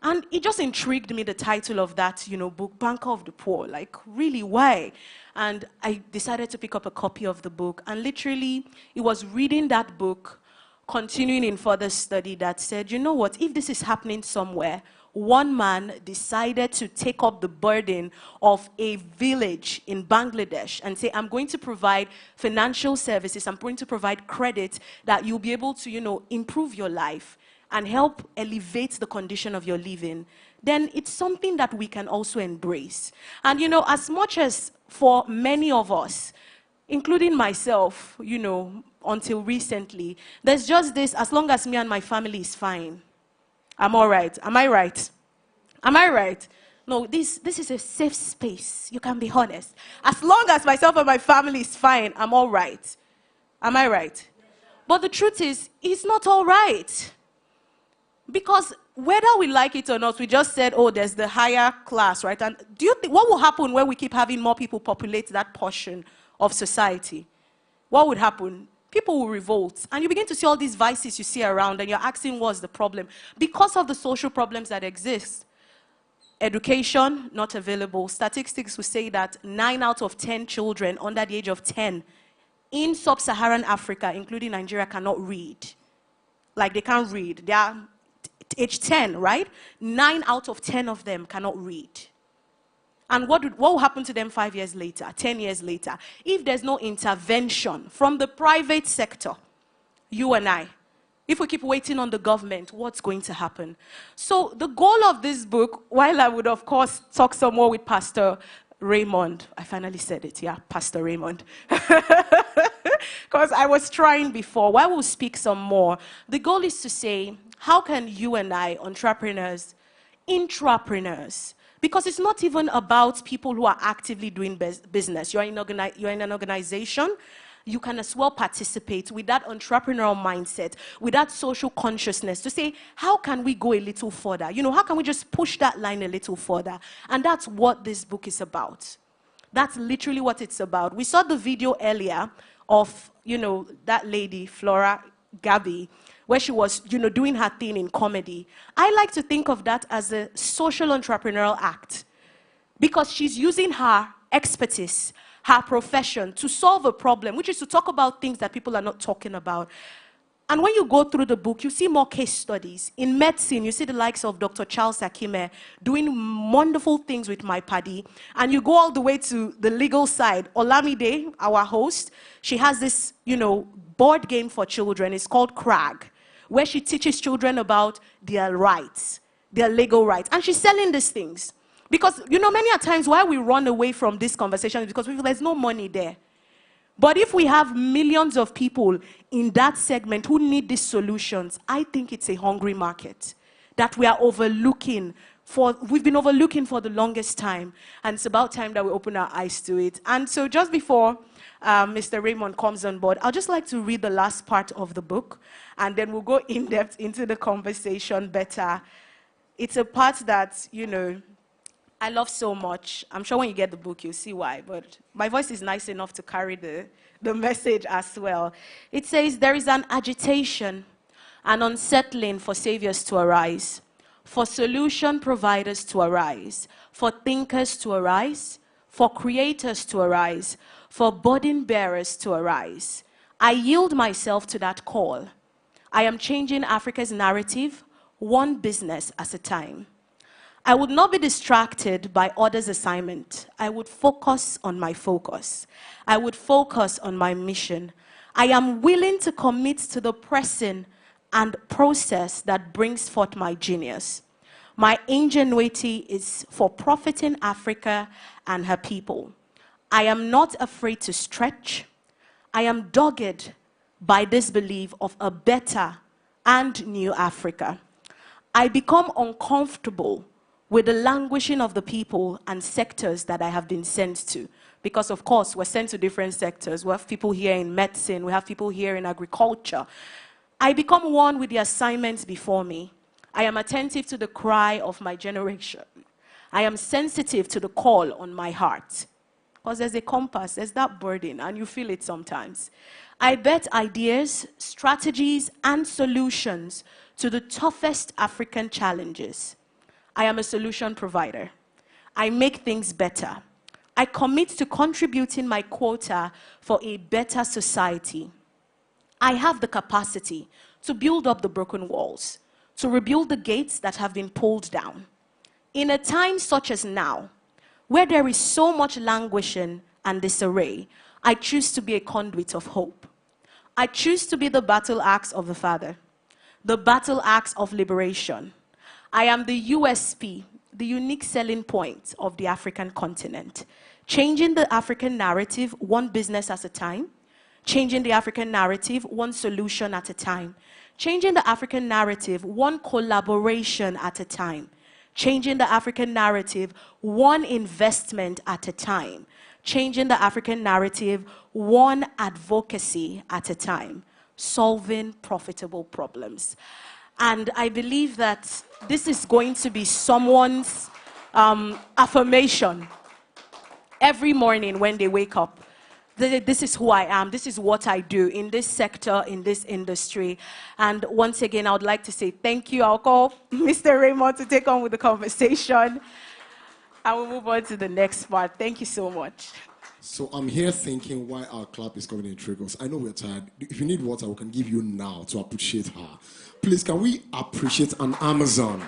Speaker 18: And it just intrigued me, the title of that, you know, book, Banker of the Poor. Like, really, why? And I decided to pick up a copy of the book. And literally, it was reading that book, continuing in further study, that said, you know what, if this is happening somewhere, one man decided to take up the burden of a village in Bangladesh and say, I'm going to provide financial services, I'm going to provide credit that you'll be able to, you know, improve your life and help elevate the condition of your living, then it's something that we can also embrace. And, you know, as much as for many of us, including myself, you know, until recently, there's just this, as long as me and my family is fine, I'm all right. Am I right? Am I right? No, this is a safe space. You can be honest. As long as myself and my family is fine, I'm all right. Am I right? But the truth is, it's not all right. Because whether we like it or not, we just said, oh, there's the higher class, right? And do you think, what will happen when we keep having more people populate that portion of society? What would happen? People will revolt. And you begin to see all these vices you see around, and you're asking what's the problem? Because of the social problems that exist. Education, not available. Statistics will say that 9 out of 10 children under the age of 10 in sub-Saharan Africa, including Nigeria, cannot read. Like, they can't read. They are age 10, right? 9 out of 10 of them cannot read. And what will happen to them 5 years later, 10 years later? If there's no intervention from the private sector, you and I, if we keep waiting on the government, what's going to happen? So the goal of this book, while I would, of course, talk some more with Pastor Raymond, I finally said it, yeah, Pastor Raymond. Because I was trying before, while we'll speak some more, the goal is to say, how can you and I, entrepreneurs, intrapreneurs, because it's not even about people who are actively doing business. You're in an organization, you can as well participate with that entrepreneurial mindset, with that social consciousness to say, how can we go a little further? You know, how can we just push that line a little further? And that's what this book is about. That's literally what it's about. We saw the video earlier of, you know, that lady, Flora Gabi, where she was, you know, doing her thing in comedy. I like to think of that as a social entrepreneurial act, because she's using her expertise, her profession, to solve a problem, which is to talk about things that people are not talking about. And when you go through the book, you see more case studies. In medicine, you see the likes of Dr. Charles Akime doing wonderful things with my paddy. And you go all the way to the legal side. Olamide, our host, she has this, board game for children. It's called Crag, where she teaches children about their rights, their legal rights. And she's selling these things. Because, many a times why we run away from this conversation is because we feel there's no money there. But if we have millions of people in that segment who need these solutions, I think it's a hungry market that we are overlooking we've been overlooking for the longest time. And it's about time that we open our eyes to it. And so just before Mr. Raymond comes on board, I'd just like to read the last part of the book, and then we'll go in depth into the conversation better. It's a part that, I love so much. I'm sure when you get the book, you'll see why. But my voice is nice enough to carry the message as well. It says, there is an agitation, an unsettling for saviors to arise, for solution providers to arise, for thinkers to arise, for creators to arise, for burden bearers to arise. I yield myself to that call. I am changing Africa's narrative, one business at a time. I would not be distracted by others' assignment. I would focus on my focus. I would focus on my mission. I am willing to commit to the pressing and process that brings forth my genius. My ingenuity is for profiting Africa and her people. I am not afraid to stretch. I am dogged by this belief of a better and new Africa. I become uncomfortable with the languishing of the people and sectors that I have been sent to. Because, of course, we're sent to different sectors. We have people here in medicine. We have people here in agriculture. I become one with the assignments before me. I am attentive to the cry of my generation. I am sensitive to the call on my heart. Because there's a compass, there's that burden, and you feel it sometimes. I bet ideas, strategies, and solutions to the toughest African challenges. I am a solution provider. I make things better. I commit to contributing my quota for a better society. I have the capacity to build up the broken walls, to rebuild the gates that have been pulled down. In a time such as now, where there is so much languishing and disarray, I choose to be a conduit of hope. I choose to be the battle axe of the Father, the battle axe of liberation. I am the USP, the unique selling point of the African continent. Changing the African narrative, one business at a time. Changing the African narrative, one solution at a time. Changing the African narrative, one collaboration at a time. Changing the African narrative, one investment at a time. Changing the African narrative, one advocacy at a time. Solving profitable problems. And I believe that this is going to be someone's affirmation every morning when they wake up. This is who I am. This is what I do in this sector, in this industry. And once again, I would like to say thank you. I'll call Mr. Raymond to take on with the conversation. I will move on to the next part. Thank you so much.
Speaker 5: So I'm here thinking why our clap is coming in trickles. I know we're tired. If you need water, we can give you now to appreciate her. Please, can we appreciate an Amazon?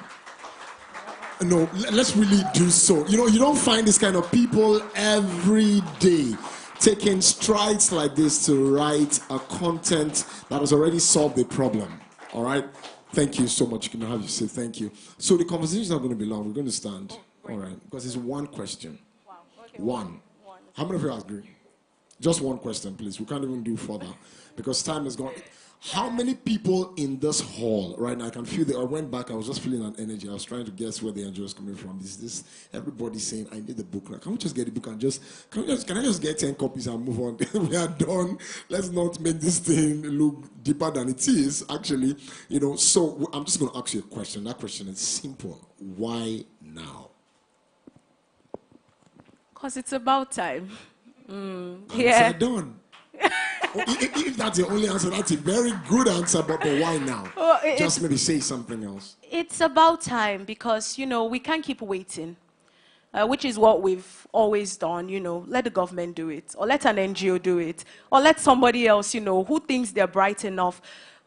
Speaker 5: No, let's really do so. You don't find this kind of people every day taking strides like this to write a content that has already solved the problem. All right? Thank you so much. You can have you say thank you. So the conversation is not going to be long. We're going to stand. All right? Because it's one question. Wow. Okay. One. How many of you agree? Just one question, please. We can't even do further because time is gone. How many people in this hall right now? I can feel I went back. I was just feeling an energy. I was trying to guess where the energy was coming from. This everybody saying, I need the book. Can we just get the book and can I just get 10 copies and move on? We are done. Let's not make this thing look deeper than it is, actually. So I'm just going to ask you a question. That question is simple. Why now?
Speaker 18: Because it's about time.
Speaker 5: Yeah. Done. If that's the only answer, that's a very good answer, but why now? Just maybe say something else.
Speaker 18: It's about time because, we can't keep waiting, which is what we've always done, let the government do it, or let an NGO do it, or let somebody else, who thinks they're bright enough.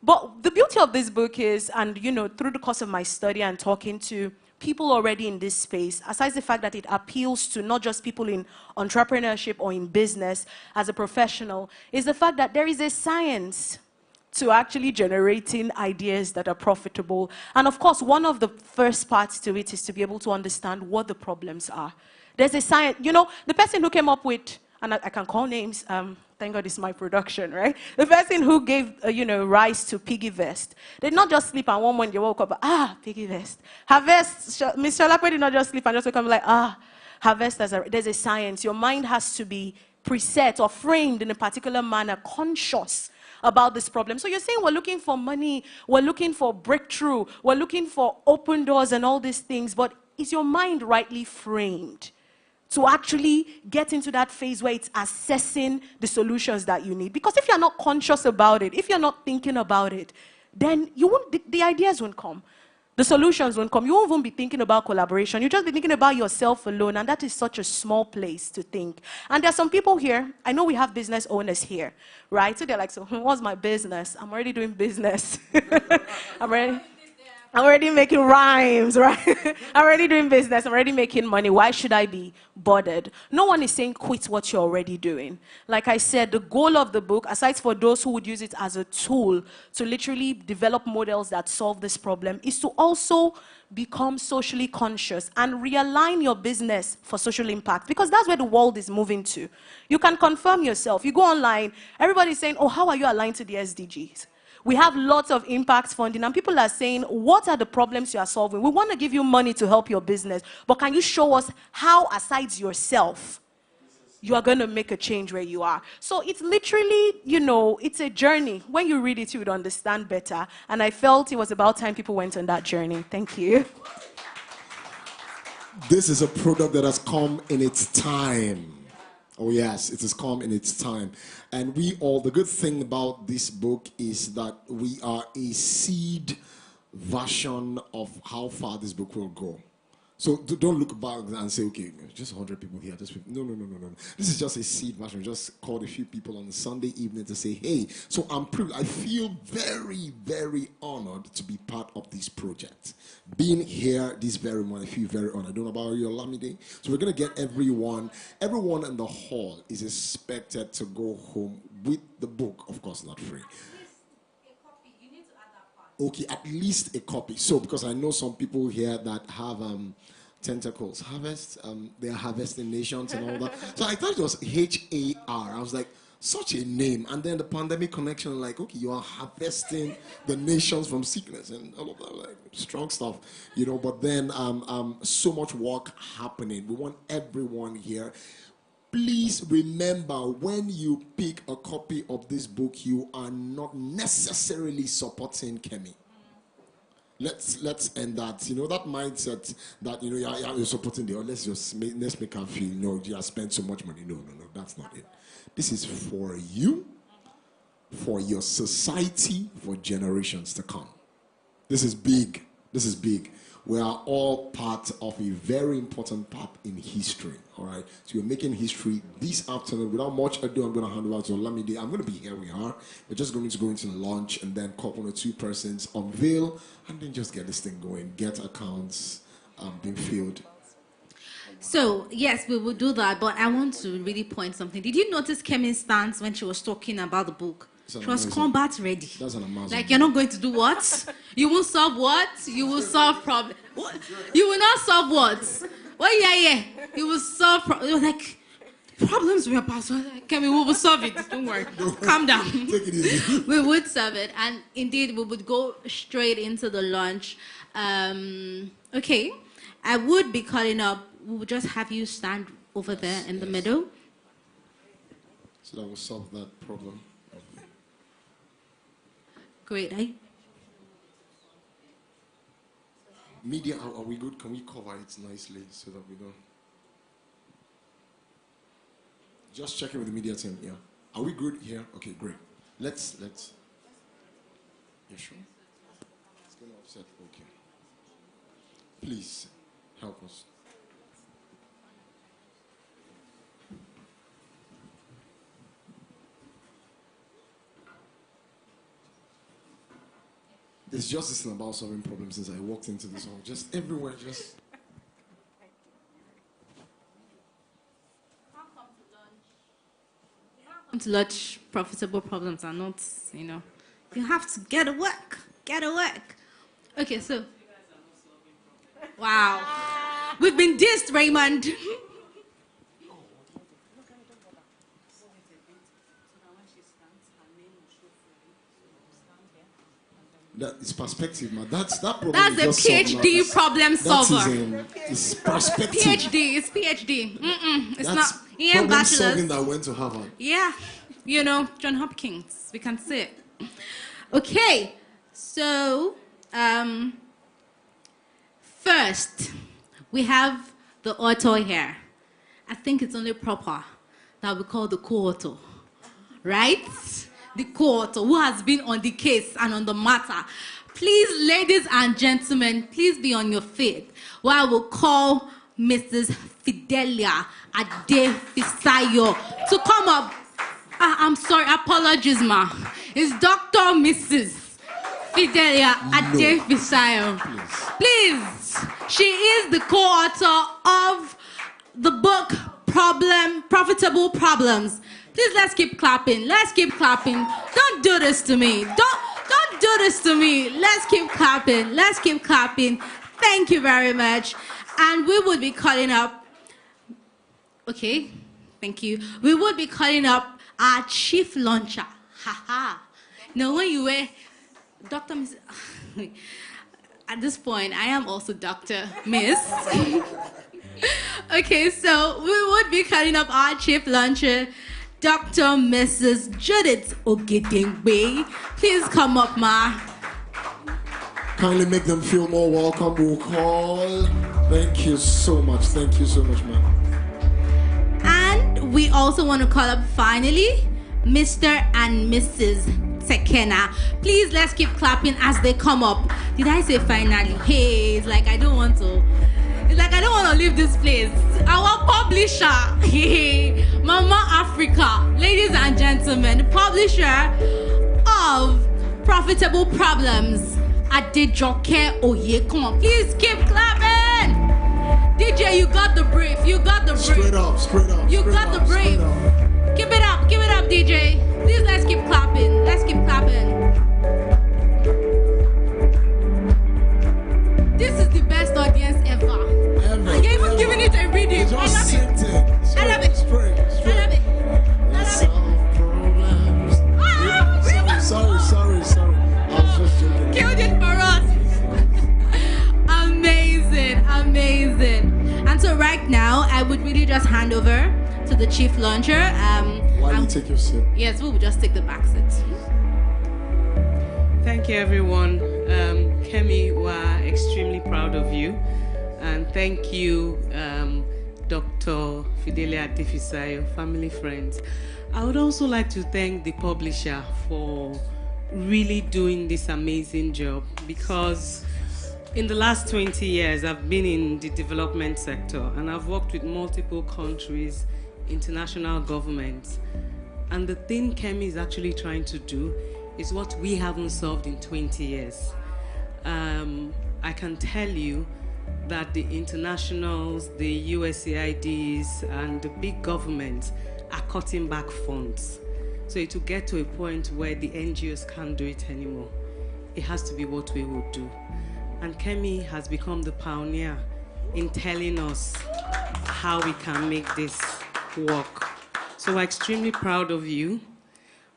Speaker 18: But the beauty of this book is, and through the course of my study and talking to people already in this space, aside the fact that it appeals to not just people in entrepreneurship or in business as a professional, is the fact that there is a science to actually generating ideas that are profitable. And of course, one of the first parts to it is to be able to understand what the problems are. There's a science, the person who came up with, and I can call names, thank God it's my production, right? The person who gave, rise to Piggy Vest, they did not just sleep and one morning they woke up, Piggy Vest. Hervest, Miss Solape did not just sleep and just wake up like, Hervest, there's a science. Your mind has to be preset or framed in a particular manner, conscious about this problem. So you're saying we're looking for money, we're looking for breakthrough, we're looking for open doors and all these things, but is your mind rightly framed to actually get into that phase where it's assessing the solutions that you need? Because if you're not conscious about it, if you're not thinking about it, then the ideas won't come. The solutions won't come. You won't even be thinking about collaboration. You'll just be thinking about yourself alone, and that is such a small place to think. And there are some people here, I know we have business owners here, right? So they're like, so what's my business? I'm already doing business. I'm already making rhymes, right? I'm already doing business. I'm already making money. Why should I be bothered? No one is saying quit what you're already doing. Like I said, the goal of the book, aside for those who would use it as a tool to literally develop models that solve this problem, is to also become socially conscious and realign your business for social impact, because that's where the world is moving to. You can confirm yourself. You go online, everybody's saying, oh, how are you aligned to the SDGs? We have lots of impact funding, and people are saying, what are the problems you are solving? We want to give you money to help your business, but can you show us how, aside yourself, you are going to make a change where you are? So it's literally, it's a journey. When you read it, you would understand better. And I felt it was about time people went on that journey. Thank you.
Speaker 5: This is a product that has come in its time. Oh yes, it has come in its time. And the good thing about this book is that we are a seed version of how far this book will go. So don't look back and say, okay, just 100 people here. No. This is just a seed version. We just called a few people on a Sunday evening to say, hey, so I feel very, very honored to be part of this project. Being here this very morning, I feel very honored. I don't know about your Lamide. So we're going to get everyone in the hall is expected to go home with the book, of course, not free. Okay, at least a copy. So, because I know some people here that have tentacles, harvest, they are harvesting nations and all that. So I thought it was HAR. I was like, such a name. And then the pandemic connection, like, okay, you are harvesting the nations from sickness and all of that, like strong stuff, But then so much work happening. We want everyone here. Please remember, when you pick a copy of this book, you are not necessarily supporting Kemi. Let's end that. That mindset that you're supporting let's make her feel you have spent so much money. No, that's not it. This is for you, for your society, for generations to come. This is big. We are all part of a very important part in history, all right? So you're making history this afternoon. Without much ado, I'm going to hand over to Olamide. I'm going to be here. We are. We're just going to go into lunch and then call 1 or 2 persons, unveil, and then just get this thing going. Get accounts being filled.
Speaker 6: So, yes, we will do that, but I want to really point something. Did you notice Kemi's stance when she was talking about the book? She was combat ready.
Speaker 5: That's an amazing.
Speaker 6: Like, you're not going to do what? You will solve what? You will solve problems. You will not solve what? Well, yeah. You will solve problems. Like, problems we are past. Kemi, we will solve it. Don't worry. Calm down.
Speaker 5: Take it easy.
Speaker 6: We would solve it. And indeed, we would go straight into the lunch. Okay. I would be calling up. We would just have you stand over there in the middle.
Speaker 5: So that will solve that problem.
Speaker 6: Great.
Speaker 5: Media, are we good? Can we cover it nicely so that we don't... Just checking with the media team, yeah. Are we good here? Okay, great. Let's... You sure? It's going to upset, okay. Please, help us. It's just this thing about solving problems since I walked into this hall. Just everywhere, just.
Speaker 6: Come to lunch, profitable problems are not, you have to get to work. Okay, so. Wow. We've been dissed, Raymond.
Speaker 5: That is perspective, man. That problem.
Speaker 6: That's a PhD problem solver.
Speaker 5: It's perspective.
Speaker 6: It's PhD. It's
Speaker 5: That's
Speaker 6: not. He ain't
Speaker 5: problem
Speaker 6: bachelor's.
Speaker 5: solving that went to Harvard.
Speaker 6: Yeah, John Hopkins. We can see it. Okay, so first we have the author here. I think it's only proper that we call the co-author, right? The co-author who has been on the case and on the matter. Please, ladies and gentlemen, please be on your feet while I will call Mrs. Fidelia Adefisayo to come up. I'm sorry, apologies, ma. It's Dr. Mrs. Fidelia Adefisayo. Please. She is the co-author of the book Profitable Problems. Please, let's keep clapping. Don't do this to me. Don't do this to me. Let's keep clapping. Thank you very much. And we would be calling up. Okay, thank you. We would be calling up our chief launcher. Now, when you were Dr. Miss, at this point, I am also Dr. Miss. Okay, so we would be calling up our chief launcher, Dr. Mrs. Judith Ogedengbe. Please come up, ma.
Speaker 5: Kindly make them feel more welcome. We'll call. Thank you so much, ma'am.
Speaker 6: And we also want to call up finally Mr. and Mrs. Tekena. Please, let's keep clapping as they come up. Did I say finally? Hey, it's like I don't want to leave this place. Our publisher, Mama Africa, ladies and gentlemen, the publisher of Profitable Problems, Adejoke Oye. Come on, please keep clapping. DJ, you got the brief.
Speaker 5: Straight up.
Speaker 6: You got the brief. Keep it up, DJ. Please, let's keep clapping. This is the best audience ever. You're even giving it a reading. I love it.
Speaker 5: Sorry. I was just joking.
Speaker 6: Killed it for us. Amazing. And so right now, I would really just hand over to the chief launcher.
Speaker 5: While you take your seat.
Speaker 6: Yes, we will just take the back seat.
Speaker 19: Thank you, everyone. Kemi, we're extremely proud of you. And thank you, Dr. Fidelia Adefisayo, family friends. I would also like to thank the publisher for really doing this amazing job, because in the last 20 years, I've been in the development sector and I've worked with multiple countries, international governments. And the thing Kemi is actually trying to do is what we haven't solved in 20 years. I can tell you that the internationals, the USAIDs, and the big governments are cutting back funds. So it will get to a point where the NGOs can't do it anymore. It has to be what we will do. And Kemi has become the pioneer in telling us how we can make this work. So we're extremely proud of you.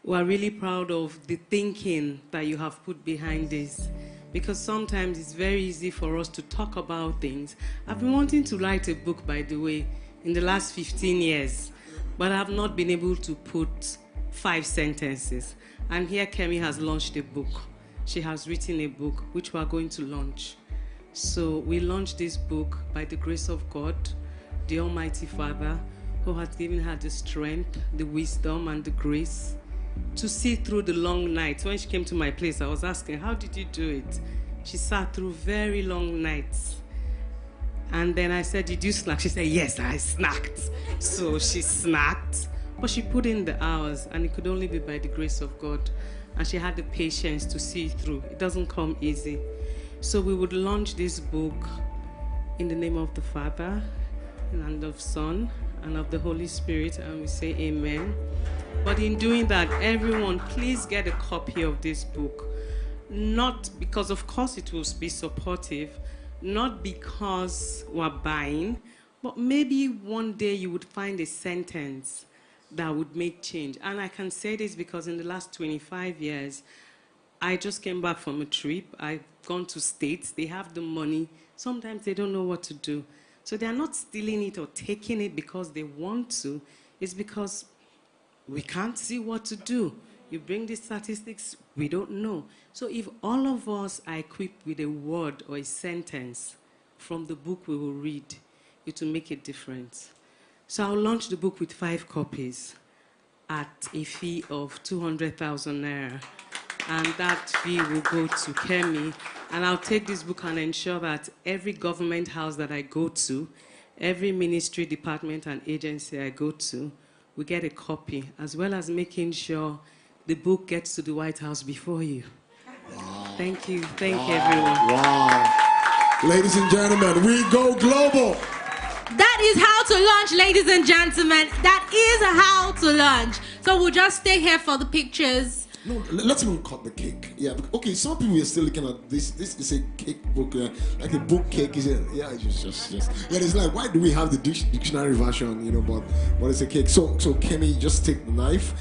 Speaker 19: We're really proud of the thinking that you have put behind this, because sometimes it's very easy for us to talk about things. I've been wanting to write a book, by the way, in the last 15 years, but I've not been able to put 5 sentences. And here Kemi has launched a book. She has written a book, which we are going to launch. So we launched this book by the grace of God, the Almighty Father, who has given her the strength, the wisdom, and the grace to see through the long nights. When she came to my place, I was asking, how did you do it? She sat through very long nights. And then I said, did you snack? She said, yes, I snacked. So she snacked, but she put in the hours, and it could only be by the grace of God. and she had the patience to see it through. It doesn't come easy. So we would launch this book in the name of the Father, and of Son, and of the Holy Spirit, and we say amen. But in doing that, everyone, please get a copy of this book. Not because, of course, it will be supportive, not because we're buying, but maybe one day you would find a sentence that would make change. And I can say this because in the last 25 years, I just came back from a trip. I've gone to states. They have the money. Sometimes they don't know what to do. So they're not stealing it or taking it because they want to. It's because we can't see what to do. You bring the statistics, we don't know. So if all of us are equipped with a word or a sentence from the book we will read, it will make a difference. So I'll launch the book with 5 copies at a fee of 200,000 naira. And that fee will go to Kemi. And I'll take this book and ensure that every government house that I go to, every ministry, department, and agency I go to, we get a copy, as well as making sure the book gets to the White House before you. Wow. Thank you. Thank you, everyone.
Speaker 20: Wow. Ladies and gentlemen, we go global.
Speaker 6: That is how to launch, ladies and gentlemen. That is how to launch. So we'll just stay here for the pictures.
Speaker 20: No, let's even cut the cake. Yeah, okay, some people are still looking at this. This is a cake book, like a book cake. Is it? Yeah, it's just. Yeah, it's like, why do we have the dictionary version, but it's a cake. So Kemi, just take the knife.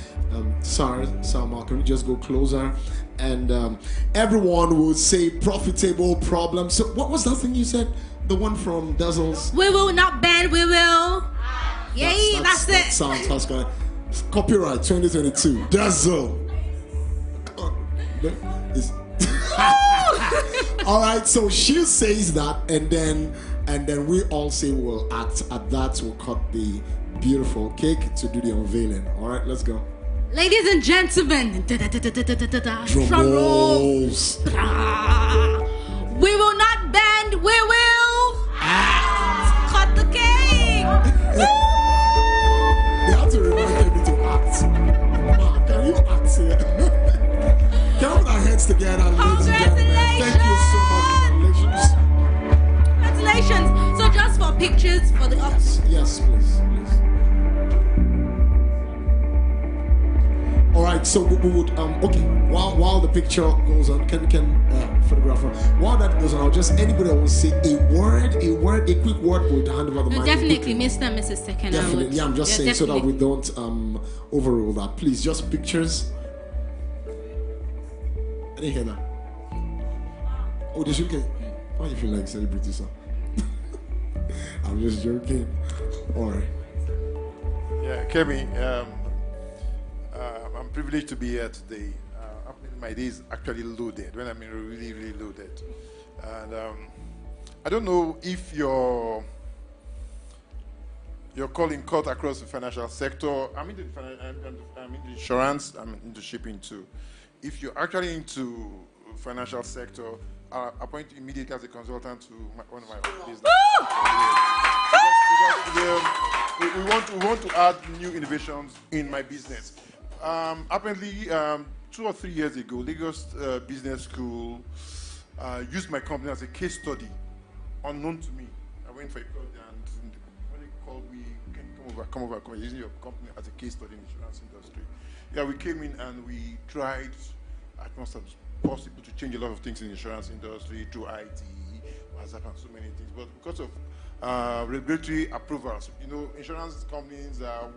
Speaker 20: Salma, can we just go closer? And everyone will say profitable problem. So what was that thing you said? The one from Dazzle's?
Speaker 6: We will not bend, we will. Yay, that's it.
Speaker 20: Sounds good. Copyright 2022. Dazzle. All right, so she says that, and then we all say we'll act at that. We'll cut the beautiful cake to do the unveiling. All right, let's go.
Speaker 6: Ladies and gentlemen,
Speaker 20: drum rolls.
Speaker 6: We will not bend, we will cut the cake.
Speaker 20: They have to remind me to act. Ma, can you act here? Can we put our hands together, ladies and gentlemen? Thank you so much.
Speaker 6: Congratulations. So just for pictures for the office.
Speaker 20: Yes, please. All right, so we would okay. While the picture goes on, can photographer. While that goes on, I'll just anybody that will say a quick word, would hand over the mic.
Speaker 6: Definitely, Mr. and Mrs. Second.
Speaker 20: Definitely, yeah. I'm just saying definitely. So that we don't overrule that. Please, just pictures. I didn't hear that. Oh, the joking. Why do you feel like celebrity, sir? I'm just joking. All right.
Speaker 21: Yeah, Kemi, I'm privileged to be here today. My day is actually loaded, when I mean really, really loaded. And I don't know if your calling cut across the financial sector. I'm into insurance, I'm into shipping too. If you're actually into financial sector, I'll appoint you immediately as a consultant to one of my business. Because we want to add new innovations in my business. Apparently, 2 or 3 years ago, Lagos Business School used my company as a case study, unknown to me. I went for a course, and when they called me, come over, using your company as a case study in the insurance industry. Yeah, we came in and we tried as much as possible to change a lot of things in the insurance industry through IT, WhatsApp, and so many things. But because of regulatory approvals, insurance companies are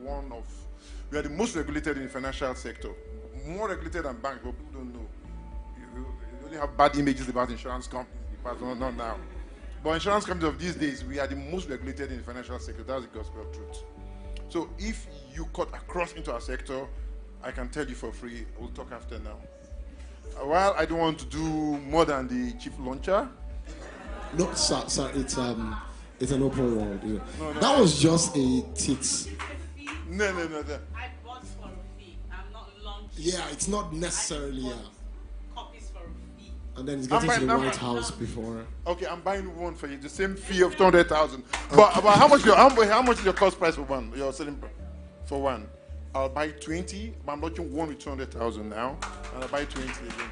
Speaker 21: we are the most regulated in the financial sector, more regulated than banks, but people don't know. You only have bad images about insurance companies in the past, not now. But insurance companies of these days, we are the most regulated in the financial sector. That's the gospel of truth. So if you cut across into our sector, I can tell you for free. We'll talk after now. While I don't want to do more than the chief launcher.
Speaker 20: No, sir, it's an open world. No, that was just a tits.
Speaker 21: No.
Speaker 19: I bought for a fee. I'm not launching.
Speaker 20: Yeah, it's not necessarily.
Speaker 19: Copies for a fee.
Speaker 20: And then it's getting to the White House before.
Speaker 21: Okay, I'm buying one for you. The same fee of 200,000. But how much is your cost price for one? Your selling for one? I'll buy 20, but I'm looking one with 200,000 now, and I'll buy 20 again.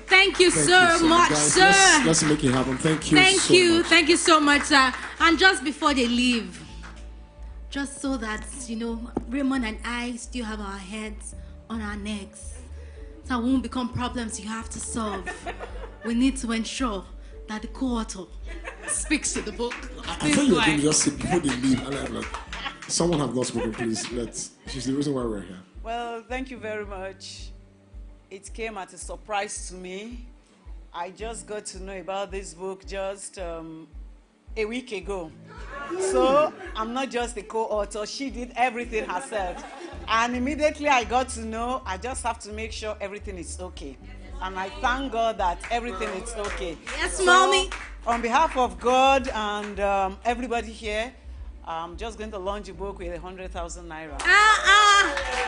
Speaker 6: Thank you so much,
Speaker 20: guys.
Speaker 6: sir.
Speaker 20: Let's make it happen. Thank you.
Speaker 6: Thank
Speaker 20: so
Speaker 6: you.
Speaker 20: much.
Speaker 6: Thank you so much, sir. And just before they leave, just so that, Raymond and I still have our heads on our necks, so it won't become problems you have to solve. We need to ensure that the co-author speaks to the book.
Speaker 20: I thought you were going to just say before they leave, and I'm like, someone have not spoken, please. She's the reason why we're here.
Speaker 2: Well, thank you very much. It came as a surprise to me. I just got to know about this book just a week ago. So I'm not just a co-author. She did everything herself. And immediately I got to know, I just have to make sure everything is okay. And I thank God that everything is okay.
Speaker 6: Yes, Mommy.
Speaker 2: On behalf of God and everybody here, I'm just going to launch a book with 100,000 naira.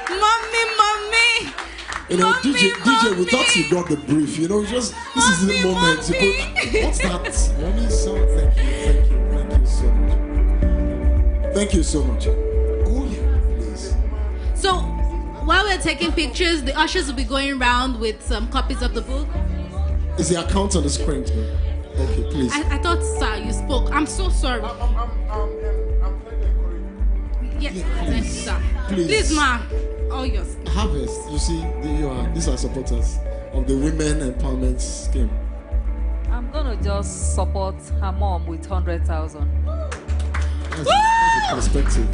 Speaker 6: Mommy.
Speaker 20: DJ, we thought you got the brief. This is the moment. What's that? Mommy, thank you so much. Thank you so much. Oh yeah, please.
Speaker 6: So, while we're taking pictures, the ushers will be going around with some copies of the book.
Speaker 20: Is the account on the screen? Okay, please.
Speaker 6: I thought, sir, you spoke. I'm so sorry. Yes, thank you, sir. Please, ma'am. All yours.
Speaker 20: Harvest, you see, these are supporters of the Women Empowerment Scheme.
Speaker 22: I'm going to just support her mom with 100,000.
Speaker 20: That's a perspective.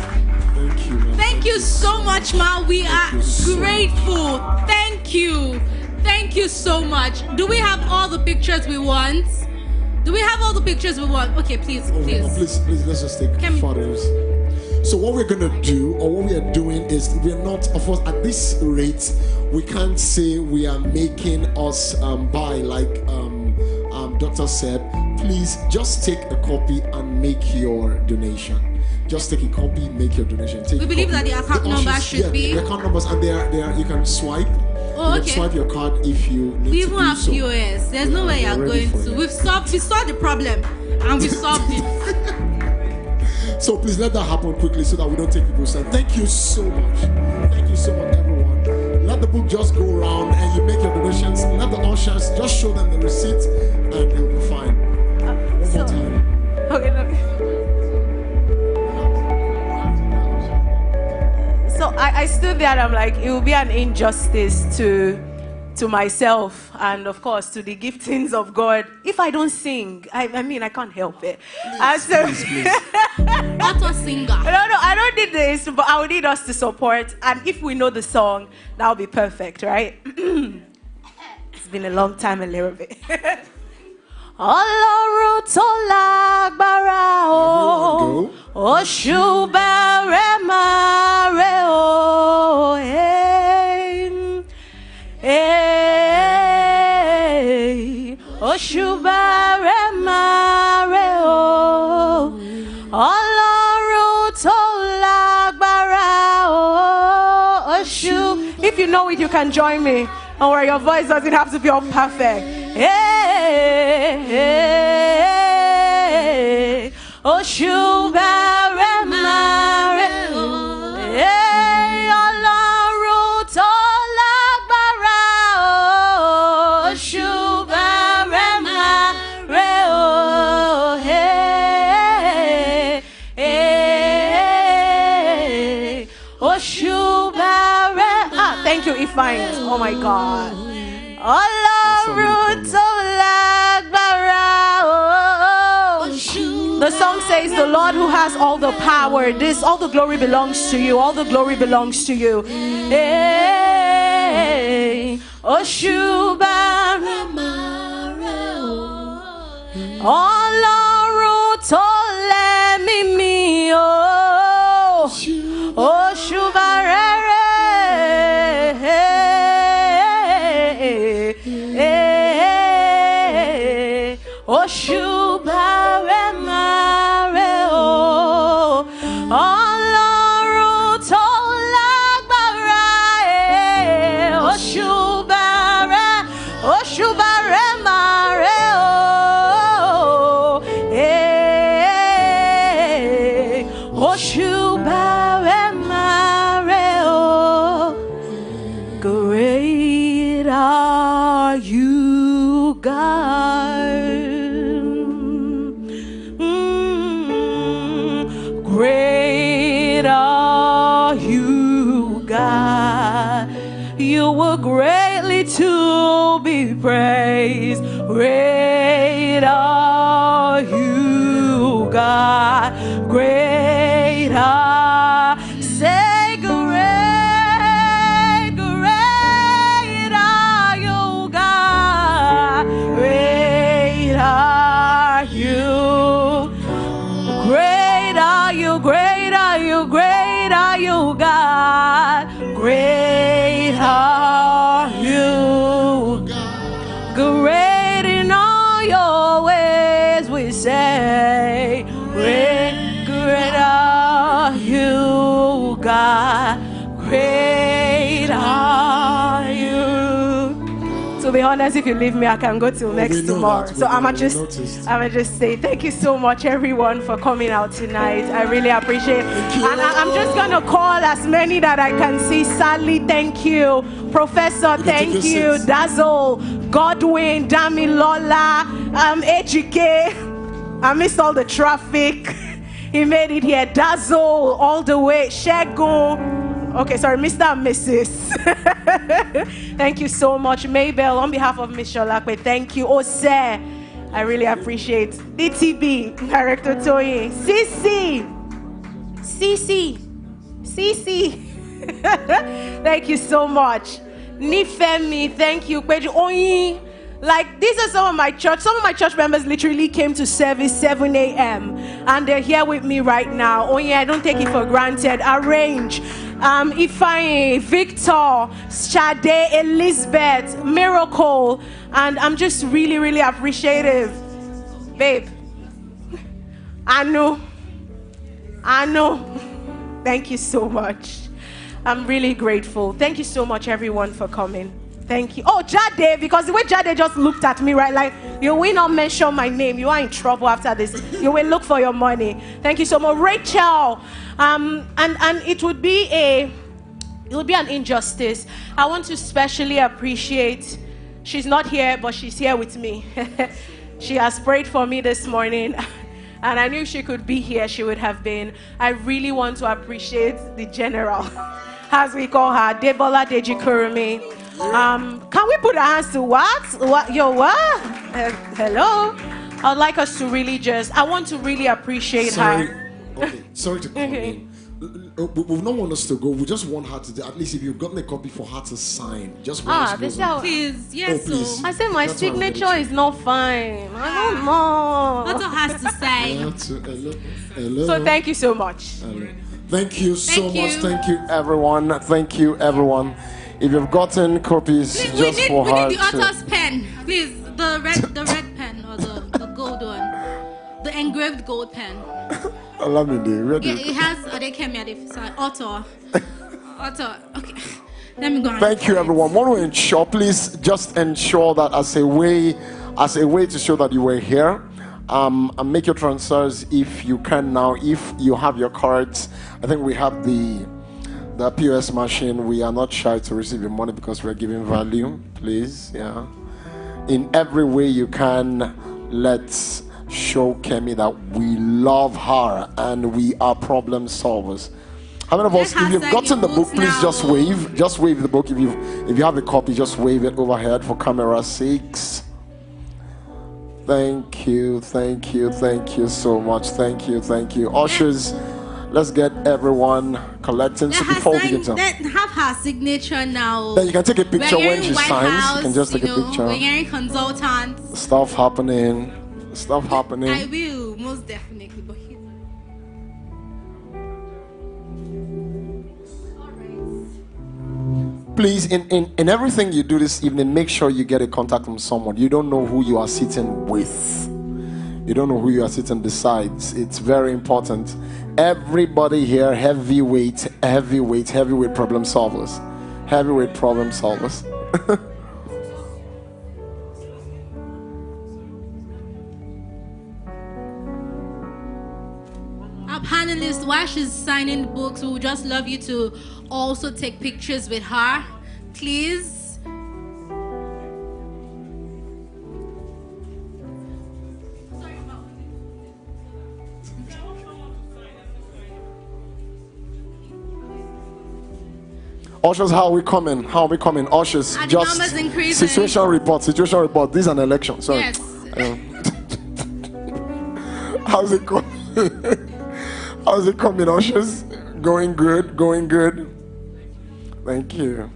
Speaker 20: Thank you, man.
Speaker 6: Thank you so much, ma. We are grateful. Thank you. Thank you so much. Do we have all the pictures we want? Okay, please.
Speaker 20: Please, let's just take photos. So what we're gonna do, or what we are doing, is we're not, of course, at this rate, we can't say we are making us buy like Doctor said. Please just take a copy and make your donation. Just take a copy, make your donation.
Speaker 6: We believe that the account number should be.
Speaker 20: The account numbers, and they are. You can swipe.
Speaker 6: Oh,
Speaker 20: you
Speaker 6: okay.
Speaker 20: can swipe your card if you need
Speaker 6: We
Speaker 20: to
Speaker 6: even
Speaker 20: do
Speaker 6: have
Speaker 20: so.
Speaker 6: POS. There's no way you're going to. We solved the problem, and we solved it.
Speaker 20: So please let that happen quickly so that we don't take people's time. Thank you so much. Thank you so much, everyone. Let the book just go around and you make your donations. Let the ushers just show them the receipt and they'll be fine. One more time.
Speaker 18: Okay, so I stood there and I'm like, it would be an injustice to myself and of course to the giftings of God if I don't sing. I mean, I can't help it.
Speaker 20: Please.
Speaker 6: Not a singer.
Speaker 18: No, I don't need this, but I would need us to support. And if we know the song, that would be perfect, right? It's been a long time, a little bit. Ọlọ́run tó lágbára o, òṣùbà rẹ̀ máa rẹ̀ o, òṣùbà rẹ̀ máa rẹ̀ o, Ọlọ́run tó lágbára o, òṣù. If you know it, you can join me. Don't worry, your voice doesn't have to be all perfect. Òṣùbà rẹ̀ máa rẹ̀ o, Ọlọ́run tó lágbára o, òṣùbà rẹ̀ máa rẹ̀ o, òṣùbà rẹ̀. Thank you, Ifeanyi. Oh my God. Ọlọ́run tó lágbára o. The song says, the Lord who has all the power, all the glory belongs to you, all the glory belongs to you. Òṣùbà rẹ̀ máa rẹ̀ o, Ọlọ́run tó lẹ́mí mi o, òṣùbà rẹ̀ òṣùbà rẹ̀ máa rẹ̀ o, Ọlọ́run tó lágbára, òṣùbà rẹ̀ máa rẹ̀ o, òṣùbà rẹ̀ máa rẹ̀ o. are you, God. Great are you, God. You were greatly to be praised. Great are you, God. Great are, say great, great are you, God. Great are you. Great are you, great are you, great are you, God. Great are you. Great in all your ways, we say. Great, great are you, God. Great are you. To be honest, if you leave me, I can go till next tomorrow. So I'ma just say thank you so much, everyone, for coming out tonight. I really appreciate it. And I'm just gonna call as many that I can see. Sally, thank you. Professor, thank you. Dazzle, Godwin, Damilola, Ejike. I missed all the traffic. He made it here. Dazzle, all the way. Shegun. Okay, sorry, Mr. and Mrs. Thank you so much. Maybell, on behalf of Miss Solape, thank you. Ose, I really appreciate. DTB, Director Toyin. CC. Thank you so much. Nifemi, thank you. Oyin. Like, these are some of my church members literally came to service 7 a.m. and they're here with me right now. Oh yeah, I don't take it for granted. Arrange. Ifeanyi, Victor, Shade, Elizabeth, Miracle, and I'm just really, really appreciative. Babe, I know. Thank you so much. I'm really grateful. Thank you so much, everyone, for coming. Thank you. Oh, Jade, because the way Jade just looked at me, right? Like, you will not mention my name. You are in trouble after this. You will look for your money. Thank you so much. Rachel. And it would be an injustice. I want to especially appreciate, she's not here, but she's here with me. She has prayed for me this morning. And I knew she could be here, she would have been. I really want to appreciate the general, as we call her, Debola Deji Kurumi. Can we put our hands to what? What? Hello? I'd like us to really I want to really appreciate her.
Speaker 20: Okay, sorry to come in. We don't want us to go. We just want her to, at least if you've gotten a copy for her to sign. Just
Speaker 6: please, yes.
Speaker 20: Please.
Speaker 6: I
Speaker 18: said my signature is not fine. I don't know.
Speaker 6: What has to say?
Speaker 20: Hello.
Speaker 18: So thank you so much.
Speaker 20: Thank you so much.
Speaker 5: Thank you, everyone. Thank you, everyone. If you've gotten copies,
Speaker 6: please,
Speaker 5: just for her.
Speaker 6: We need the author's pen, please. The red pen or the gold one, the engraved gold pen.
Speaker 5: Allow me to
Speaker 6: Yeah, it has Adekemi Adefisayo, author. Okay, let me go on.
Speaker 5: Thank you, everyone. Want to ensure, please, just ensure that as a way to show that you were here. And make your transfers if you can now. If you have your cards, I think we have the POS machine. We are not shy to receive your money because we're giving value. Please, yeah. In every way you can, let's show Kemi that we love her and we are problem solvers. How many of us, if you've gotten the book, please just wave. Just wave the book. If you have a copy, just wave it overhead for camera 6. Thank you so much. Thank you. Ushers, let's get everyone collecting. So before we begin,
Speaker 6: have her signature now.
Speaker 5: Then you can take a picture when she signs. You can just take a picture.
Speaker 6: We're hearing consultants.
Speaker 5: Stuff happening.
Speaker 6: I will, most definitely. But
Speaker 5: please, in everything you do this evening, make sure you get a contact from someone. You don't know who you are sitting with. You don't know who you are sitting beside. It's very important. Everybody here, heavyweight problem solvers.
Speaker 6: Our panelists, while she's signing the books, we would just love you to also take pictures with her, please.
Speaker 5: Ushers, how are we coming? How are we coming? Ushers,
Speaker 6: Are the
Speaker 5: just
Speaker 6: numbers increasing?
Speaker 5: situation report. This is an election. Sorry.
Speaker 6: Yes.
Speaker 5: How's it going? How's it coming, ushers? Going good. Thank you.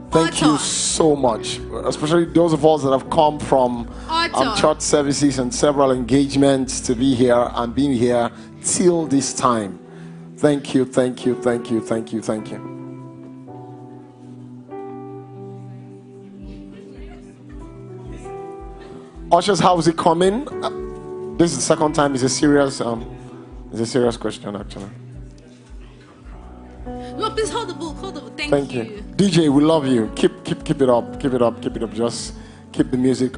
Speaker 5: Thank you so much, especially those of us that have come from church services and several engagements to be here and being here till this time. Thank you. Ushers, how is it coming? This is the second time. It's a serious question, actually.
Speaker 6: No, please hold the book. Thank you.
Speaker 5: DJ, we love you. Keep it up. Just keep the music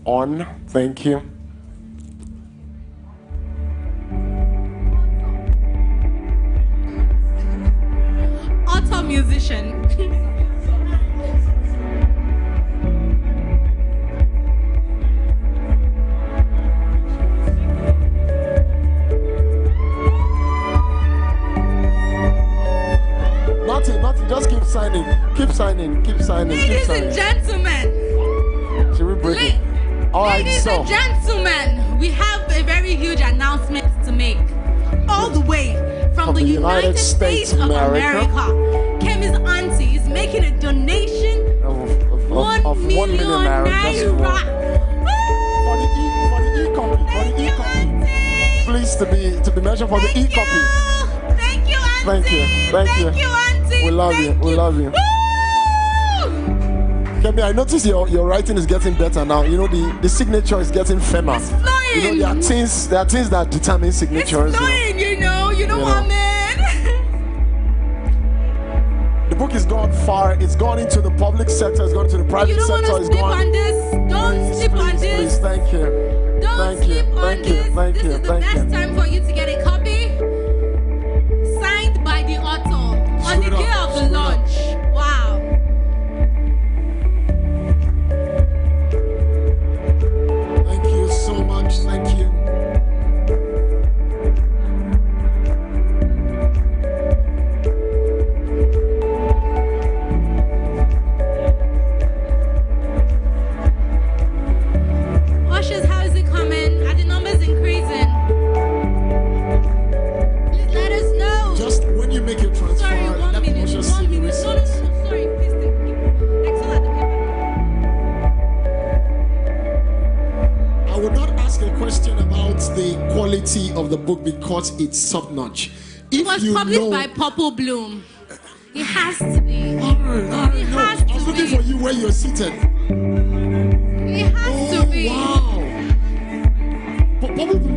Speaker 5: on. Thank you.
Speaker 6: Auto musician.
Speaker 5: Nothing. Just keep signing.
Speaker 6: Ladies and gentlemen.
Speaker 5: Should we break it? All right,
Speaker 6: Ladies and gentlemen, we have a very huge announcement to make. All the way from the United States of America. Kemi's auntie is making a donation of 1 million naira.
Speaker 5: For the e-copy. Please to be mentioned for the e-copy.
Speaker 6: Thank you, auntie.
Speaker 5: Thank you, auntie. We love you. Kemi, I notice your writing is getting better now. You know, the signature is getting firmer.
Speaker 6: It's flying.
Speaker 5: You know, there are things that determine signatures.
Speaker 6: It's flying, you know what, man.
Speaker 5: The book has gone far. It's gone into the public sector. It's gone into the private sector.
Speaker 6: Don't sleep on this. Don't sleep on this.
Speaker 5: Please, thank you.
Speaker 6: Don't sleep on this. This is the best time for you to get a copy. Signed by the author on the day of the launch. Wow.
Speaker 20: Thank you so much. Thank you.
Speaker 6: Ushers, how is it coming? Are the numbers increasing? Please let us know.
Speaker 20: Just when you make your transfer,
Speaker 6: Sorry, 1 minute. No, sorry, please excellent at the paper.
Speaker 20: I would not ask a question about the quality of the book because it's top-notch.
Speaker 6: It was published by Purple Bloom. It has to be.
Speaker 20: I was looking for you where you're seated.
Speaker 6: It has to be.
Speaker 20: Wow. Purple Bloom,